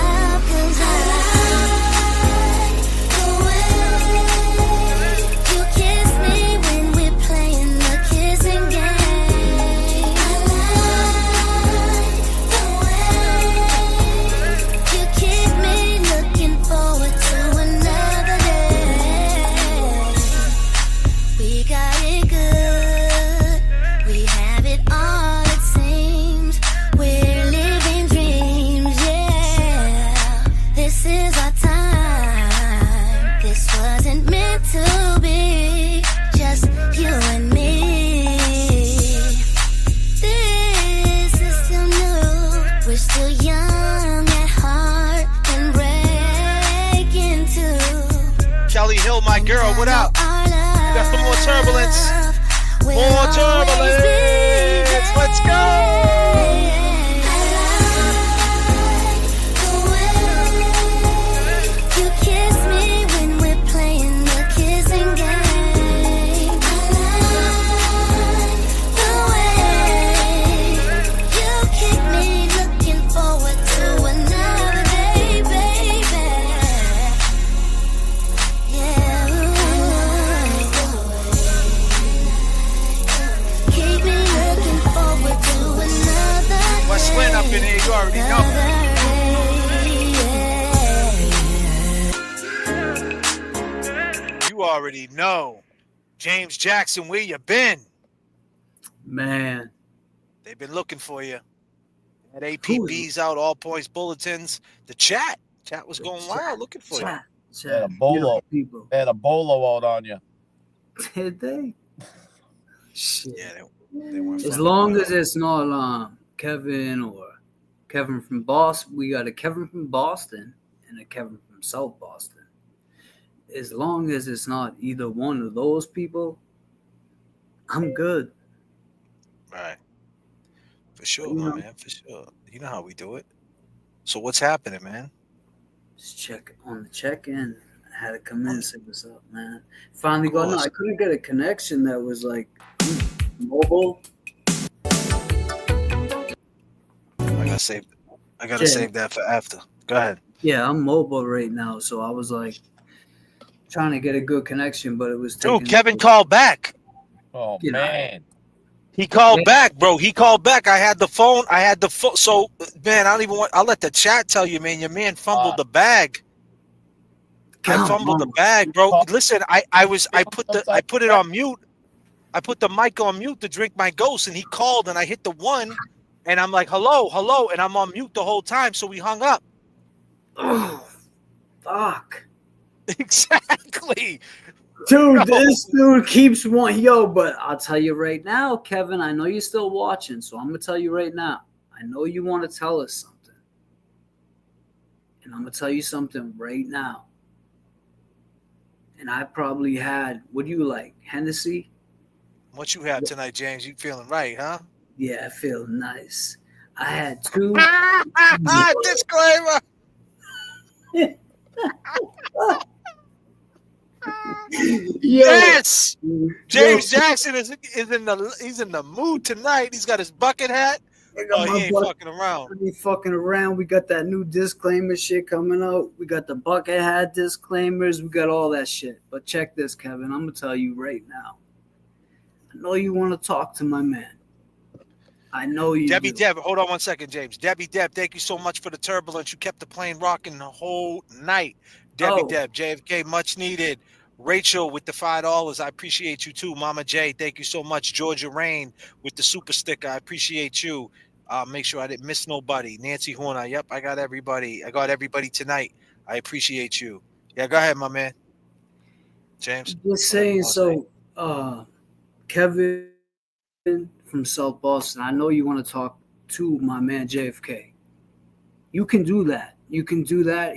To be just you and me. This is still new. We're still young at heart and breaking too. Kelly Hill, my girl, what up? Got some more turbulence. More turbulence. Let's go. Win up in here, you already know. You already know. James Jackson, where you been? Man. They've been looking for you. Had APBs out, all points bulletins. The chat was going wild looking for you. They had a bolo. They had a bolo out on you. Did they? Shit. Yeah, they weren't. As long as it's not Kevin or Kevin from Boston. We got a Kevin from Boston and a Kevin from South Boston. As long as it's not either one of those people, I'm good. Right. For sure, my man. For sure. You know how we do it. So what's happening, man? Just check on the check-in. I had to come in and say what's up, man. Finally got no. I couldn't get a connection that was like mobile. I gotta save that for after. Go ahead. Yeah, I'm mobile right now, so I was like trying to get a good connection, but it was dude. Kevin called back. Oh man, he called back, bro. He called back. I had the phone. So man, I don't even want. I'll let the chat tell you, man. Your man fumbled the bag. I fumbled the bag, bro. Listen, I put it on mute. I put the mic on mute to drink my ghost, and he called, and I hit the one. And I'm like, hello, and I'm on mute the whole time, so we hung up. Oh, fuck. Exactly. Dude, this dude keeps wanting, but I'll tell you right now, Kevin, I know you're still watching, so I'm going to tell you right now. I know you want to tell us something. And I'm going to tell you something right now. And I probably had, what do you like, Hennessy? What you have tonight, James? You feeling right, huh? Yeah, I feel nice. I had two. Disclaimer. Yes, James Jackson is in the mood tonight. He's got his bucket hat. Oh, he ain't fucking around. I ain't fucking around. We got that new disclaimer shit coming out. We got the bucket hat disclaimers. We got all that shit. But check this, Kevin. I'm gonna tell you right now. I know you want to talk to my man. I know you. Debbie Deb, hold on one second, James. Debbie Deb, thank you so much for the turbulence. You kept the plane rocking the whole night. Debbie Deb, JFK, much needed. Rachel with the $5, I appreciate you too. Mama J, thank you so much. Georgia Rain with the super sticker, I appreciate you. Make sure I didn't miss nobody. Nancy Horner, yep, I got everybody. I got everybody tonight. I appreciate you. Yeah, go ahead, my man. James. Just saying, so Kevin from South Boston, I know you want to talk to my man JFK. You can do that. You can do that.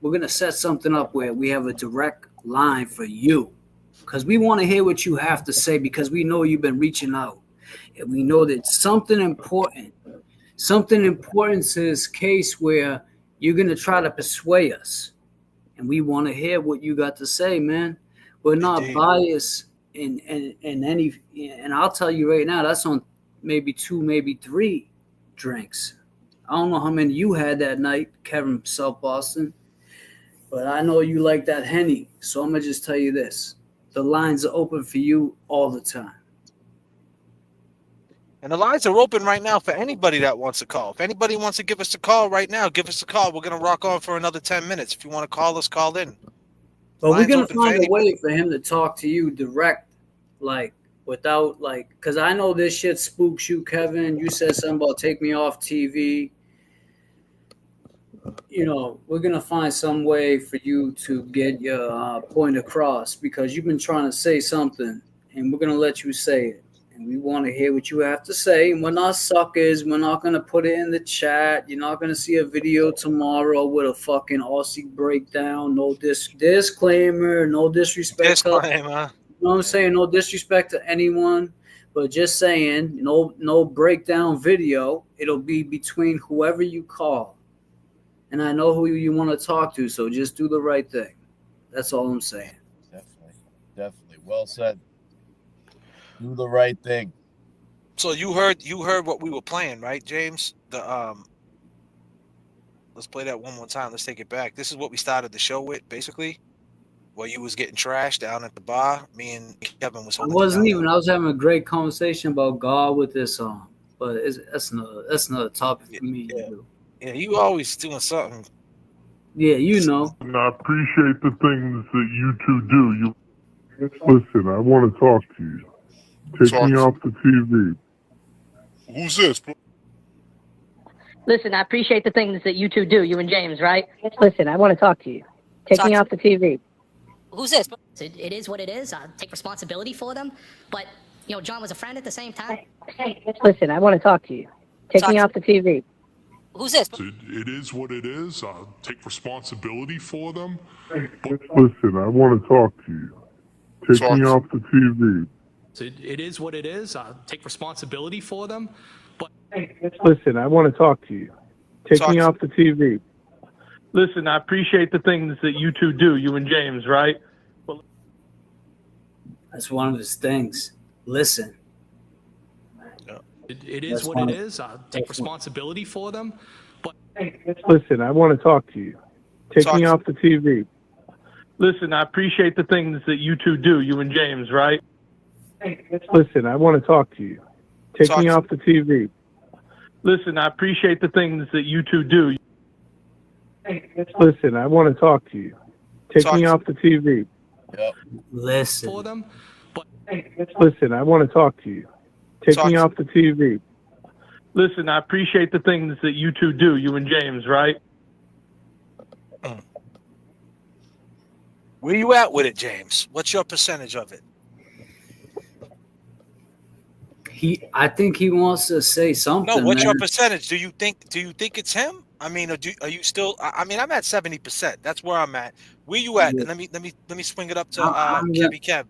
We're gonna set something up where we have a direct line for you, because we want to hear what you have to say, because we know you've been reaching out, and we know that something important to this case where you're gonna try to persuade us, and we want to hear what you got to say, man. We're not biased in any, and I'll tell you right now, that's on maybe 2, maybe 3 drinks. I don't know how many you had that night, Kevin from South Boston, but I know you like that Henny. So I'm going to just tell you this. The lines are open for you all the time. And the lines are open right now for anybody that wants to call. If anybody wants to give us a call right now, give us a call. We're going to rock on for another 10 minutes. If you want to call us, call in. But we're going to find a way for him to talk to you direct, like, without, like, because I know this shit spooks you, Kevin. You said something about take me off TV. You know, we're going to find some way for you to get your point across, because you've been trying to say something, and we're going to let you say it. And we want to hear what you have to say. And we're not suckers. We're not going to put it in the chat. You're not going to see a video tomorrow with a fucking Aussie breakdown. No disclaimer. No disrespect. Disclaimer. You know what I'm saying? No disrespect to anyone. But just saying, no breakdown video. It'll be between whoever you call. And I know who you want to talk to, so just do the right thing. That's all I'm saying. Definitely. Well said. Do the right thing. So you heard what we were playing, right, James? Let's play that one more time. Let's take it back. This is what we started the show with, basically. While you was getting trashed down at the bar, me and Kevin was holding. I was having a great conversation about God with this song, but that's another topic for me. Yeah. Yeah, you always doing something. Yeah, you know. And I appreciate the things that you two do. Listen, I want to talk to you. Take me off the TV. Who's this? Listen, I appreciate the things that you two do, you and James, right? Listen, I want to talk to you. Take me off the TV. Who's this? It is what it is. I'll take responsibility for them. But, you know, John was a friend at the same time. Listen, I want to talk to you. Take me off the TV. Who's this? It is what it is. I'll take responsibility for them. Listen, I want to talk to you. Take me off the TV. It is what it is. I'll take responsibility for them. But Listen, I want to talk to you. Take me off the TV. Listen, I appreciate the things that you two do, you and James, right? That's one of his things. Listen. it is what it is. I'll take responsibility for them. But Listen, I want to talk to you. Take me off the TV. Listen, I appreciate the things that you two do, you and James, right? Listen, I want to talk to you. Take me off the TV. Listen, I appreciate the things that you two do. Listen, I want to talk to you. Take me off the TV. Listen. For them. But Listen, I want to talk to you. Take me off the TV. Listen, I appreciate the things that you two do, you and James, right? Where you at with it, James? What's your percentage of it? I think he wants to say something. No, what's man. your percentage? Do you think it's him? I mean, are you still? I mean, I'm at 70%. That's where I'm at. Where you at? Yeah. Let me swing it up to I'm Kev.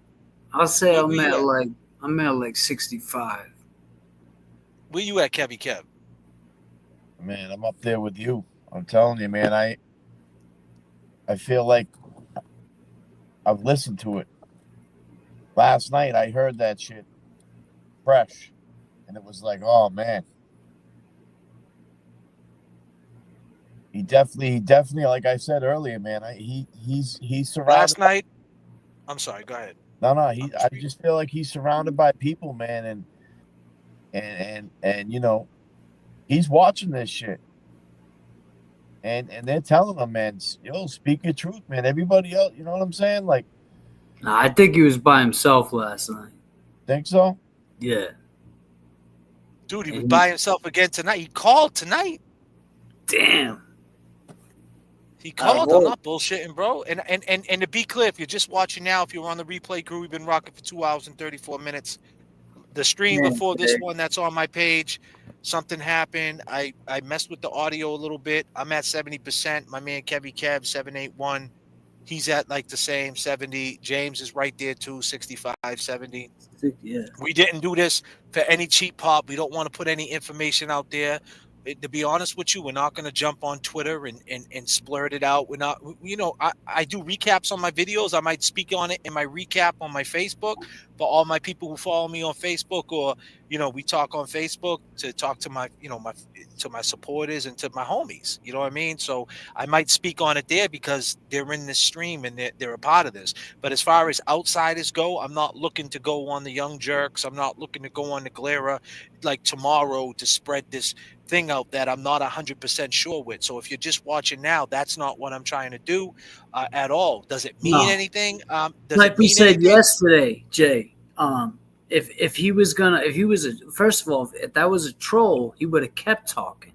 I'll say Where I'm you at like 65. Where you at, Kev? Man, I'm up there with you. I'm telling you, man. I feel like I've listened to it. Last night I heard that shit fresh, and it was like, oh man. He definitely, like I said earlier, man. He's surrounded. Last night, I'm sorry. Go ahead. No, I just feel like he's surrounded by people, man, and you know, he's watching this shit, and they're telling him, man, yo, speak your truth, man. Everybody else, you know what I'm saying? Like, Nah, I think he was by himself last night. think so? Yeah. Dude, he was by himself again tonight. He called tonight. Damn. He called. I'm not bullshitting, bro. And to be clear, if you're just watching now, if you're on the replay crew, we've been rocking for 2 hours and 34 minutes. The stream before this one that's on my page, something happened. I messed with the audio a little bit. I'm at 70%. My man Kev 781. He's at like the same 70. James is right there too, 65, 70. Yeah. We didn't do this for any cheap pop. We don't want to put any information out there. To be honest with you, we're not going to jump on Twitter and splurt it out. We're not, you know, I do recaps on my videos. I might speak on it in my recap on my Facebook. For all my people who follow me on Facebook, or, you know, we talk on Facebook to talk to my, you know, my supporters and to my homies. You know what I mean? So I might speak on it there because they're in this stream and they're a part of this. But as far as outsiders go, I'm not looking to go on the Young Jerks. I'm not looking to go on the Glera like tomorrow to spread this thing out that I'm not 100% sure with. So if you're just watching now, that's not what I'm trying to do at all. Does it mean anything? Like we said yesterday, Jay, if he was first of all, if that was a troll, he would have kept talking.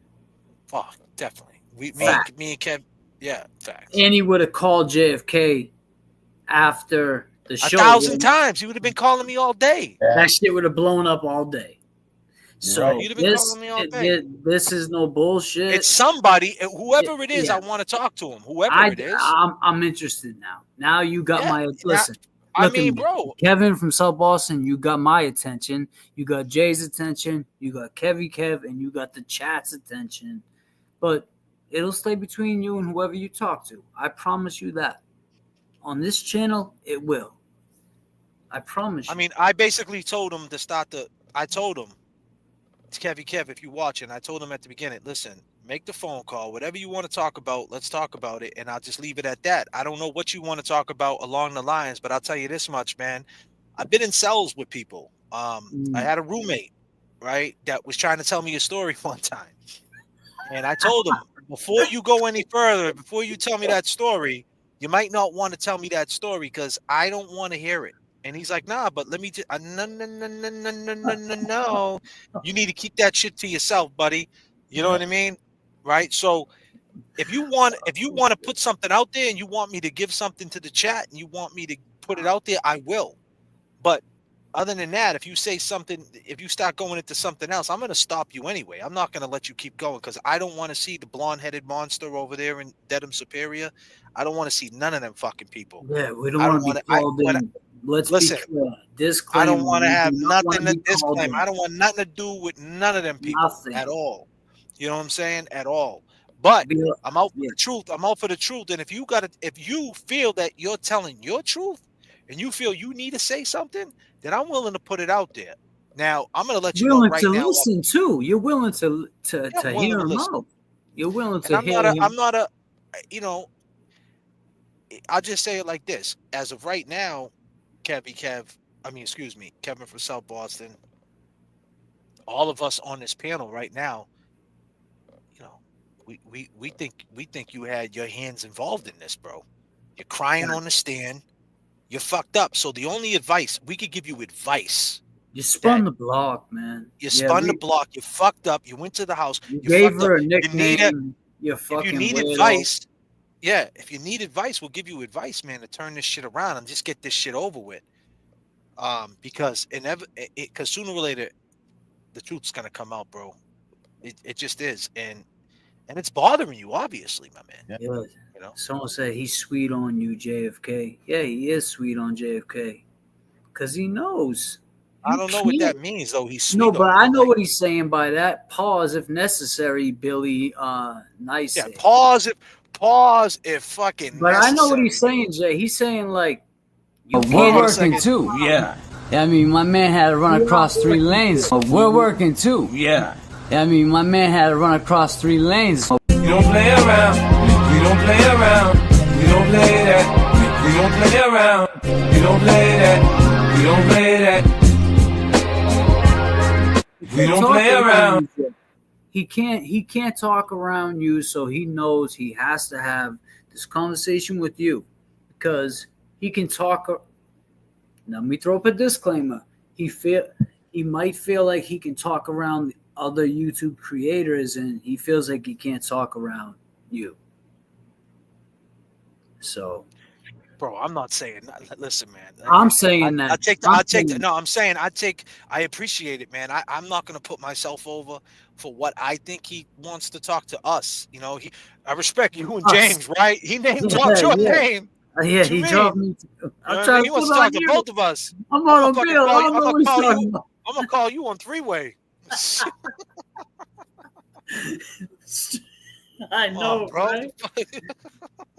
Oh, definitely. Me and Kev, yeah, facts. And he would have called JFK after the show 1,000 times. He would have been calling me all day. That shit would have blown up all day. So you'd have been calling me all day. This is no bullshit. It's somebody, whoever it is. I want to talk to him. Whoever it is. I'm interested now. Now you got my listen. I mean, bro. Kevin from South Boston, you got my attention. You got Jay's attention. You got Kev, and you got the chat's attention. But it'll stay between you and whoever you talk to. I promise you that. On this channel, it will. I promise you. I mean, I basically told him to start I told him, it's Kev, if you're watching, I told him at the beginning, listen, make the phone call. Whatever you want to talk about, let's talk about it. And I'll just leave it at that. I don't know what you want to talk about along the lines, but I'll tell you this much, man. I've been in cells with people. I had a roommate, right, that was trying to tell me a story one time. And I told him, before you go any further, before you tell me that story, you might not want to tell me that story because I don't want to hear it. And he's like, nah, but let me just no. You need to keep that shit to yourself, buddy. You know what I mean? Right? So if you want to put something out there and you want me to give something to the chat and you want me to put it out there, I will. But other than that, if you say something, if you start going into something else, I'm going to stop you anyway. I'm not going to let you keep going because I don't want to see the blonde-headed monster over there in Dedham Superior. I don't want to see none of them fucking people. Yeah, we don't want to be called in. Let's listen, be clear. Disclaimer. I don't want to have nothing to disclaim. I don't want nothing to do with none of them people at all. You know what I'm saying? At all. But I'm out for the truth. I'm out for the truth. And if you feel that you're telling your truth and you feel you need to say something, then I'm willing to put it out there. Now, I'm going to let you know right now. Willing to listen too. You're willing to hear him out. You're willing to hear him. I'm not a, you know, I'll just say it like this. As of right now, Kevin from South Boston, all of us on this panel right now, you know, we think you had your hands involved in this, bro. You're crying on the stand. You're fucked up. So the only advice we could give you advice. You spun the block, man. You spun the block. You fucked up. You went to the house. You gave her a nickname. If you need advice, yeah. If you need advice, we'll give you advice, man, to turn this shit around and just get this shit over with. Because sooner or later, the truth's gonna come out, bro. It just is, and it's bothering you, obviously, my man. Yeah. You know, someone said he's sweet on you, JFK. Yeah, he is sweet on JFK, because he knows. I don't know what that means, though. He's sweet. No, but I know what he's saying by that. Pause if necessary, Billy. Nice. Yeah, pause pause if fucking But I know what necessary. he's saying, Jay. He's saying like, you We're can't- working too, yeah. I mean, my man had to run across 3 lanes. We're working too, yeah. I mean, my man had to run across 3 lanes. We don't play around. We don't play around. We don't play that. We don't play around. We don't play that. We don't play that. We don't play around. He can't talk around you, so he knows he has to have this conversation with you because he can talk. Now, let me throw up a disclaimer. He might feel like he can talk around other YouTube creators, and he feels like he can't talk around you. So, Bro, I'm not saying. Listen, man. I'm saying that. I appreciate it, man. I'm not gonna put myself over for what I think he wants to talk to us. You know, I respect you and James, right? He named dropped your name. Yeah, he dropped me. I'm trying He to wants put to on talk to you. both of us. I'm on a bill. I don't know what he's talking about. I'm gonna call you on 3-way. I know, bro. right?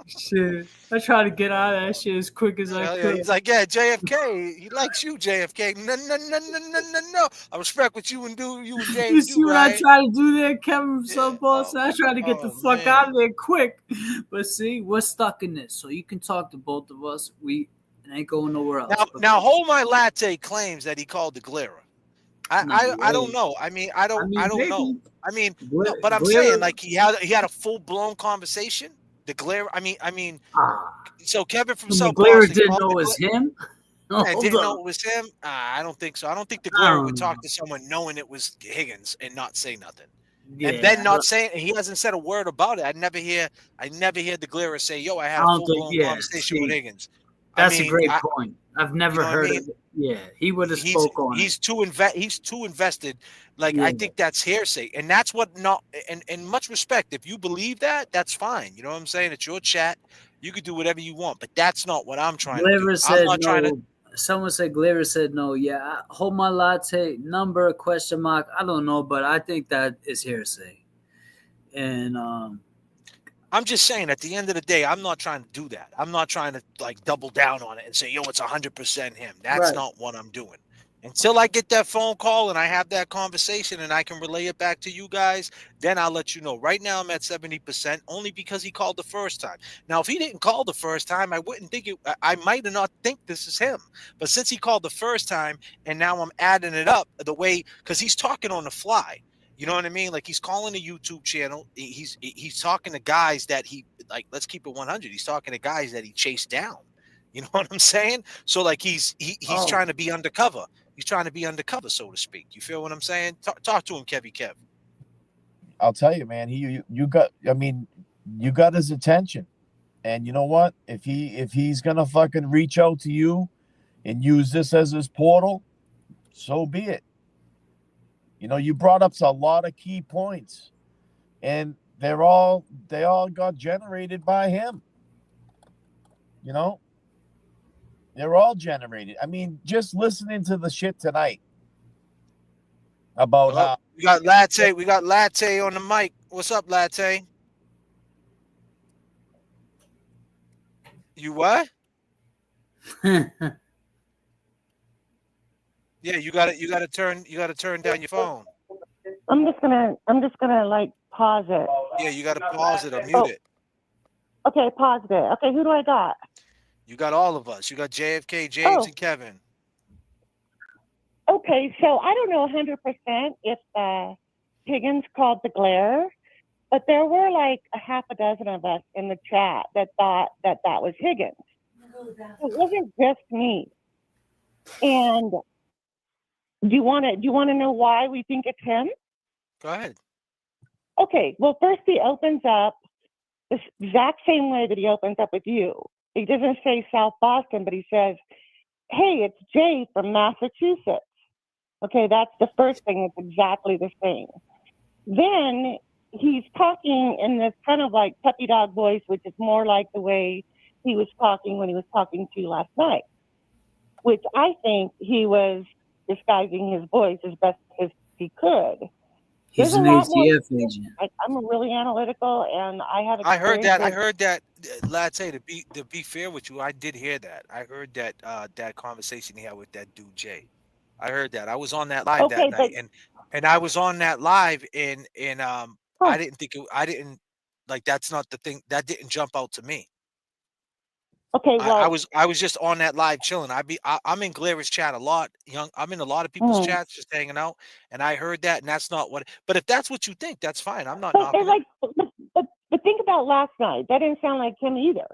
Shit, I try to get out of that shit as quick as I could. He's like, yeah, J.F.K. He likes you, J.F.K. No. I respect what you and James You see what right? I try to do there, Kevin from South Boston? I try to get the fuck out of there quick. But see, we're stuck in this. So you can talk to both of us. We ain't going nowhere else. Now, Hold My Latte claims that he called the Glera. I don't know. I don't know. I mean, no, but I'm saying like he had a full blown conversation. The Glera. I mean. So Kevin from South Boston didn't know it was him. Didn't know it was him. I don't think so. I don't think the Glera would talk to someone knowing it was Higgins and not say nothing. And then not saying he hasn't said a word about it. I never hear the Glera say, "Yo, I had a full blown conversation with Higgins." That's a great point. I've never heard of it. Yeah, he would have spoke on it. He's too invested. Like I think that's hearsay, and that's what not. And much respect. If you believe that, that's fine. You know what I'm saying? It's your chat. You could do whatever you want, but that's not what I'm trying to do. I'm not trying to. Someone said Glera said no. Yeah, Hold My Latte number ? I don't know, but I think that is hearsay. And I'm just saying, at the end of the day, I'm not trying to do that. I'm not trying to like double down on it and say, yo, it's 100% him. That's not what I'm doing. Until I get that phone call and I have that conversation and I can relay it back to you guys, then I'll let you know. Right now I'm at 70% only because he called the first time. Now, if he didn't call the first time, I wouldn't think I might not think this is him. But since he called the first time and now I'm adding it up the way, because he's talking on the fly. You know what I mean? Like he's calling a YouTube channel. He's talking to guys that he like. Let's keep it 100. He's talking to guys that he chased down. You know what I'm saying? So like he's trying to be undercover. He's trying to be undercover, so to speak. You feel what I'm saying? Talk to him, Kevy Kev. I'll tell you, man. You got his attention, and you know what? If he's gonna fucking reach out to you and use this as his portal, so be it. You know, you brought up a lot of key points, and they all got generated by him. You know, they're all generated. I mean, just listening to the shit tonight about how we got Latte. We got Latte on the mic. What's up, Latte? You what? Yeah, you got to turn down your phone. I'm just gonna like pause it. Yeah, you got to pause it or mute it. Okay, pause it. Okay, who do I got? You got all of us. You got JFK, James, and Kevin. Okay, so I don't know 100% if Higgins called the Glare, but there were like a half a dozen of us in the chat that thought that was Higgins. It wasn't just me. And do you want to know why we think it's him? Go ahead. Okay, well, first he opens up the exact same way that he opens up with you. He doesn't say South Boston, but he says, hey, it's Jay from Massachusetts. Okay, that's the first thing. It's exactly the same. Then he's talking in this kind of like puppy dog voice, which is more like the way he was talking when he was talking to you last night, which I think he was disguising his voice as best as he could. He's an ATF agent. I'm a really analytical, and I have. I heard that. I experience heard that. Latte, to be fair with you, I did hear that. I heard that that conversation he had with that dude Jay. I heard that. I was on that live that Okay, night, and I was on that live, and Oh. I didn't think I didn't like that's not the thing that didn't jump out to me. Okay, well, I was just on that live chilling. I'm in Glara's chat a lot. I'm in a lot of people's chats just hanging out, and I heard that, and that's not what. But if that's what you think, that's fine. I'm not knocking it. But think about last night. That didn't sound like him either.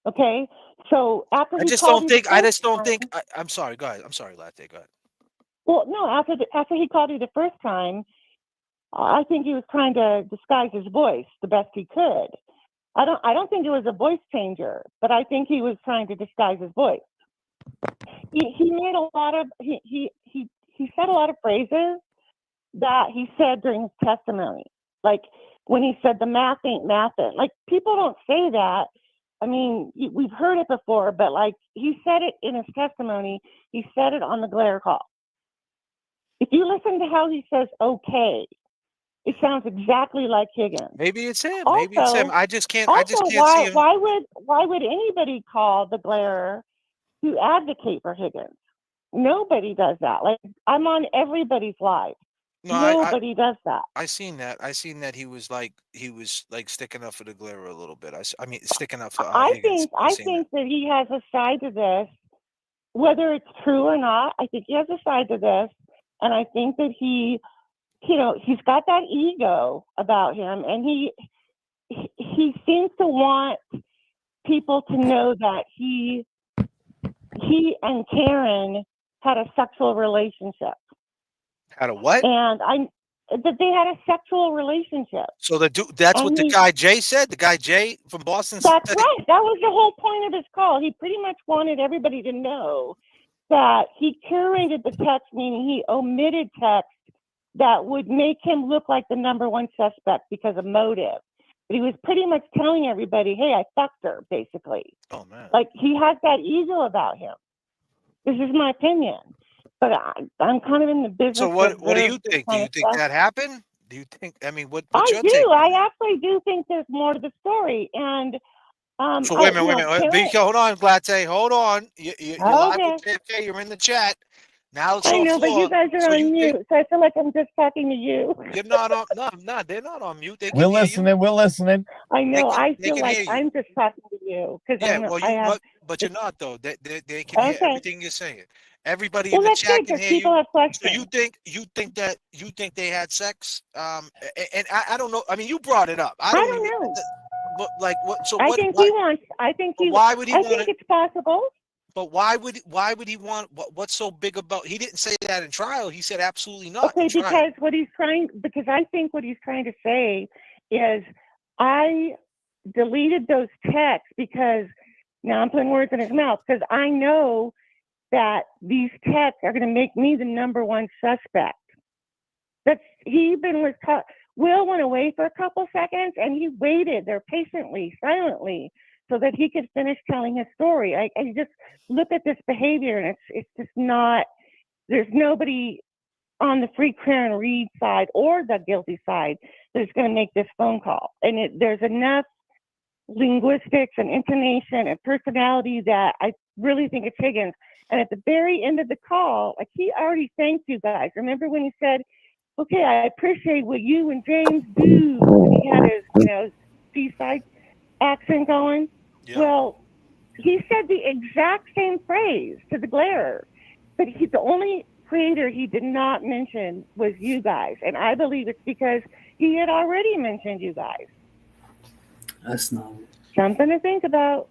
Okay, so after I he just called don't you think. the I first just don't time- think. I'm sorry. Go ahead. I'm sorry, Latte. Go ahead. Well, no, after he called you the first time, I think he was trying to disguise his voice the best he could. I don't think it was a voice changer, but I think he was trying to disguise his voice. He made a lot of he said a lot of phrases that he said during his testimony, like when he said the math ain't mathin'. Like, people don't say that. I mean, we've heard it before, but like, he said it in his testimony. He said it on the Glare call. If you listen to how he says "okay," it sounds exactly like Higgins. Maybe it's him. Also, Maybe it's him. I just can't why, see him. Why would anybody call the Glare to advocate for Higgins? Nobody does that. Like, I'm on everybody's live. No, Nobody does that. I seen that. I seen that he was like sticking up for the Glare a little bit. I mean, sticking up for Higgins. I think that he has a side to this, whether it's true or not. I think he has a side to this, and I think that he's got that ego about him, and he seems to want people to know that he and Karen had a sexual relationship. Had a what? And that they had a sexual relationship. So that's what the guy Jay said. The guy Jay from Boston. That's right. That was the whole point of his call. He pretty much wanted everybody to know that he curated the text, meaning he omitted text that would make him look like the number one suspect because of motive. But he was pretty much telling everybody, "Hey, I fucked her," basically. Oh man! Like, he has that ego about him. This is my opinion, but I'm kind of in the business. So what do you think? Do you think that happened? Do you think? I mean, what's your I do. take? I actually do think there's more to the story, and So wait a minute. Hold on, Glatte. Hold on. You're live with J.F.K. You're in the chat. Now it's I on know, floor. but you guys are on mute, so I feel like I'm just talking to you. You're not on. No, they're not on mute. They can We're hear listening. you. We're listening. I know. I They feel can like hear you. I'm just talking to you because but you're not though. They can hear everything you're saying. Everybody in the that's chat good, can 'cause hear people you. have questions. So you think they had sex? And I don't know. I mean, you brought it up. I don't know. But like what? So I what? think he wants. I think he. Why would he I want think it's possible. But why would he want? What's so big about? He didn't say that in trial. He said absolutely not. Okay, because I think what he's trying to say is, I deleted those texts because now I'm putting words in his mouth, because I know that these texts are going to make me the number one suspect. Will went away for a couple seconds, and he waited there patiently, silently, so that he could finish telling his story. I just look at this behavior, and it's just not. There's nobody on the free Karen Reed side or the guilty side that's going to make this phone call. And there's enough linguistics and intonation and personality that I really think it's Higgins. And at the very end of the call, like, he already thanked you guys. Remember when he said, "Okay, I appreciate what you and James do." And he had his, seaside accent going. Yeah. Well, he said the exact same phrase to the Glare, but the only creator he did not mention was you guys. And I believe it's because he had already mentioned you guys. That's not something to think about.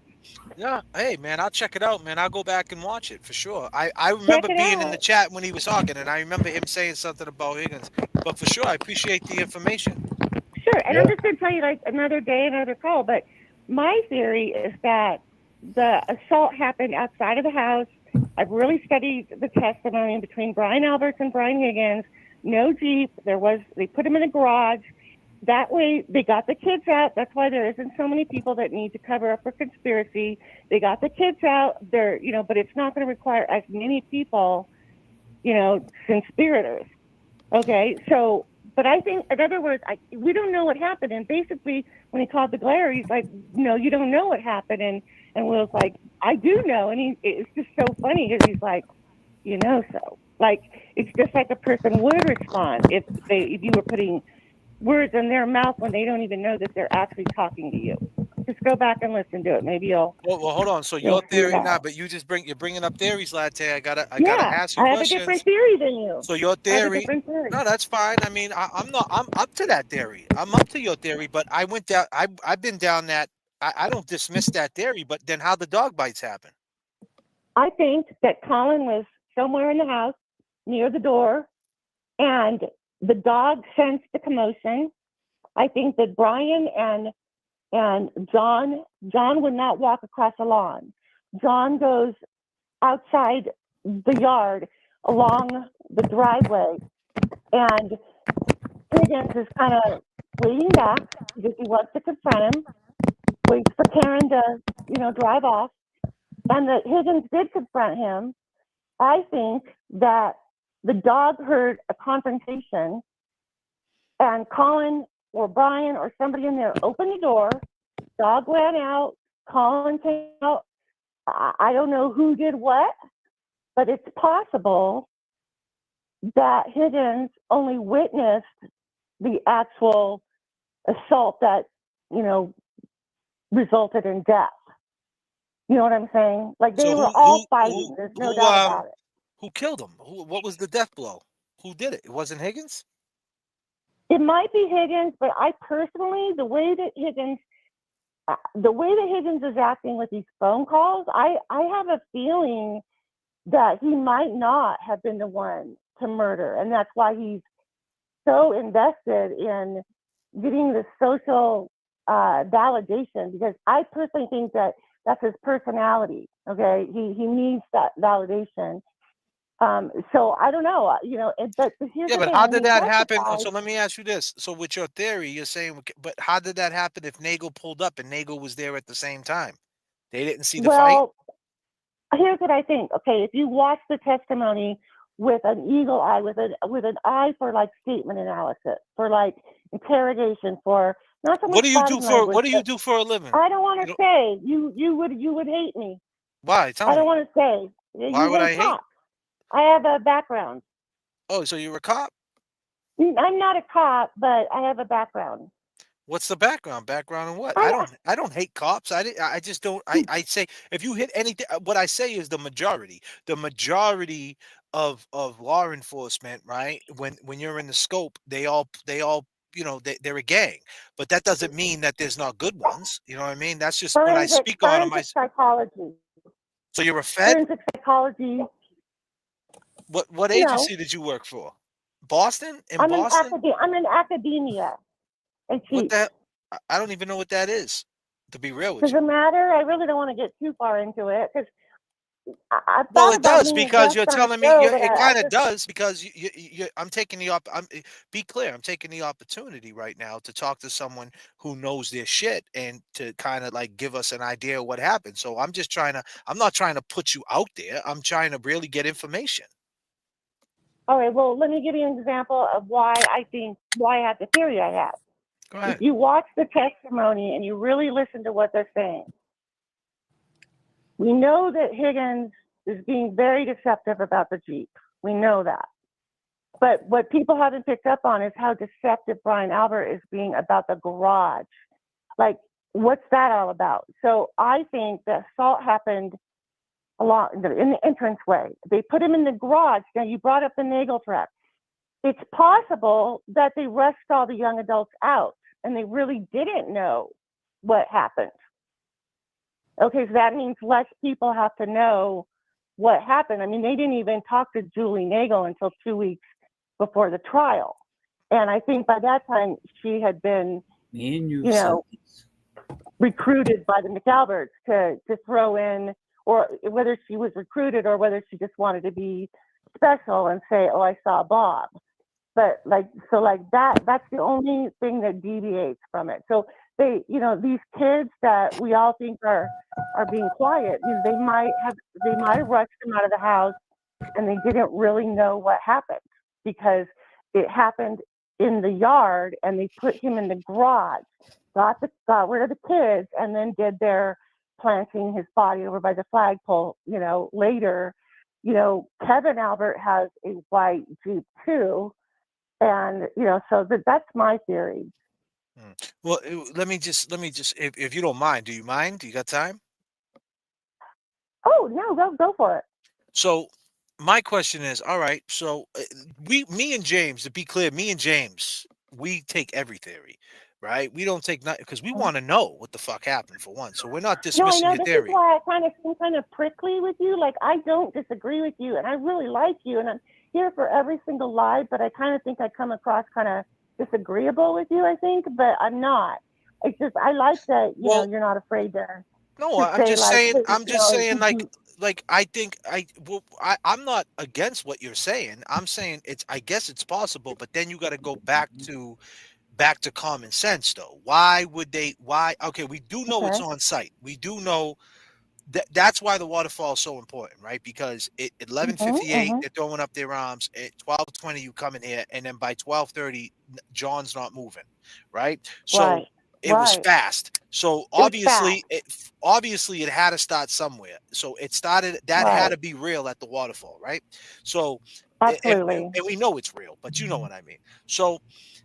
Yeah, hey man, I'll check it out, man. I'll go back and watch it for sure. I remember being in the chat when he was talking, and I remember him saying something about Higgins. But for sure, I appreciate the information. Sure, and I'm just going to tell you, like, another day, another call. But my theory is that the assault happened outside of the house. I've really studied the testimony between Brian Alberts and Brian Higgins. No Jeep. They put him in a garage. That way, they got the kids out. That's why there isn't so many people that need to cover up for conspiracy. They got the kids out. But it's not going to require as many people, conspirators. Okay, so But I think, in other words, we don't know what happened. And basically, when he called the glare, he's like, no, you don't know what happened. And Will's like, I do know. And it's just so funny because he's like, you know, so. Like, it's just like a person would respond if you were putting words in their mouth when they don't even know that they're actually talking to you. Just go back and listen to it. Maybe you'll. Well, hold on. So your theory, but you're bringing up theories, Latte. I gotta ask you I have questions. a different theory than you. So your theory, no, that's fine. I mean, I'm up to that theory. I'm up to your theory, but I went down. I've been down that. I don't dismiss that theory, but then how the dog bites happen? I think that Colin was somewhere in the house near the door, and the dog sensed the commotion. I think that Brian and John would not walk across the lawn. John goes outside the yard along the driveway, and Higgins is kind of waiting back because he wants to confront him, waits for Karen to, drive off, and that Higgins did confront him. I think that the dog heard a confrontation, and Colin or Brian or somebody in there opened the door, dog ran out, Colin came out. I don't know who did what, but it's possible that Higgins only witnessed the actual assault that, resulted in death. You know what I'm saying? Like, they were all fighting. There's no doubt about it. Who killed him? What was the death blow? Who did it? It wasn't Higgins? It might be Higgins, but I personally, the way that Higgins is acting with these phone calls, I have a feeling that he might not have been the one to murder. And that's why he's so invested in getting the social validation, because I personally think that that's his personality. Okay. He needs that validation. So I don't know, but here's the thing. How did that happen? So let me ask you this. So with your theory, you're saying, but how did that happen if Nagel pulled up and Nagel was there at the same time? They didn't see the fight? Well, here's what I think. Okay, if you watch the testimony with an eagle eye, with an eye for like statement analysis, for like interrogation, for not so much. What do you do for a living? I don't want to say. You would hate me. Why? Tell me. I don't want to say. Why would I hate? I have a background. Oh, so you're a cop? I'm not a cop, but I have a background. What's the background? Background in what? I don't hate cops. I just don't. I say if you hit anything, what I say is the majority of law enforcement, right? When you're in the scope, they all they're a gang, but that doesn't mean that there's not good ones. You know what I mean? That's just what I speak on my psychology. So you're a Fed? Forensic psychology. What agency did you work for? Boston? I'm in academia. What that? I don't even know what that is, to be real with Does you. it matter? I really don't want to get too far into it because well, it does because you're telling me it kind of does because I'm taking be clear. I'm taking the opportunity right now to talk to someone who knows their shit and to kind of like give us an idea of what happened. So I'm not trying to put you out there. I'm trying to really get information. All right. Well, let me give you an example of why I have the theory I have. Go ahead. If you watch the testimony and you really listen to what they're saying, we know that Higgins is being very deceptive about the Jeep. We know that. But what people haven't picked up on is how deceptive Brian Albert is being about the garage. Like, what's that all about? So I think the assault happened in the entranceway. They put him in the garage. Now, you brought up the Nagel trap. It's possible that they rushed all the young adults out and they really didn't know what happened. Okay, so that means less people have to know what happened. I mean, they didn't even talk to Julie Nagel until 2 weeks before the trial. And I think by that time she had been, recruited by the McAlberts to throw in, or whether she was recruited or whether she just wanted to be special and say, oh, I saw Bob. But that's the only thing that deviates from it. So they, these kids that we all think are being quiet, they might have rushed them out of the house and they didn't really know what happened because it happened in the yard, and they put him in the garage, got rid of the kids, and then did their planting his body over by the flagpole. Later, Kevin Albert has a white Jeep too, and so that's my theory. Well, let me just, if you don't mind, do you mind? Do you got time? Oh no, go for it. So my question is, all right, so me and James, to be clear, me and James, we take every theory, right? We don't take nothing because we want to know what the fuck happened for one. So we're not No, I dismissing know. your This is theory. why I seem kind of prickly with you. Like, I don't disagree with you, and I really like you, and I'm here for every single live, but I kind of think I come across kind of disagreeable with you, I think, but I'm not. It's just, I like that, you're not afraid to No, to I'm say, just like, saying. hey, I'm just saying, did you- like I think I'm not against what you're saying. I'm saying I guess it's possible, but then you got to go back to common sense, though. Why would they? Why? Okay, we do know it's Okay. on site. We do know that's why the waterfall is so important, right? Because at 11:58 they're throwing up their arms. At 12:20 you come in here, and then by 12:30 John's not moving, right? So Right. it was Right. fast. So It's fast. obviously it had to start somewhere. So it started, that had Right. to be real at the waterfall, right? So Absolutely. and we know it's real, but you know what I mean. So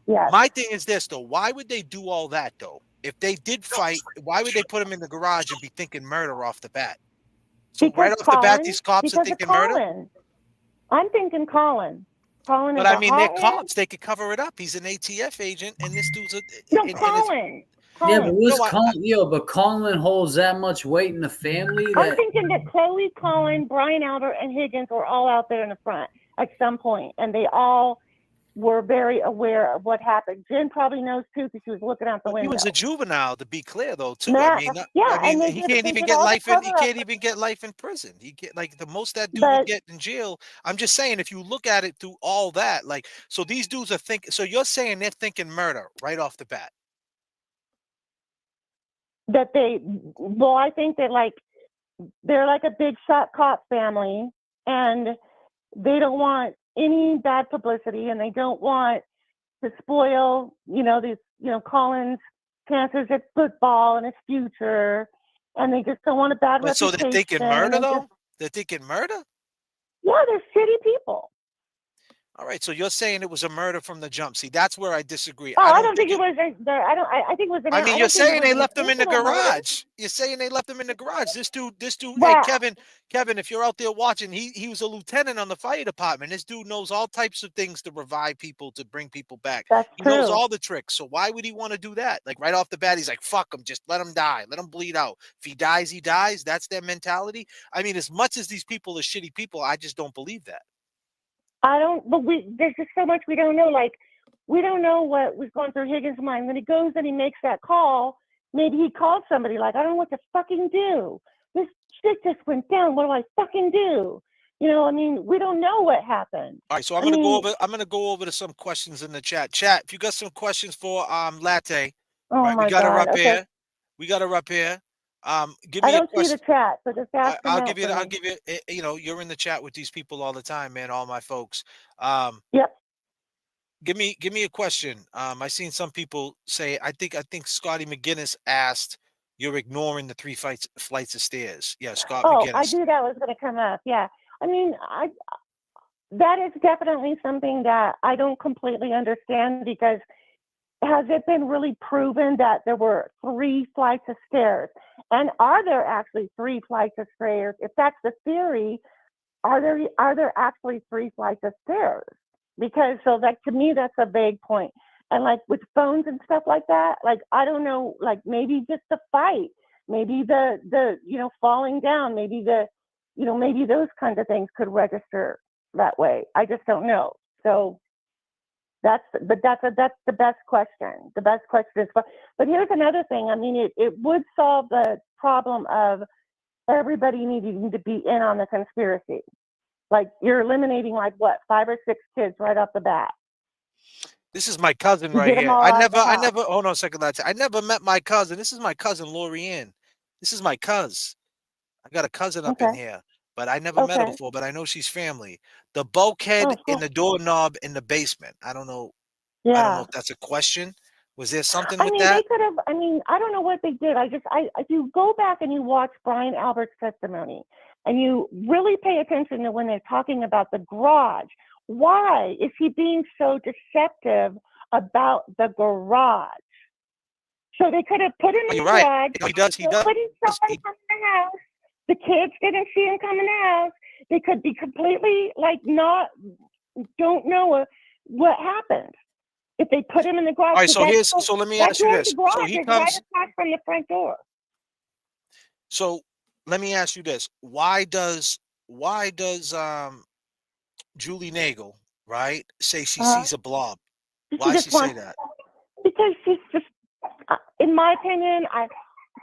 Yes. my thing is this, though: why would they do all that, though? If they did fight, why would they put him in the garage and be thinking murder off the bat? So Because right off the bat, Colin, these cops are because of thinking murder. Colin. I'm thinking Colin. Colin But is I a mean, they're hothead. cops; they could cover it up. He's an ATF agent, and this dude's a No, and it's Colin. Yeah, but Colin. what's Colin? But Colin holds that much weight in the family I'm that thinking that Chloe, Colin, Brian Albert, and Higgins were all out there in the front at some point, and they all were very aware of what happened. Jen probably knows too because she was looking out the He window. was a juvenile, to be clear, though. Too. Yeah, I mean, and they he can't even did get all the life in. He cover-up. can't even get life in prison. He get, like, the most that dude would But get in jail. I'm just saying, if you look at it through all that, like, so these dudes are thinking. So you're saying they're thinking murder right off the bat? that I think that, like, they're like a big shot cop family, and they don't want any bad publicity, and they don't want to spoil, these, Colin's chances at football and his future, and they just don't want a bad But so reputation. they're thinking murder, though? They're thinking murder? Yeah, they're shitty people. All right, so you're saying it was a murder from the jump. See, that's where I disagree. Oh, I don't think it was. I think it was. I mean, you're saying they left him in the intentional murder. garage. You're saying they left him in the garage. This dude. Wow. Hey, Kevin, if you're out there watching, he was a lieutenant on the fire department. This dude knows all types of things to revive people, to bring people back. He knows true. all the tricks. So why would he want to do that? Like, right off the bat, he's like, fuck him. Just let him die. Let him bleed out. If he dies, he dies. That's their mentality. I mean, as much as these people are shitty people, I just don't believe that. I don't, but there's just so much we don't know. Like, we don't know what was going through Higgins' mind. When he goes and he makes that call, maybe he called somebody like, I don't know what to fucking do. This shit just went down. What do I fucking do? I mean, we don't know what happened. All right, so I'm gonna go over to some questions in the chat. Chat, if you got some questions for Latte, oh right? My We got her God. up Okay. here. We got her up here. Give me I don't a question. see the chat, so just ask them I'll out give you. for I'll me. give you. You're in the chat with these people all the time, man. All my folks. Yep. Give me a question. I seen some people say. I think Scotty McGinnis asked, "You're ignoring the three flights of stairs." Yeah, Scott Oh, McGinnis. I knew that was going to come up. Yeah. I mean, that is definitely something that I don't completely understand, because has it been really proven that there were 3 flights of stairs? And are there actually 3 flights of stairs? If that's the theory, are there actually 3 flights of stairs? Because to me, that's a vague point. And like with phones and stuff like that, like, I don't know, like maybe just the fight, maybe the falling down, maybe maybe those kinds of things could register that way. I just don't know. So that's the best question. The best question is, but here's another thing. I mean, it would solve the problem of everybody needing to be in on the conspiracy. Like, you're eliminating, like, what, 5 or 6 kids right off the bat. This is my cousin right here. I never. Hold on a second, Latte. I never met my cousin. This is my cousin Lorianne. This is my cuz. I got a cousin up in here, but I never met her before. But I know she's family. The bulkhead in the doorknob in the basement. I don't know. I don't know Yeah. if that's a question. Was there something I with mean, that? they could have. I mean, I don't know what they did. If you go back and you watch Brian Albert's testimony, and you really pay attention to when they're talking about the garage, why is he being so deceptive about the garage? So they could have put him in You're the right. garage. He does. Nobody saw him come in the house. The kids didn't see him come in the house. They could be completely don't know what happened. If they put him in the garage, All right. So let me that ask you door to this. the garage So he is right comes. across from the front door. So let me ask you this. Why does Julie Nagel, right, say she sees a blob? Why she say that? Because she's just, in my opinion, I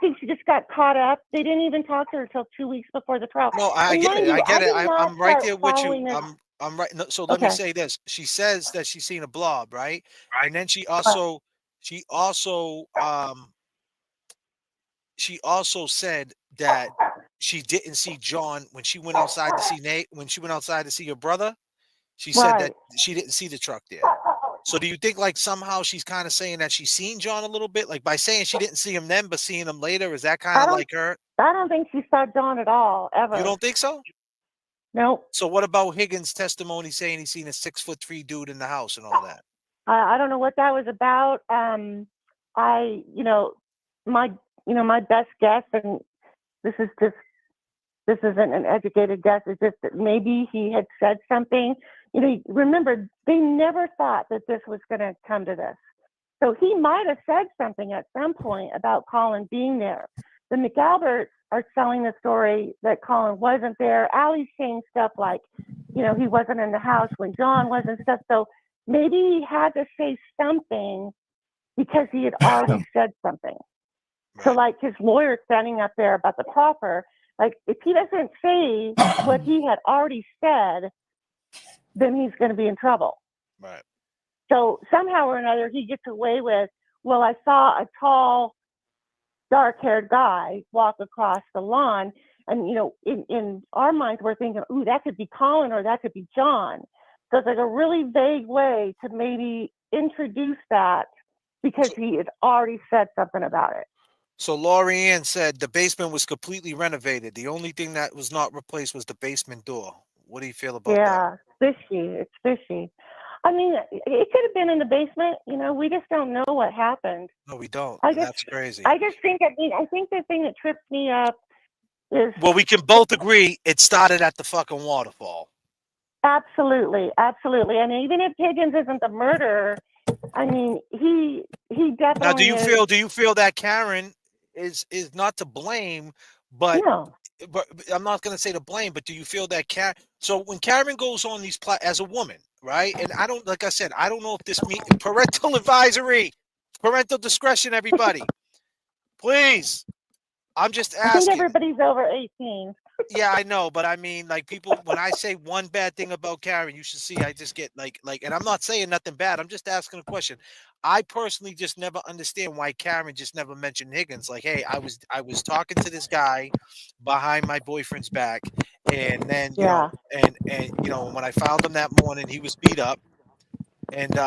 think she just got caught up. They didn't even talk to her until 2 weeks before the trial. No, I And get mind it. you, I get it. did not I'm right start there with you. following this. I'm right. No, so let me say this. She says that she's seen a blob, right? And then she also said that she didn't see John when she went outside to see Nate. When she went outside to see her brother, she said that she didn't see the truck there. So do you think like somehow she's kind of saying that she's seen John a little bit, like by saying she didn't see him then but seeing him later? Is that kind of like her? I don't think she saw John at all, ever. You don't think so? Nope. So what about Higgins' testimony saying he's seen a 6'3" dude in the house and all that? I don't know what that was about. My best guess, and this isn't an educated guess, is just that maybe he had said something. Remember, they never thought that this was going to come to this. So he might have said something at some point about Colin being there. The McAlberts are selling the story that Colin wasn't there. Allie's saying stuff like, he wasn't in the house when John was and stuff. So maybe he had to say something because he had already said something. Right. So like his lawyer standing up there about the proffer, like if he doesn't say what he had already said, then he's going to be in trouble. Right. So somehow or another, he gets away with, well, I saw a tall, dark-haired guy walk across the lawn. And, in our minds, we're thinking, ooh, that could be Colin or that could be John. So it's like a really vague way to maybe introduce that because he had already said something about it. So Laurie Ann said the basement was completely renovated. The only thing that was not replaced was the basement door. What do you feel about that? Yeah, fishy. It's fishy. I mean, it could have been in the basement. We just don't know what happened. No, we don't. That's crazy. I think the thing that trips me up is... Well, we can both agree it started at the fucking waterfall. Absolutely. Absolutely. And even if Higgins isn't the murderer, I mean, he definitely... Now, do you feel that Karen is not to blame, but... No. But I'm not going to say to blame, but do you feel that Karen? So when Karen goes on these as a woman, right? And I don't, like I said, I don't know if this means parental advisory, parental discretion, everybody. Please. I'm just asking. I think everybody's over 18. Yeah, I know, but I mean, like people, when I say one bad thing about Karen, you should see, I just get like, and I'm not saying nothing bad. I'm just asking a question. I personally just never understand why Karen just never mentioned Higgins. Like, hey, I was talking to this guy behind my boyfriend's back, and then know, and when I found him that morning, he was beat up, and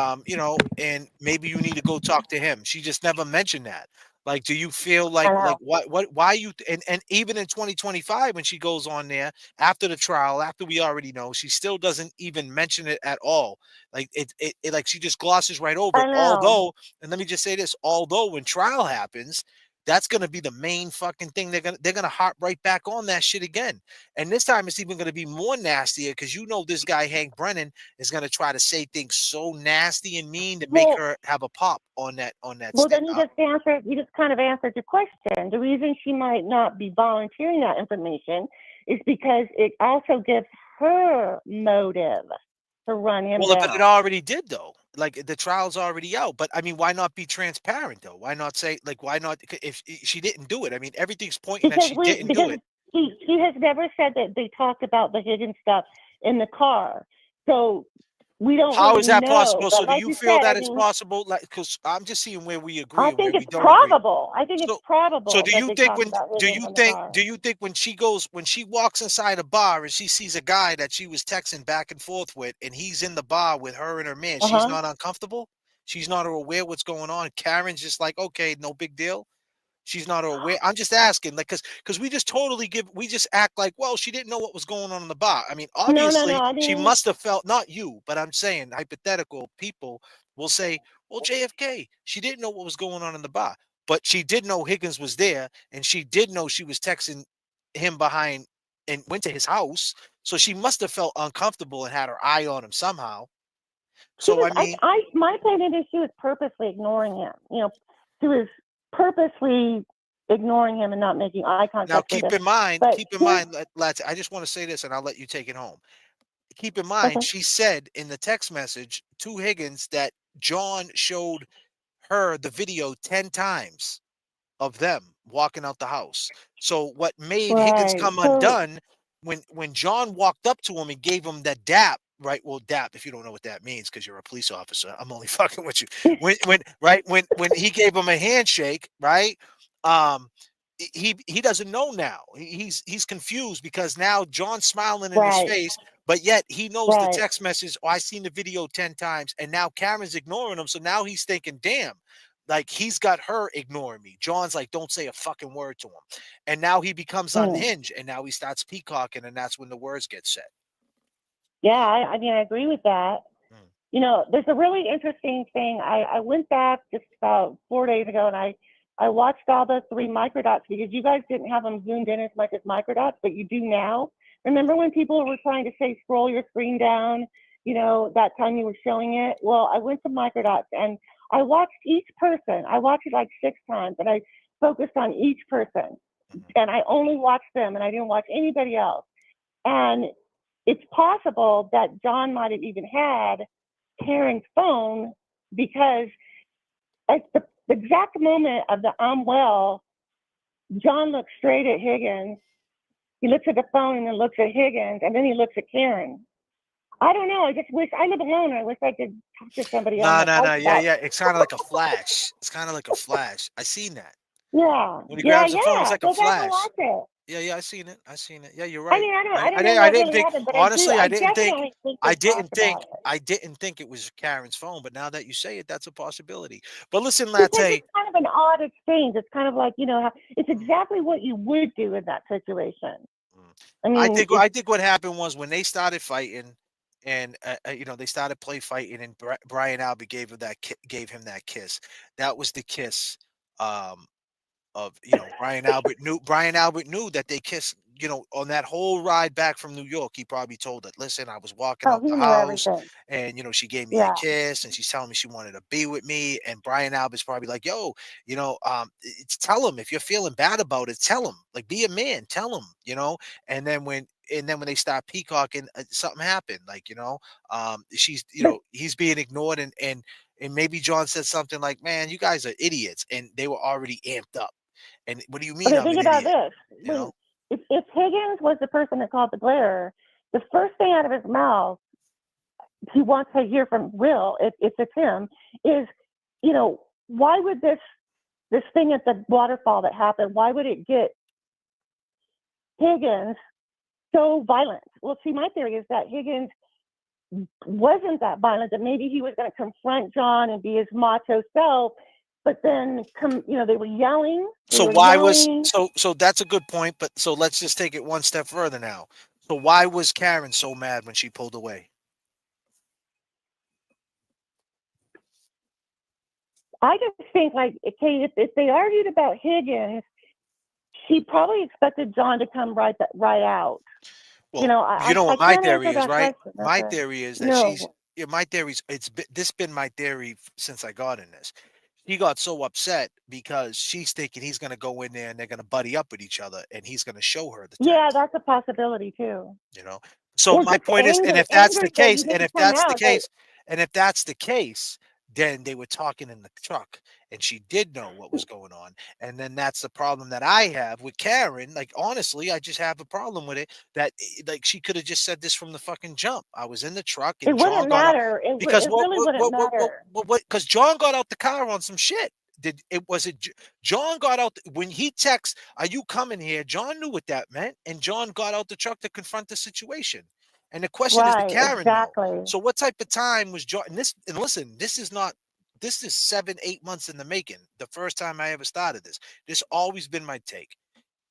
and maybe you need to go talk to him. She just never mentioned that. Like, do you feel like why you and even in 2025 when she goes on there after the trial, after we already know, she still doesn't even mention it at all. Like it like she just glosses right over it. Although, and let me just say this, although when trial happens, that's gonna be the main fucking thing. They're gonna hop right back on that shit again. And this time it's even gonna be more nastier because this guy Hank Brennan is gonna try to say things so nasty and mean to make her have a pop on that. Well, then you just kind of answered your question. The reason she might not be volunteering that information is because it also gives her motive to run him down. Well, but it already did though. Like the trial's already out, but I mean, why not be transparent though? Why not say why not if she didn't do it? I mean, everything's pointing that she didn't do it. She has never said that they talked about the Higgins stuff in the car, so we don't. How is that know, possible? So like do you feel that it's possible? Like, because I'm just seeing where we agree. I think it's probable. I think it's probable. So do you think when she walks inside a bar and she sees a guy that she was texting back and forth with, and he's in the bar with her and her man, she's not uncomfortable? She's not aware what's going on. Karen's just like, okay, no big deal. She's not aware. I'm just asking, like, because we just we just act like, well, she didn't know what was going on in the bar. I mean, obviously, I she mean, must have felt, not you, but I'm saying hypothetical people will say, well, JFK, she didn't know what was going on in the bar, but she did know Higgins was there, and she did know she was texting him behind and went to his house. So she must have felt uncomfortable and had her eye on him somehow. So, I mean, my opinion is she was purposely ignoring him. You know, she was purposely ignoring him and not making eye contact. now with keep him. in mind, But lads, I just want to say this and I'll let you take it home. Keep in mind, she said in the text message to Higgins that John showed her the video 10 times of them walking out the house. So what made Higgins come undone when John walked up to him and gave him that dap, right? Well, dap, if you don't know what that means, because you're a police officer, I'm only fucking with you. When he gave him a handshake, right? He doesn't know now. He's confused because now John's smiling in his face, but yet he knows the text message. Oh, I seen the video 10 times, and now Karen's ignoring him. So now he's thinking, damn, like he's got her ignoring me. John's like, don't say a fucking word to him. And now he becomes unhinged, and now he starts peacocking, and that's when the words get said. Yeah, I mean, I agree with that. You know, there's a really interesting thing. I went back just about 4 days ago, and I watched all the 3 microdots because you guys didn't have them zoomed in as much as microdots, but you do now. Remember when people were trying to say scroll your screen down, you know, that time you were showing it? Well, I went to microdots and I watched each person. I watched it like 6 times, and I focused on each person. And I only watched them, and I didn't watch anybody else. And it's possible that John might have even had Karen's phone, because at the exact moment of the I'm well, John looks straight at Higgins. He looks at the phone and then looks at Higgins, and then he looks at Karen. I don't know. I just wish I live alone. I wish I could talk to somebody. No. Yeah. It's kind of like a flash. It's kind of like a flash. I seen that. Yeah. When he grabs the phone, it's like a flash. Watch it. Yeah, I seen it. Yeah, you're right. I mean, I don't know I what didn't really think. happened, but Honestly, I didn't think. I didn't think it was Karen's phone. But now that you say it, that's a possibility. But listen, because Latte. it's kind of an odd exchange. It's kind of like, you know, it's exactly what you would do in that situation. I mean, I think what happened was when they started fighting, and you know, they started fighting, and Brian Albert gave him that kiss. That was the kiss. Of, you know, Brian Albert knew that they kissed, you know, on that whole ride back from New York. He probably told it, listen, I was walking out the house, and, you know, she gave me a kiss, and she's telling me she wanted to be with me. And Brian Albert's probably like, yo, you know, tell him if you're feeling bad about it, tell him, like, be a man, tell him, you know. And then when they start peacocking, something happened, like, you know, she's, you know, he's being ignored, and maybe John said something like, man, you guys are idiots, and they were already amped up. And what do you mean? Okay, think about this. You know? If Higgins was the person that called the glare, the first thing out of his mouth he wants to hear from Will, if it's him, is, you know, why would this thing at the waterfall that happened, why would it get Higgins so violent? Well, see, my theory is that Higgins wasn't that violent, that maybe he was going to confront John and be his macho self. But then, you know, they were yelling. So that's a good point. But so let's just take it one step further now. So why was Karen so mad when she pulled away? I just think, like, okay, if they argued about Higgins, she probably expected John to come right out. Well, you know what my theory is, right? My theory is that my theory is this been my theory since I got in this. He got so upset because she's thinking he's going to go in there and they're going to buddy up with each other, and he's going to show her the text. Yeah, that's a possibility too. You know, so my point is, and if that's the case, then they were talking in the truck, and she did know what was going on. And then that's the problem that I have with Karen. Like, honestly, I just have a problem with it, that, like, she could have just said this from the fucking jump. I was in the truck, and it wouldn't matter. Because because John got out the car on some shit. John got out when he texts, "Are you coming here?" John knew what that meant, and John got out the truck to confront the situation. And the question is, to Karen, exactly. So what type of time was John? And listen, this is not this is 7-8 months in the making. The first time I ever started this always been my take.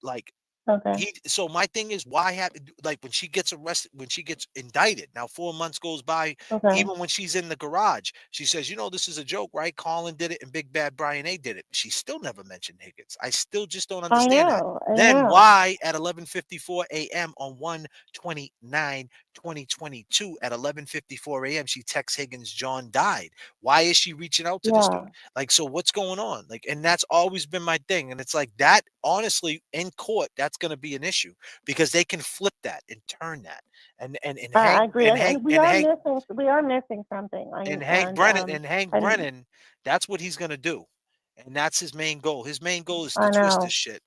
Like, Okay. so my thing is, why have, like, when she gets arrested, when she gets indicted, now 4 months goes by, Okay. even when she's in the garage, she says, this is a joke, right? Colin did it and Big Bad Brian A did it. She still never mentioned Higgins. I still just don't I understand that. know. Then why at 11:54 a.m. on 1/29/2022 at 11:54 a.m. she texts Higgins, John died. Why is she reaching out to this dude? Yeah. Like, so what's going on? Like, and that's always been my thing. And it's like that, honestly, in court, that's going to be an issue because they can flip that and turn that. And I Hank agree. and And Hank we and are Hank missing something. and Hank Brennan, that's what he's going to do. And that's his main goal. His main goal is to I twist know. this shit.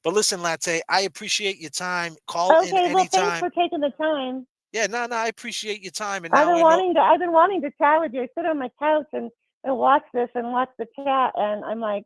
But listen, Latte, I appreciate your time. Call in Okay, well, thanks anytime. for taking the time. Yeah, no, I appreciate your time. And I've now been I know. I've been wanting to chat with you. I sit on my couch and watch this and watch the chat, and I'm like,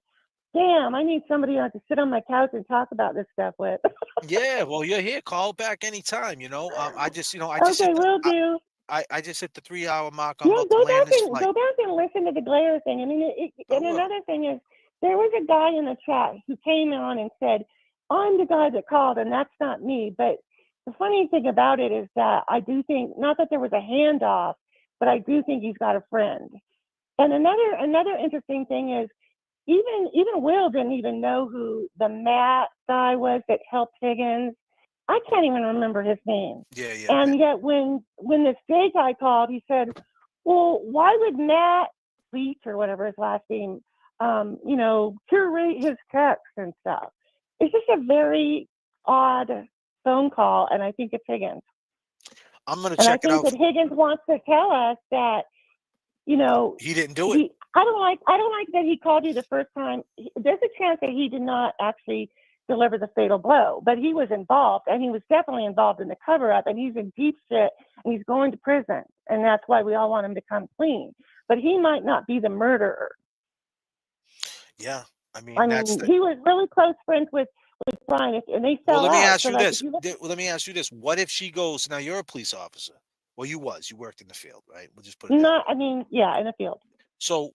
damn, I need somebody to sit on my couch and talk about this stuff with. Yeah, well, you're here. Call back anytime. I just, Okay, will do. I just hit the 3-hour mark. I'm Yeah, about to land this flight. go back and listen to the glare thing. I mean, and another thing is, there was a guy in the chat who came on and said, I'm the guy that called, and that's not me. But the funny thing about it is that I do think, not that there was a handoff, but I do think he's got a friend. And another interesting thing is, even Will didn't even know who the Matt guy was that helped Higgins. I can't even remember his name. Yeah. And yet when this Jay guy called, he said, well, why would Matt Leach or whatever his last name, curate his text and stuff? It's just a very odd phone call, and I think it's Higgins. I'm going to check it out. And I think that Higgins wants to tell us that, he didn't do it. I don't like that he called you the first time. There's a chance that he did not actually deliver the fatal blow, but he was involved, and he was definitely involved in the cover-up, and he's in deep shit, and he's going to prison, and that's why we all want him to come clean. But he might not be the murderer. Yeah, he was really close friends with Brian, and they fell out. Let me ask you this. What if she goes, now you're a police officer. Well, you worked in the field, right? We'll just put it in the field. So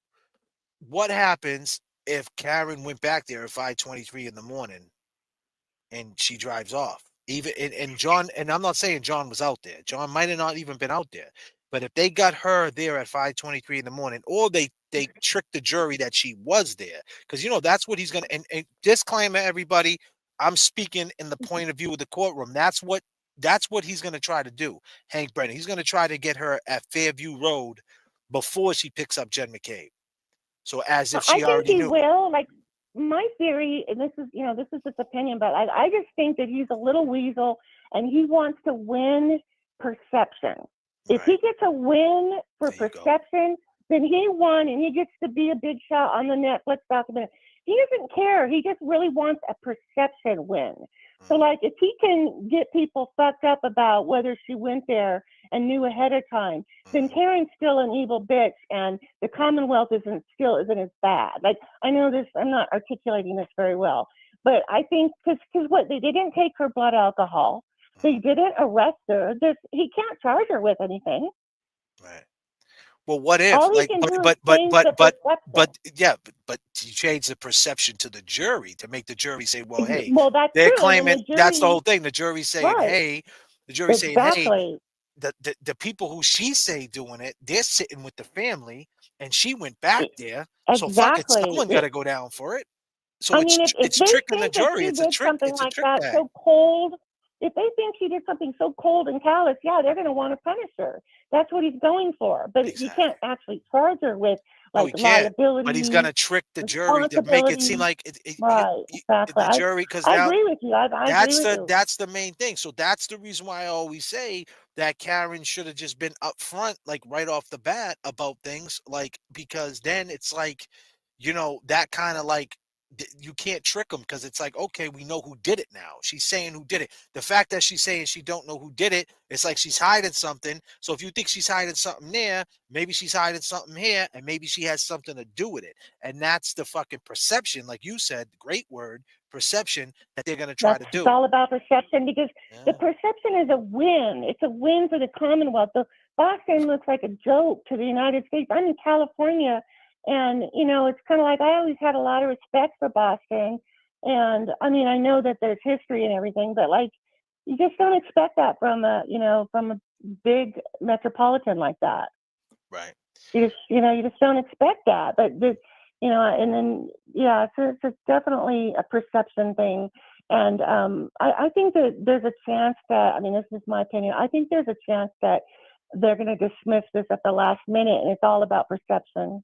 what happens if Karen went back there at 5:23 in the morning and she drives off? And John, and I'm not saying John was out there. John might have not even been out there. But if they got her there at 5:23 in the morning, or they tricked the jury that she was there, because that's what he's gonna, and disclaimer, everybody, I'm speaking in the point of view of the courtroom. That's what he's gonna try to do. Hank Brennan. He's gonna try to get her at Fairview Road before she picks up Jen McCabe. So as if she already knew. I think he will. Like, my theory, and this is just opinion, but I just think that he's a little weasel, and he wants to win perception. If he gets a win for perception, then he won, and he gets to be a big shot on the Netflix documentary. He doesn't care. He just really wants a perception win. So, like, if he can get people fucked up about whether she went there and knew ahead of time, then Karen's still an evil bitch, and the Commonwealth isn't as bad. Like, I know this, I'm not articulating this very well, but I think because what they didn't take her blood alcohol, they didn't arrest her. He can't charge her with anything. Right. Well, what if? Like, but you change the perception to the jury to make the jury say, "Well, hey, they're claiming that's the whole thing." The jury saying, "Hey," the jury saying, "Hey, the people who she say doing it, they're sitting with the family, and she went back there, so fuck it, someone got to go down for it." So it's tricking the jury. It's a trick. It's a trick bag. So cold. If they think she did something so cold and callous, yeah, they're going to want to punish her. That's what he's going for. But he can't actually charge her with liability. But he's going to trick the jury to make it seem like the jury. Because I agree with you. That's the main thing. So that's the reason why I always say that Karen should have just been upfront, like right off the bat, about things, like, because then it's like, that kind of like. You can't trick them, because it's like, okay, we know who did it now. She's saying who did it. The fact that she's saying she don't know who did it, it's like she's hiding something. So if you think she's hiding something there, maybe she's hiding something here, and maybe she has something to do with it. And that's the fucking perception, like you said, great word, perception, that they're going to try to do. It's all about perception, because the perception is a win. It's a win for the Commonwealth. The Boston looks like a joke to the United States. I'm in California, And, you know, it's kind of like I always had a lot of respect for Boston. And I mean, I know that there's history and everything, but like, you just don't expect that from a, you know, from a big metropolitan like that. Right. You just don't expect that. But you know, and then yeah, so it's definitely a perception thing. And I think that there's a chance that, I mean, this is my opinion, I think there's a chance that they're going to dismiss this at the last minute, and it's all about perception.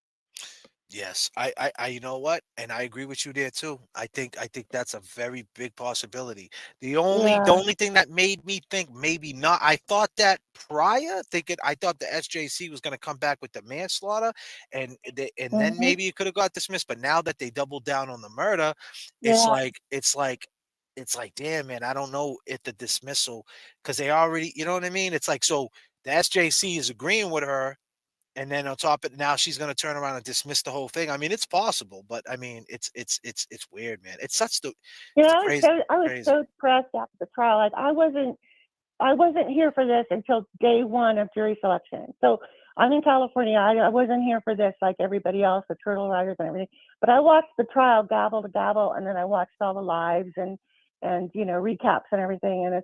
Yes, I, you know what, and I agree with you there too. I think that's a very big possibility. The Yeah. only thing that made me think maybe not, I thought that prior, I thought the SJC was going to come back with the manslaughter, and then Mhm. maybe it could have got dismissed. But now that they doubled down on the murder, it's Yeah. like damn, man, I don't know if the dismissal, because they already, you know what I mean? It's like, so the SJC is agreeing with her. And then on top of it, now she's going to turn around and dismiss the whole thing. I mean, it's possible, but I mean, it's weird, man. It's Yeah, it's crazy, I was crazy. so depressed after the trial. Like I wasn't here for this until day one of jury selection. So I'm in California. I wasn't here for this like everybody else, the turtle riders and everything. But I watched the trial gavel to gavel, and then I watched all the lives and you know, recaps and everything. And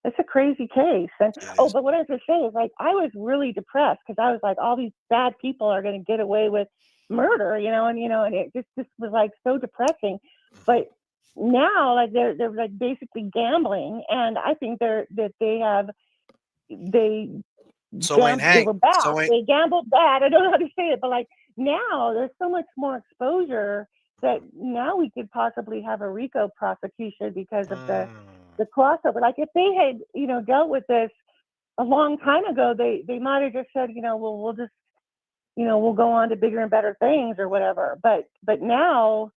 it's a crazy case. And but what I was going to say is, like, I was really depressed because I was like, all these bad people are going to get away with murder, you know, and it just was like so depressing. But now, like, they're like basically gambling, and I think they were bad. They gambled bad. I don't know how to say it, but like now there's so much more exposure that now we could possibly have a RICO prosecution because of the crossover. Like if they had, you know, dealt with this a long time ago, they might have just said, you know, well, we'll just, you know, we'll go on to bigger and better things or whatever. But now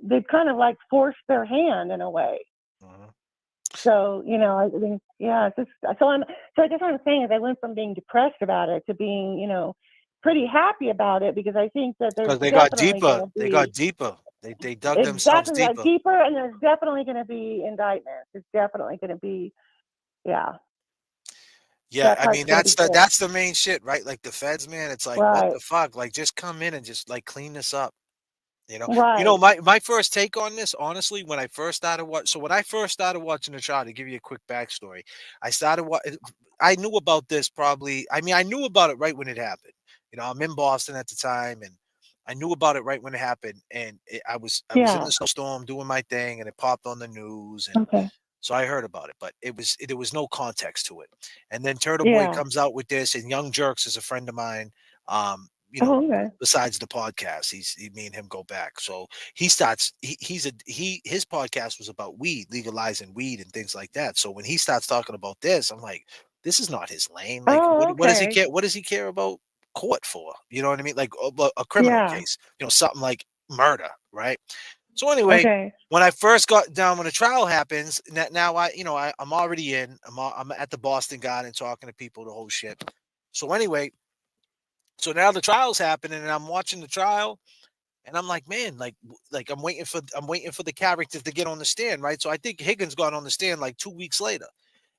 they've kind of like forced their hand in a way. So, you know, I think, yeah, it's just, so I guess what I'm saying is I went from being depressed about it to being, you know, pretty happy about it, because I think that there's Because they got definitely deeper. going to be They got deeper. They dug themselves exactly like deeper. deeper, and there's definitely going to be indictments. It's definitely going to be, yeah. Yeah, That I part's mean gonna be good. that's the main shit, right? Like the feds, man. It's like, what Right. the fuck? Like, just come in and just like clean this up. You know, Right. my first take on this, honestly, when I first started when I first started watching the trial, to give you a quick backstory, I knew about this probably. I mean, I knew about it right when it happened. You know, I'm in Boston at the time, and I knew about it right when it happened. And I was in Yeah. the storm doing my thing, and it popped on the news, and Okay. so I heard about it, but there was no context to it. And then Turtle Boy Yeah. comes out with this, and Young Jerks is a friend of mine. You know, Oh, okay. besides the podcast, me and him go back. So his podcast was about weed, legalizing weed and things like that. So when he starts talking about this, I'm like, this is not his lane. Like, Oh, what does he okay. care? What does he care about court for? You know what I mean? Like a criminal Yeah. case, you know, something like murder, right? So anyway, Okay. when I first got down, when the trial happens, now I'm already in. I'm at the Boston Garden talking to people, the whole shit. So anyway, so now the trial's happening, and I'm watching the trial, and I'm like, man, like I'm waiting for the characters to get on the stand, right? So I think Higgins got on the stand like 2 weeks later,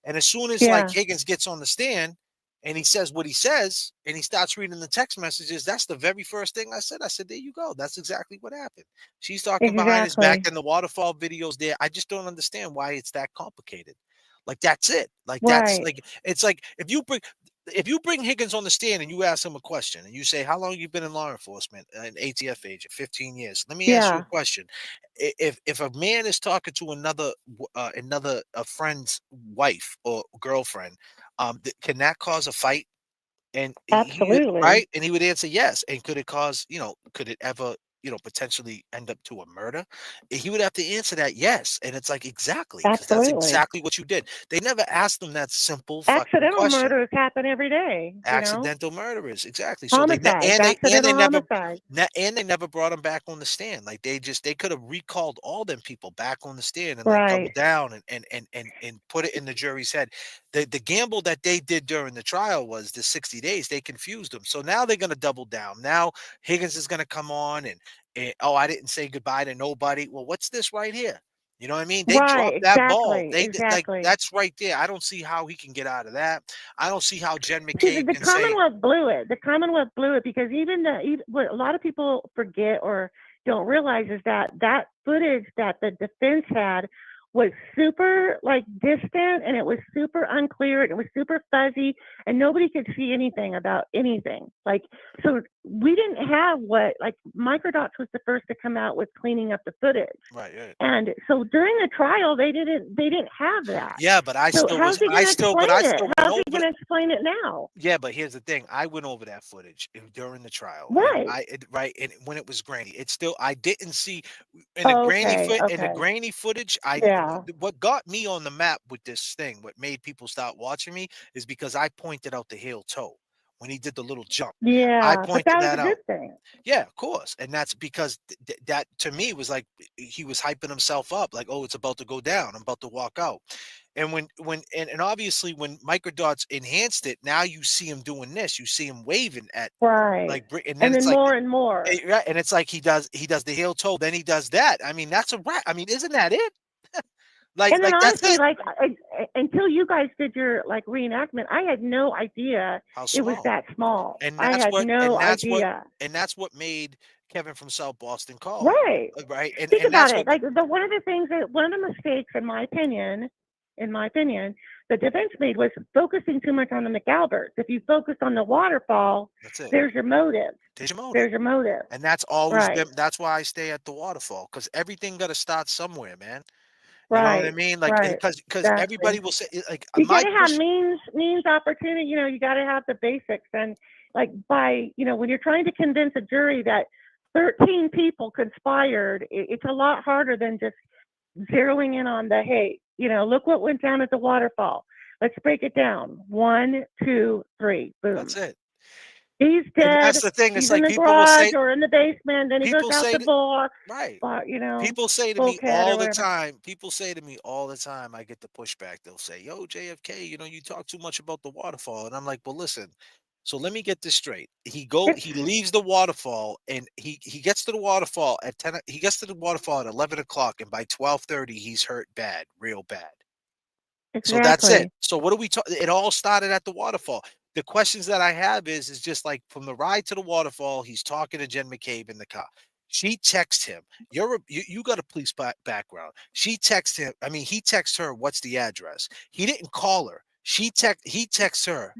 and as soon as like Yeah. Higgins gets on the stand and he says what he says, and he starts reading the text messages, that's the very first thing I said. I said, there you go. That's exactly what happened. She's talking behind his back, Exactly. and the waterfall videos there. I just don't understand why it's that complicated. Like that's it. Like that's Right. like it's like if you bring Higgins on the stand and you ask him a question and you say, how long you been in law enforcement, an ATF agent, 15 years. Let me ask you Yeah. a question. If a man is talking to a friend's wife or girlfriend, can that cause a fight? And he would, Absolutely. right? And he would answer yes. And could it cause, could it ever, potentially end up to a murder? He would have to answer that yes. And it's like, exactly, because that's Absolutely. exactly what you did. They never asked him that simple fucking Accidental question. murders happen every day, you know? Accidental murderers, exactly. So Homicides, accidental homicides. they never brought him back on the stand. Like they could have recalled all them people back on the stand and like double Right. down and put it in the jury's head. The gamble that they did during the trial was the 60 days. They confused them. So now they're gonna double down. Now Higgins is gonna come on and oh, I didn't say goodbye to nobody. Well, what's this right here? You know what I mean? They Right, dropped that ball. exactly. That's right there. I don't see how he can get out of that. I don't see how Jen See, McCabe the can say, Commonwealth blew it. The Commonwealth blew it because even what a lot of people forget or don't realize is that that footage that the defense had was super like distant and it was super unclear and it was super fuzzy and nobody could see anything about anything. Like, so we didn't have what, like, Microdots was the first to come out with cleaning up the footage. right. And so during the trial, they didn't have that. Yeah, but So how's he going to explain it? went How's he over going to explain it now? Yeah, but here's the thing. I went over that footage during the trial. Right. And when it was grainy, it's still I didn't see in the grainy Okay. footage. Yeah. What got me on the map with this thing, what made people start watching me, is because I pointed out the heel toe when he did the little jump. I Yeah, but pointed that was that a out. good thing. Yeah, of course, and that's because that to me was like he was hyping himself up, like, oh, it's about to go down. I'm about to walk out. And and obviously when Microdots enhanced it, now you see him doing this. You see him waving at Right. and then And it's then like more and more. right, and it's like he does the heel toe, then he does that. I mean, that's a wrap. I mean, isn't that it? And then That's honestly, it. like until you guys did your like reenactment, I had no idea How it was small. that small. And I had no idea. that's what made Kevin from South Boston call him. Right. Right. Think And about that's it. what Like one of the mistakes, in my opinion, the defense made was focusing too much on the McAlberts. If you focus on the waterfall, that's it. there's your motive. There's your motive. There's your motive. And that's always Right. them. That's why I stay at the waterfall, because everything got to start somewhere, man. You know what I mean? Like, Right. because everybody Exactly. will say, like, You my gotta have means opportunity. You know, you gotta have the basics. And like when you're trying to convince a jury that 13 people conspired, it's a lot harder than just zeroing in on hey, look what went down at the waterfall. Let's break it down. 1, 2, 3, boom. That's it. He's And dead. that's the thing. It's He's like in the people will garage say, or in the basement. Then he goes out the door. right. People say to me all the time. People say to me all the time. I get the pushback. They'll say, "Yo, JFK, you talk too much about the waterfall." And I'm like, "Well, listen. So let me get this straight. He leaves the waterfall, and he gets to the waterfall at 10. He gets to the waterfall at 11 o'clock, and by 12:30, he's hurt bad, real bad. So that's it. So what do we talk? It all started at the waterfall. The questions that I have is just like from the ride to the waterfall, he's talking to Jen McCabe in the car. She texts him. You got a police background. She texts him. I mean, he texts her, "What's the address?" He didn't call her. He texts her,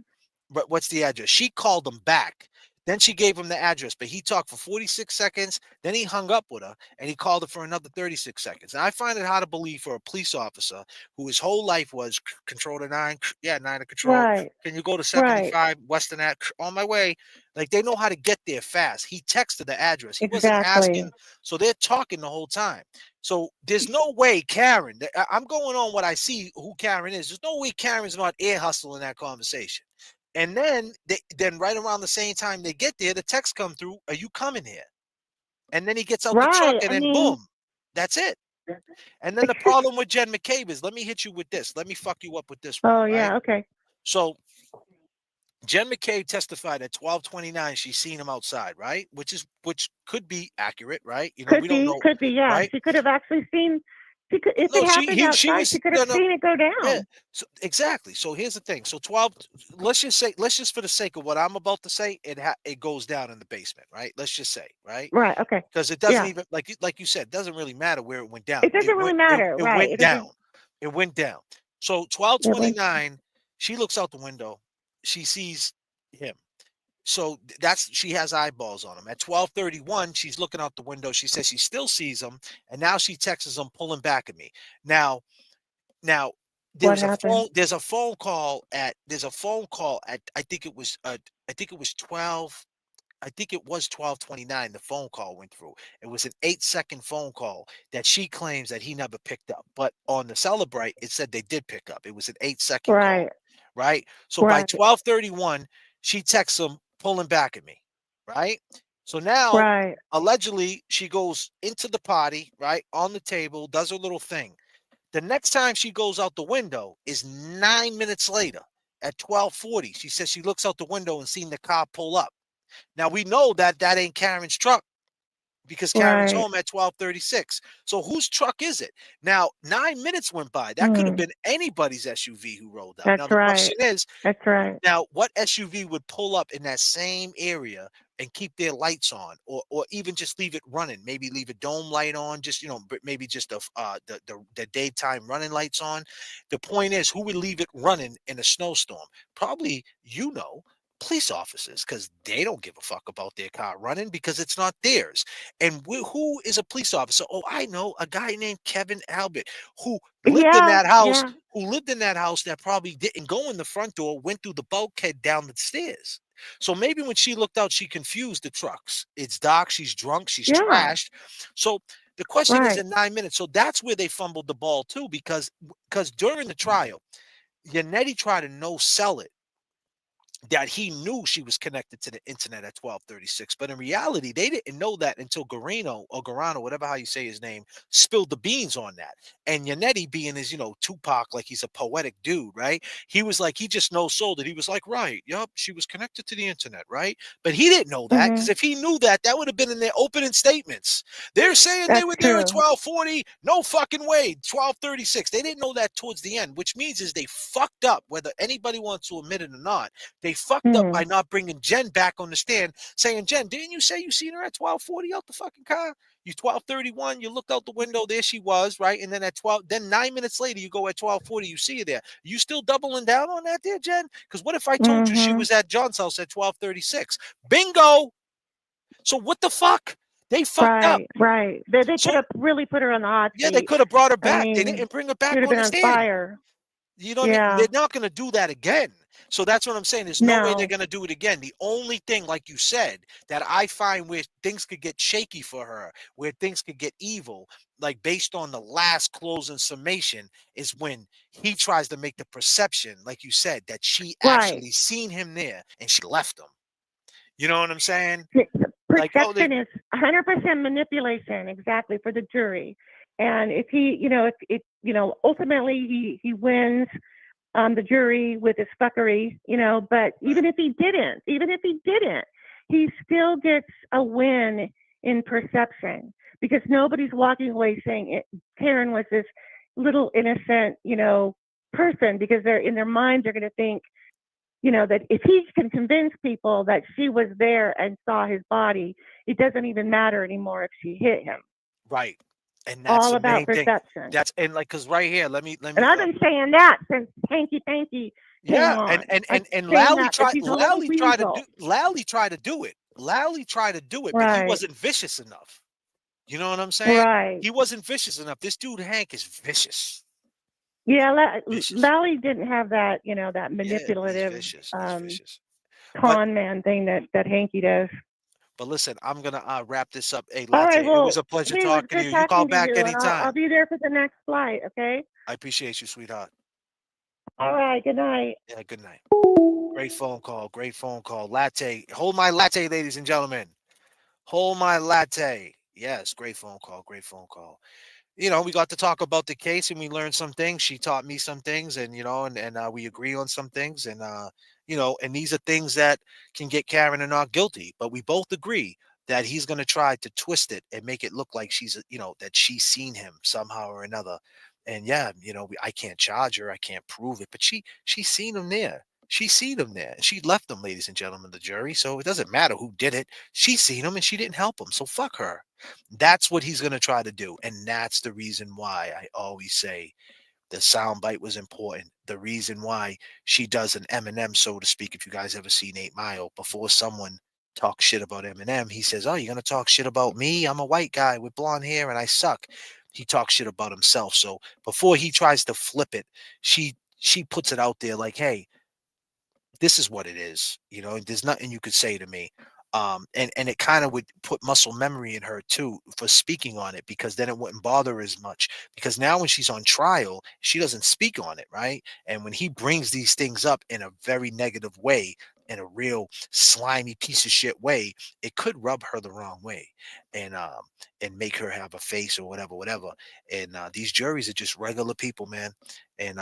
"But what's the address?" She called him back. Then she gave him the address, but he talked for 46 seconds. Then he hung up with her and he called her for another 36 seconds. And I find it hard to believe for a police officer who his whole life was control to 9. Yeah, 9 to control. Right. Can you go to 75 Western Ave? On my way. Like, they know how to get there fast. He texted the address. He wasn't asking. So they're talking the whole time. So there's no way Karen, I'm going on what I see who Karen is. There's no way Karen's not ear hustling that conversation. And then right around the same time they get there, the text come through, "Are you coming here?" And then he gets out the truck and then boom, that's it. And then the problem with Jen McCabe is, let me hit you with this. Let me fuck you up with this one. Oh, yeah. Right? Okay. So Jen McCabe testified at 12:29 she's seen him outside, right? Which could be accurate, right? We don't know. Could be, yeah. Right? She could have actually seen. If it happened outside, she could have seen it go down. Yeah. So exactly. So here's the thing. So 12. Let's just for the sake of what I'm about to say, it goes down in the basement, right? Let's just say, right? Right. Okay. Because it doesn't even like you said, it doesn't really matter where it went down. It doesn't really matter, It right? went down. It went down. So 12:29, she looks out the window. She sees him. So she has eyeballs on him. At 12:31, she's looking out the window. She says she still sees him, and now she texts him, "Pulling back at me." Now there's a phone call at I think it was 12. I think it was 12:29. The phone call went through. It was an 8-second phone call that she claims that he never picked up. But on the Celebrate, it said they did pick up. It was an 8-second call. Right. So by 12:31, she texts him, "Pulling back at me." Right. So now, allegedly, she goes into the party, right, on the table, does her little thing. The next time she goes out the window is 9 minutes later at 12:40. She says she looks out the window and seen the car pull up. Now we know that ain't Karen's truck. because Karen's Right. home at 12:36. So whose truck is it? Now, 9 minutes went by. That could have Mm. been anybody's SUV who rolled up. Now, That's the right. question is, That's right. now, what SUV would pull up in that same area and keep their lights on, or even just leave it running? Maybe leave a dome light on, just maybe just the daytime running lights on. The point is, who would leave it running in a snowstorm? Probably police officers, because they don't give a fuck about their car running because it's not theirs. And who is a police officer? Oh, I know a guy named Kevin Albert who lived in Yeah. that house. Yeah. Who lived in that house that probably didn't go in the front door, went through the bulkhead down the stairs. So maybe when she looked out, she confused the trucks. It's dark, she's drunk, she's Yeah. trashed. So the question is, Right. in 9 minutes. So that's where they fumbled the ball too, because during the trial, Yannetti tried to no sell it that he knew she was connected to the internet at 12:36, but in reality, they didn't know that until Garano, whatever how you say his name, spilled the beans on that. And Yannetti, being his, Tupac, like he's a poetic dude, right? He was like, he just no sold it. He was like, right, yup, she was connected to the internet, right? But he didn't know that, because Mhm. if he knew that, that would have been in their opening statements. They're saying they That's were there at true. 12:40. No fucking way. 12:36. They didn't know that towards the end, which means is they fucked up, whether anybody wants to admit it or not. They fucked up by Mhm. not bringing Jen back on the stand, saying, Jen, didn't you say you seen her at 12:40 out the fucking car? You 12:31, you looked out the window, there she was, right? And then at 9 minutes later, you go at 12:40, you see her there. You still doubling down on that there, Jen? Because what if I told you she Mhm. was at John's house at 12:36? Bingo! So what the fuck? They fucked up. Right. Right. They could So have really put her on the hot yeah, they seat. could have brought her I back. They mean, didn't bring her she back would have on been the on stand. fire. You know, Yeah. they're not going to do that again. So that's what I'm saying. There's no way they're No. going to do it again. The only thing, like you said, that I find where things could get shaky for her, where things could get evil, like based on the last closing summation, is when he tries to make the perception, like you said, that she Right. actually seen him there and she left him. You know what I'm saying? The Like, oh, perception is 100% manipulation, exactly, for the jury. And if he, if ultimately he wins the jury with his fuckery, but even if he didn't, he still gets a win in perception, because nobody's walking away saying Karen was this little innocent, person, because they're in their minds, they're going to think, that if he can convince people that she was there and saw his body, it doesn't even matter anymore if she hit him. right. And that's All the about main thing. perception. Because right here, let me And I've been saying that since Hanky Panky came yeah, on. and I've been saying Lally that, but tried he's a little weasel. Lally tried to do it. Lally tried to do it, but he Right. wasn't vicious enough. You know what I'm saying? Right. He wasn't vicious enough. This dude Hank is vicious. Yeah, Vicious. Lally didn't have that, that Yeah, he's manipulative vicious. He's vicious. But con man thing that Hanky does. but listen, I'm gonna wrap this up. Hey, All right, Latte, it was well, a pleasure hey, it was talking to good you. You call talking to back you, and I'll anytime. be there for the next flight, okay? I appreciate you, sweetheart. All right, good night. Yeah, good night. Great phone call. Great phone call. Latte. Hold my latte, ladies and gentlemen. Hold my latte. Yes, great phone call. Great phone call. We got to talk about the case and we learned some things. She taught me some things, and we agree on some things, and and these are things that can get Karen and not guilty, but we both agree that he's going to try to twist it and make it look like that she's seen him somehow or another. And yeah, I can't charge her, I can't prove it, but she's seen him there. She seen him there. She left him, ladies and gentlemen, the jury. So it doesn't matter who did it. She seen him and she didn't help him. So fuck her. That's what he's going to try to do. And that's the reason why I always say the soundbite was important. The reason why she does an Eminem, so to speak. If you guys ever seen 8 Mile, before someone talks shit about Eminem, he says, oh, you're going to talk shit about me? I'm a white guy with blonde hair and I suck. He talks shit about himself. So before he tries to flip it, she puts it out there like, hey, this is what it is. There's nothing you could say to me. And it kind of would put muscle memory in her too for speaking on it, because then it wouldn't bother her as much, because now when she's on trial, she doesn't speak on it, right? And when he brings these things up in a very negative way, in a real slimy piece of shit way, it could rub her the wrong way, and make her have a face or whatever. And these juries are just regular people, man. And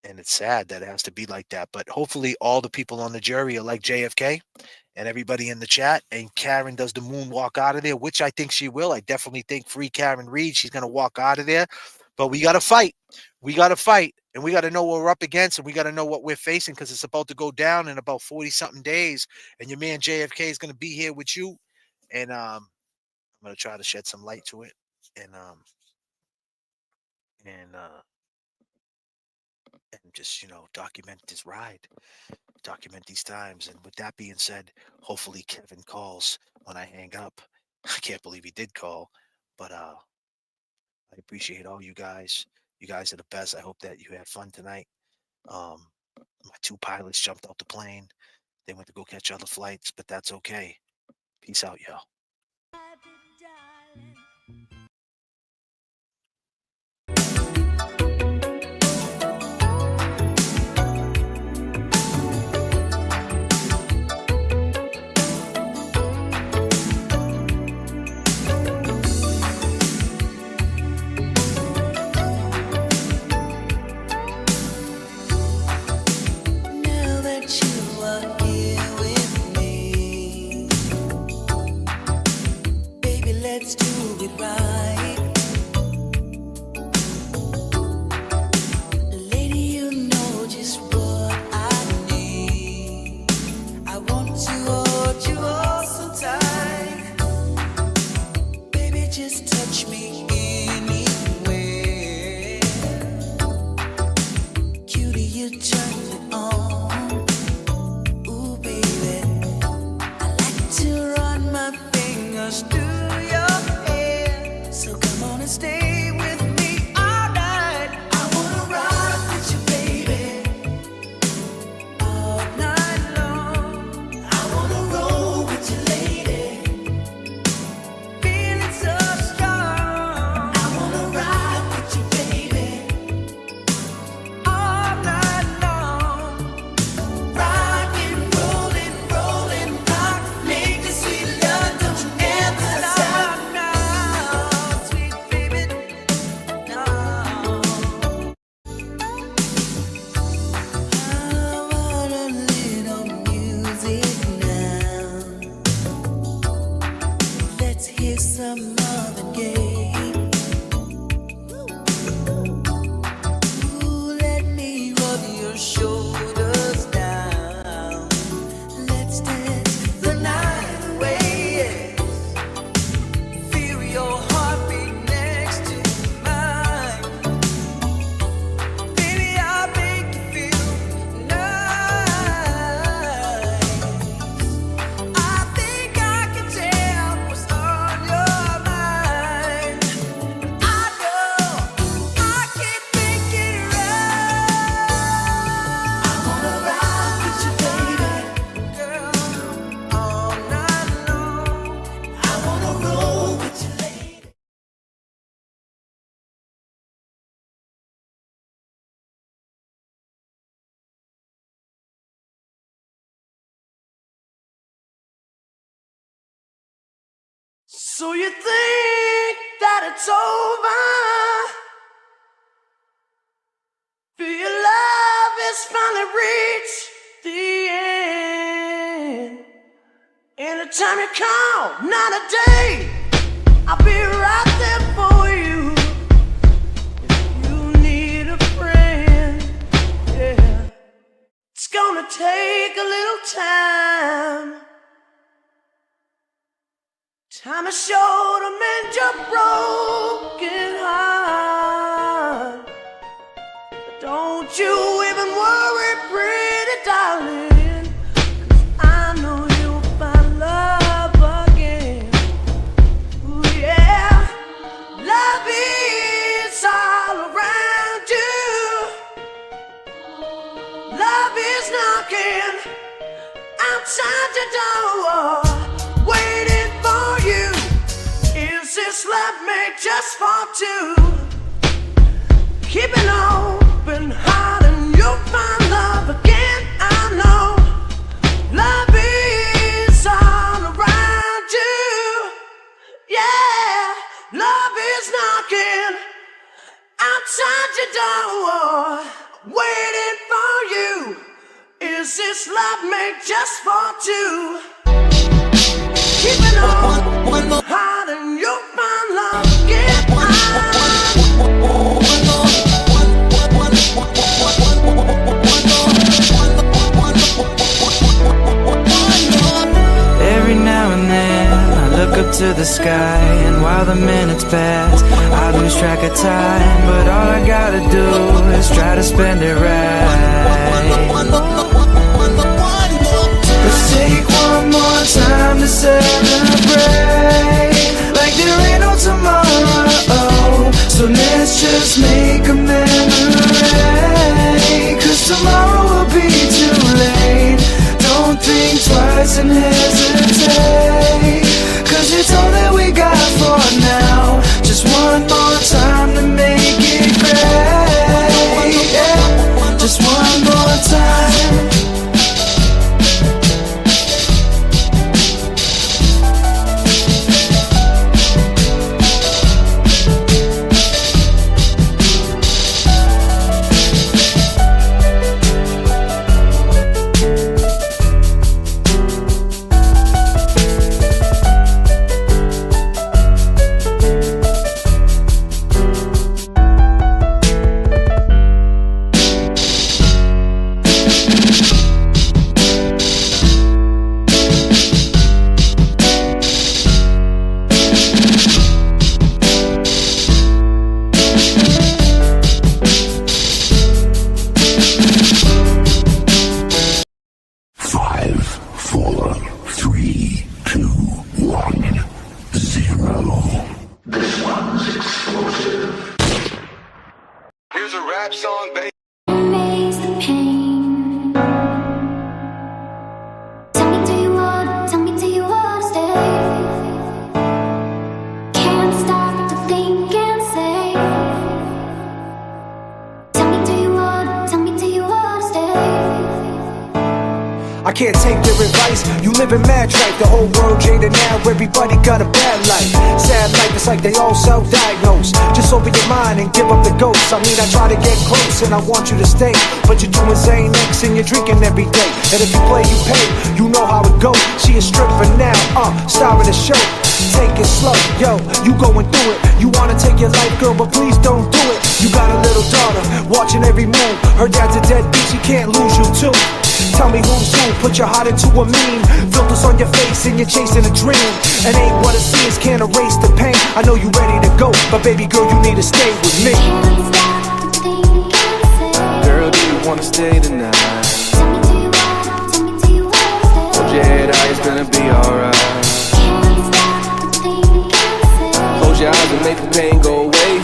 And it's sad that it has to be like that. But hopefully all the people on the jury are like JFK and everybody in the chat. And Karen does the moonwalk out of there, which I think she will. I definitely think free Karen Reed. She's going to walk out of there. But we got to fight. We got to fight. And we got to know what we're up against. And we got to know what we're facing because it's about to go down in about 40-something days. And your man JFK is going to be here with you. And I'm going to try to shed some light to it. And just, document this ride, document these times. And with that being said, hopefully Kevin calls when I hang up. I can't believe he did call, but I appreciate all you guys. You guys are the best. I hope that you had fun tonight. My 2 pilots jumped out the plane. They went to go catch other flights, but that's okay. Peace out, y'all. Now that you are here with me, baby, let's do it right. Lady, you know just what I need. I want to hold you all so tight. Baby, just touch me anywhere. Cutie, you turn it on. Ooh, baby, I like to run my fingers through your hair. So come on and stay with me all night. I wanna rock with you, baby, all night long. I wanna roll with you, lady, feeling so strong. I wanna rock with you, baby, all night long. Rockin', rollin', rollin', rock, make the sweet love, don't you ever stop now, sweet baby, no. I want a little music now. Let's hear some Marvin Gaye. Ooh, let me rub your shoulders down. Let's dance the night away. Feel your heartbeat next to mine. Baby, I'll make you feel nice. I think I can tell what's on your mind. I know I can make it right. I wanna rock with you, baby, girl, all night long. I wanna roll with you, lady. So you think that it's over? Feel your love has finally reached the end. Anytime you call, not a day, I'll be right there for you. If you need a friend, yeah. It's gonna take a little time. Time to show to mend your broken heart. But don't you even worry, pretty darling, 'cause I know you'll find love again. Ooh, yeah. Love is all around you. Love is knocking outside your door, waiting for you. Is this love made just for two? Keep an open heart and you'll find love again. I know love is all around you. Yeah, love is knocking outside your door, waiting for you. Is this love made just for two? Keeping on hard and you'll find love. Get Every now and then I look up to the sky, and while the minutes pass I lose track of time. But all I gotta do is try to spend it right. Let's take one more time to celebrate like there ain't no tomorrow. So let's just make a memory, 'cause tomorrow will be too late. Don't think twice and hesitate, 'cause it's all that we got for now. Just one more time to make it great, yeah. Just one more time. I can't take their advice, you living mad tripe. The whole world jaded now, everybody got a bad life. Sad life, it's like they all self-diagnosed. Just open your mind and give up the ghosts. I mean, I try to get close and I want you to stay, but you're doing Xanax and you're drinking every day. And if you play, you pay, you know how it goes. She a stripper now, star of the show. Take it slow, yo, you going through it. You wanna take your life, girl, but please don't do it. You got a little daughter, watching every move. Her dad's a deadbeat, she can't lose you too. Tell me who's who, put your heart into a meme. Filters on your face and you're chasing a dream. And ain't what it seems, can't erase the pain. I know you ready to go, but baby girl, you need to stay with me. Girl, do you wanna stay tonight? Hold your head high, it's gonna be alright. Close your eyes and make the pain go away.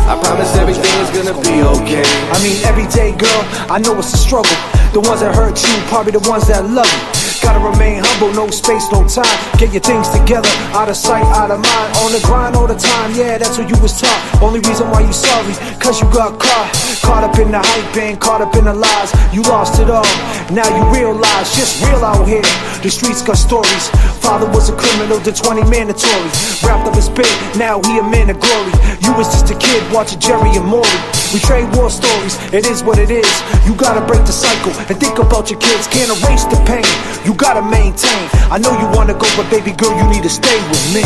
I promise everything is gonna be okay. I mean, every day, girl, I know it's a struggle. The ones that hurt you, probably the ones that love you. Gotta remain humble, no space, no time. Get your things together, out of sight, out of mind. On the grind all the time, yeah, that's what you was taught. Only reason why you sorry, 'cause you got caught up in the hype and caught up in the lies. You lost it all, now you realize, just real out here. The streets got stories. Father was a criminal, the 20 mandatory. Wrapped up his bit, now he a man of glory. You was just a kid watching Jerry and Maury. We trade war stories, it is what it is. You gotta break the cycle and think about your kids. Can't erase the pain, you gotta maintain. I know you wanna go, but baby girl, you need to stay with me.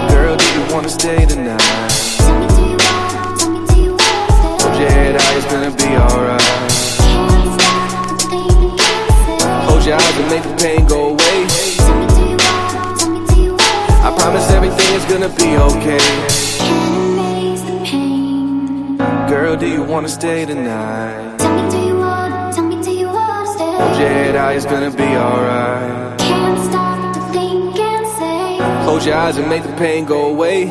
Girl, do you wanna stay tonight? Hold your head high, it's gonna be alright. Close your eyes and make the pain go away. I promise everything is gonna be okay. Girl, do you wanna stay tonight? Hold your head high, it's gonna be alright. Can't stop to think and say. Close your eyes and make the pain go away.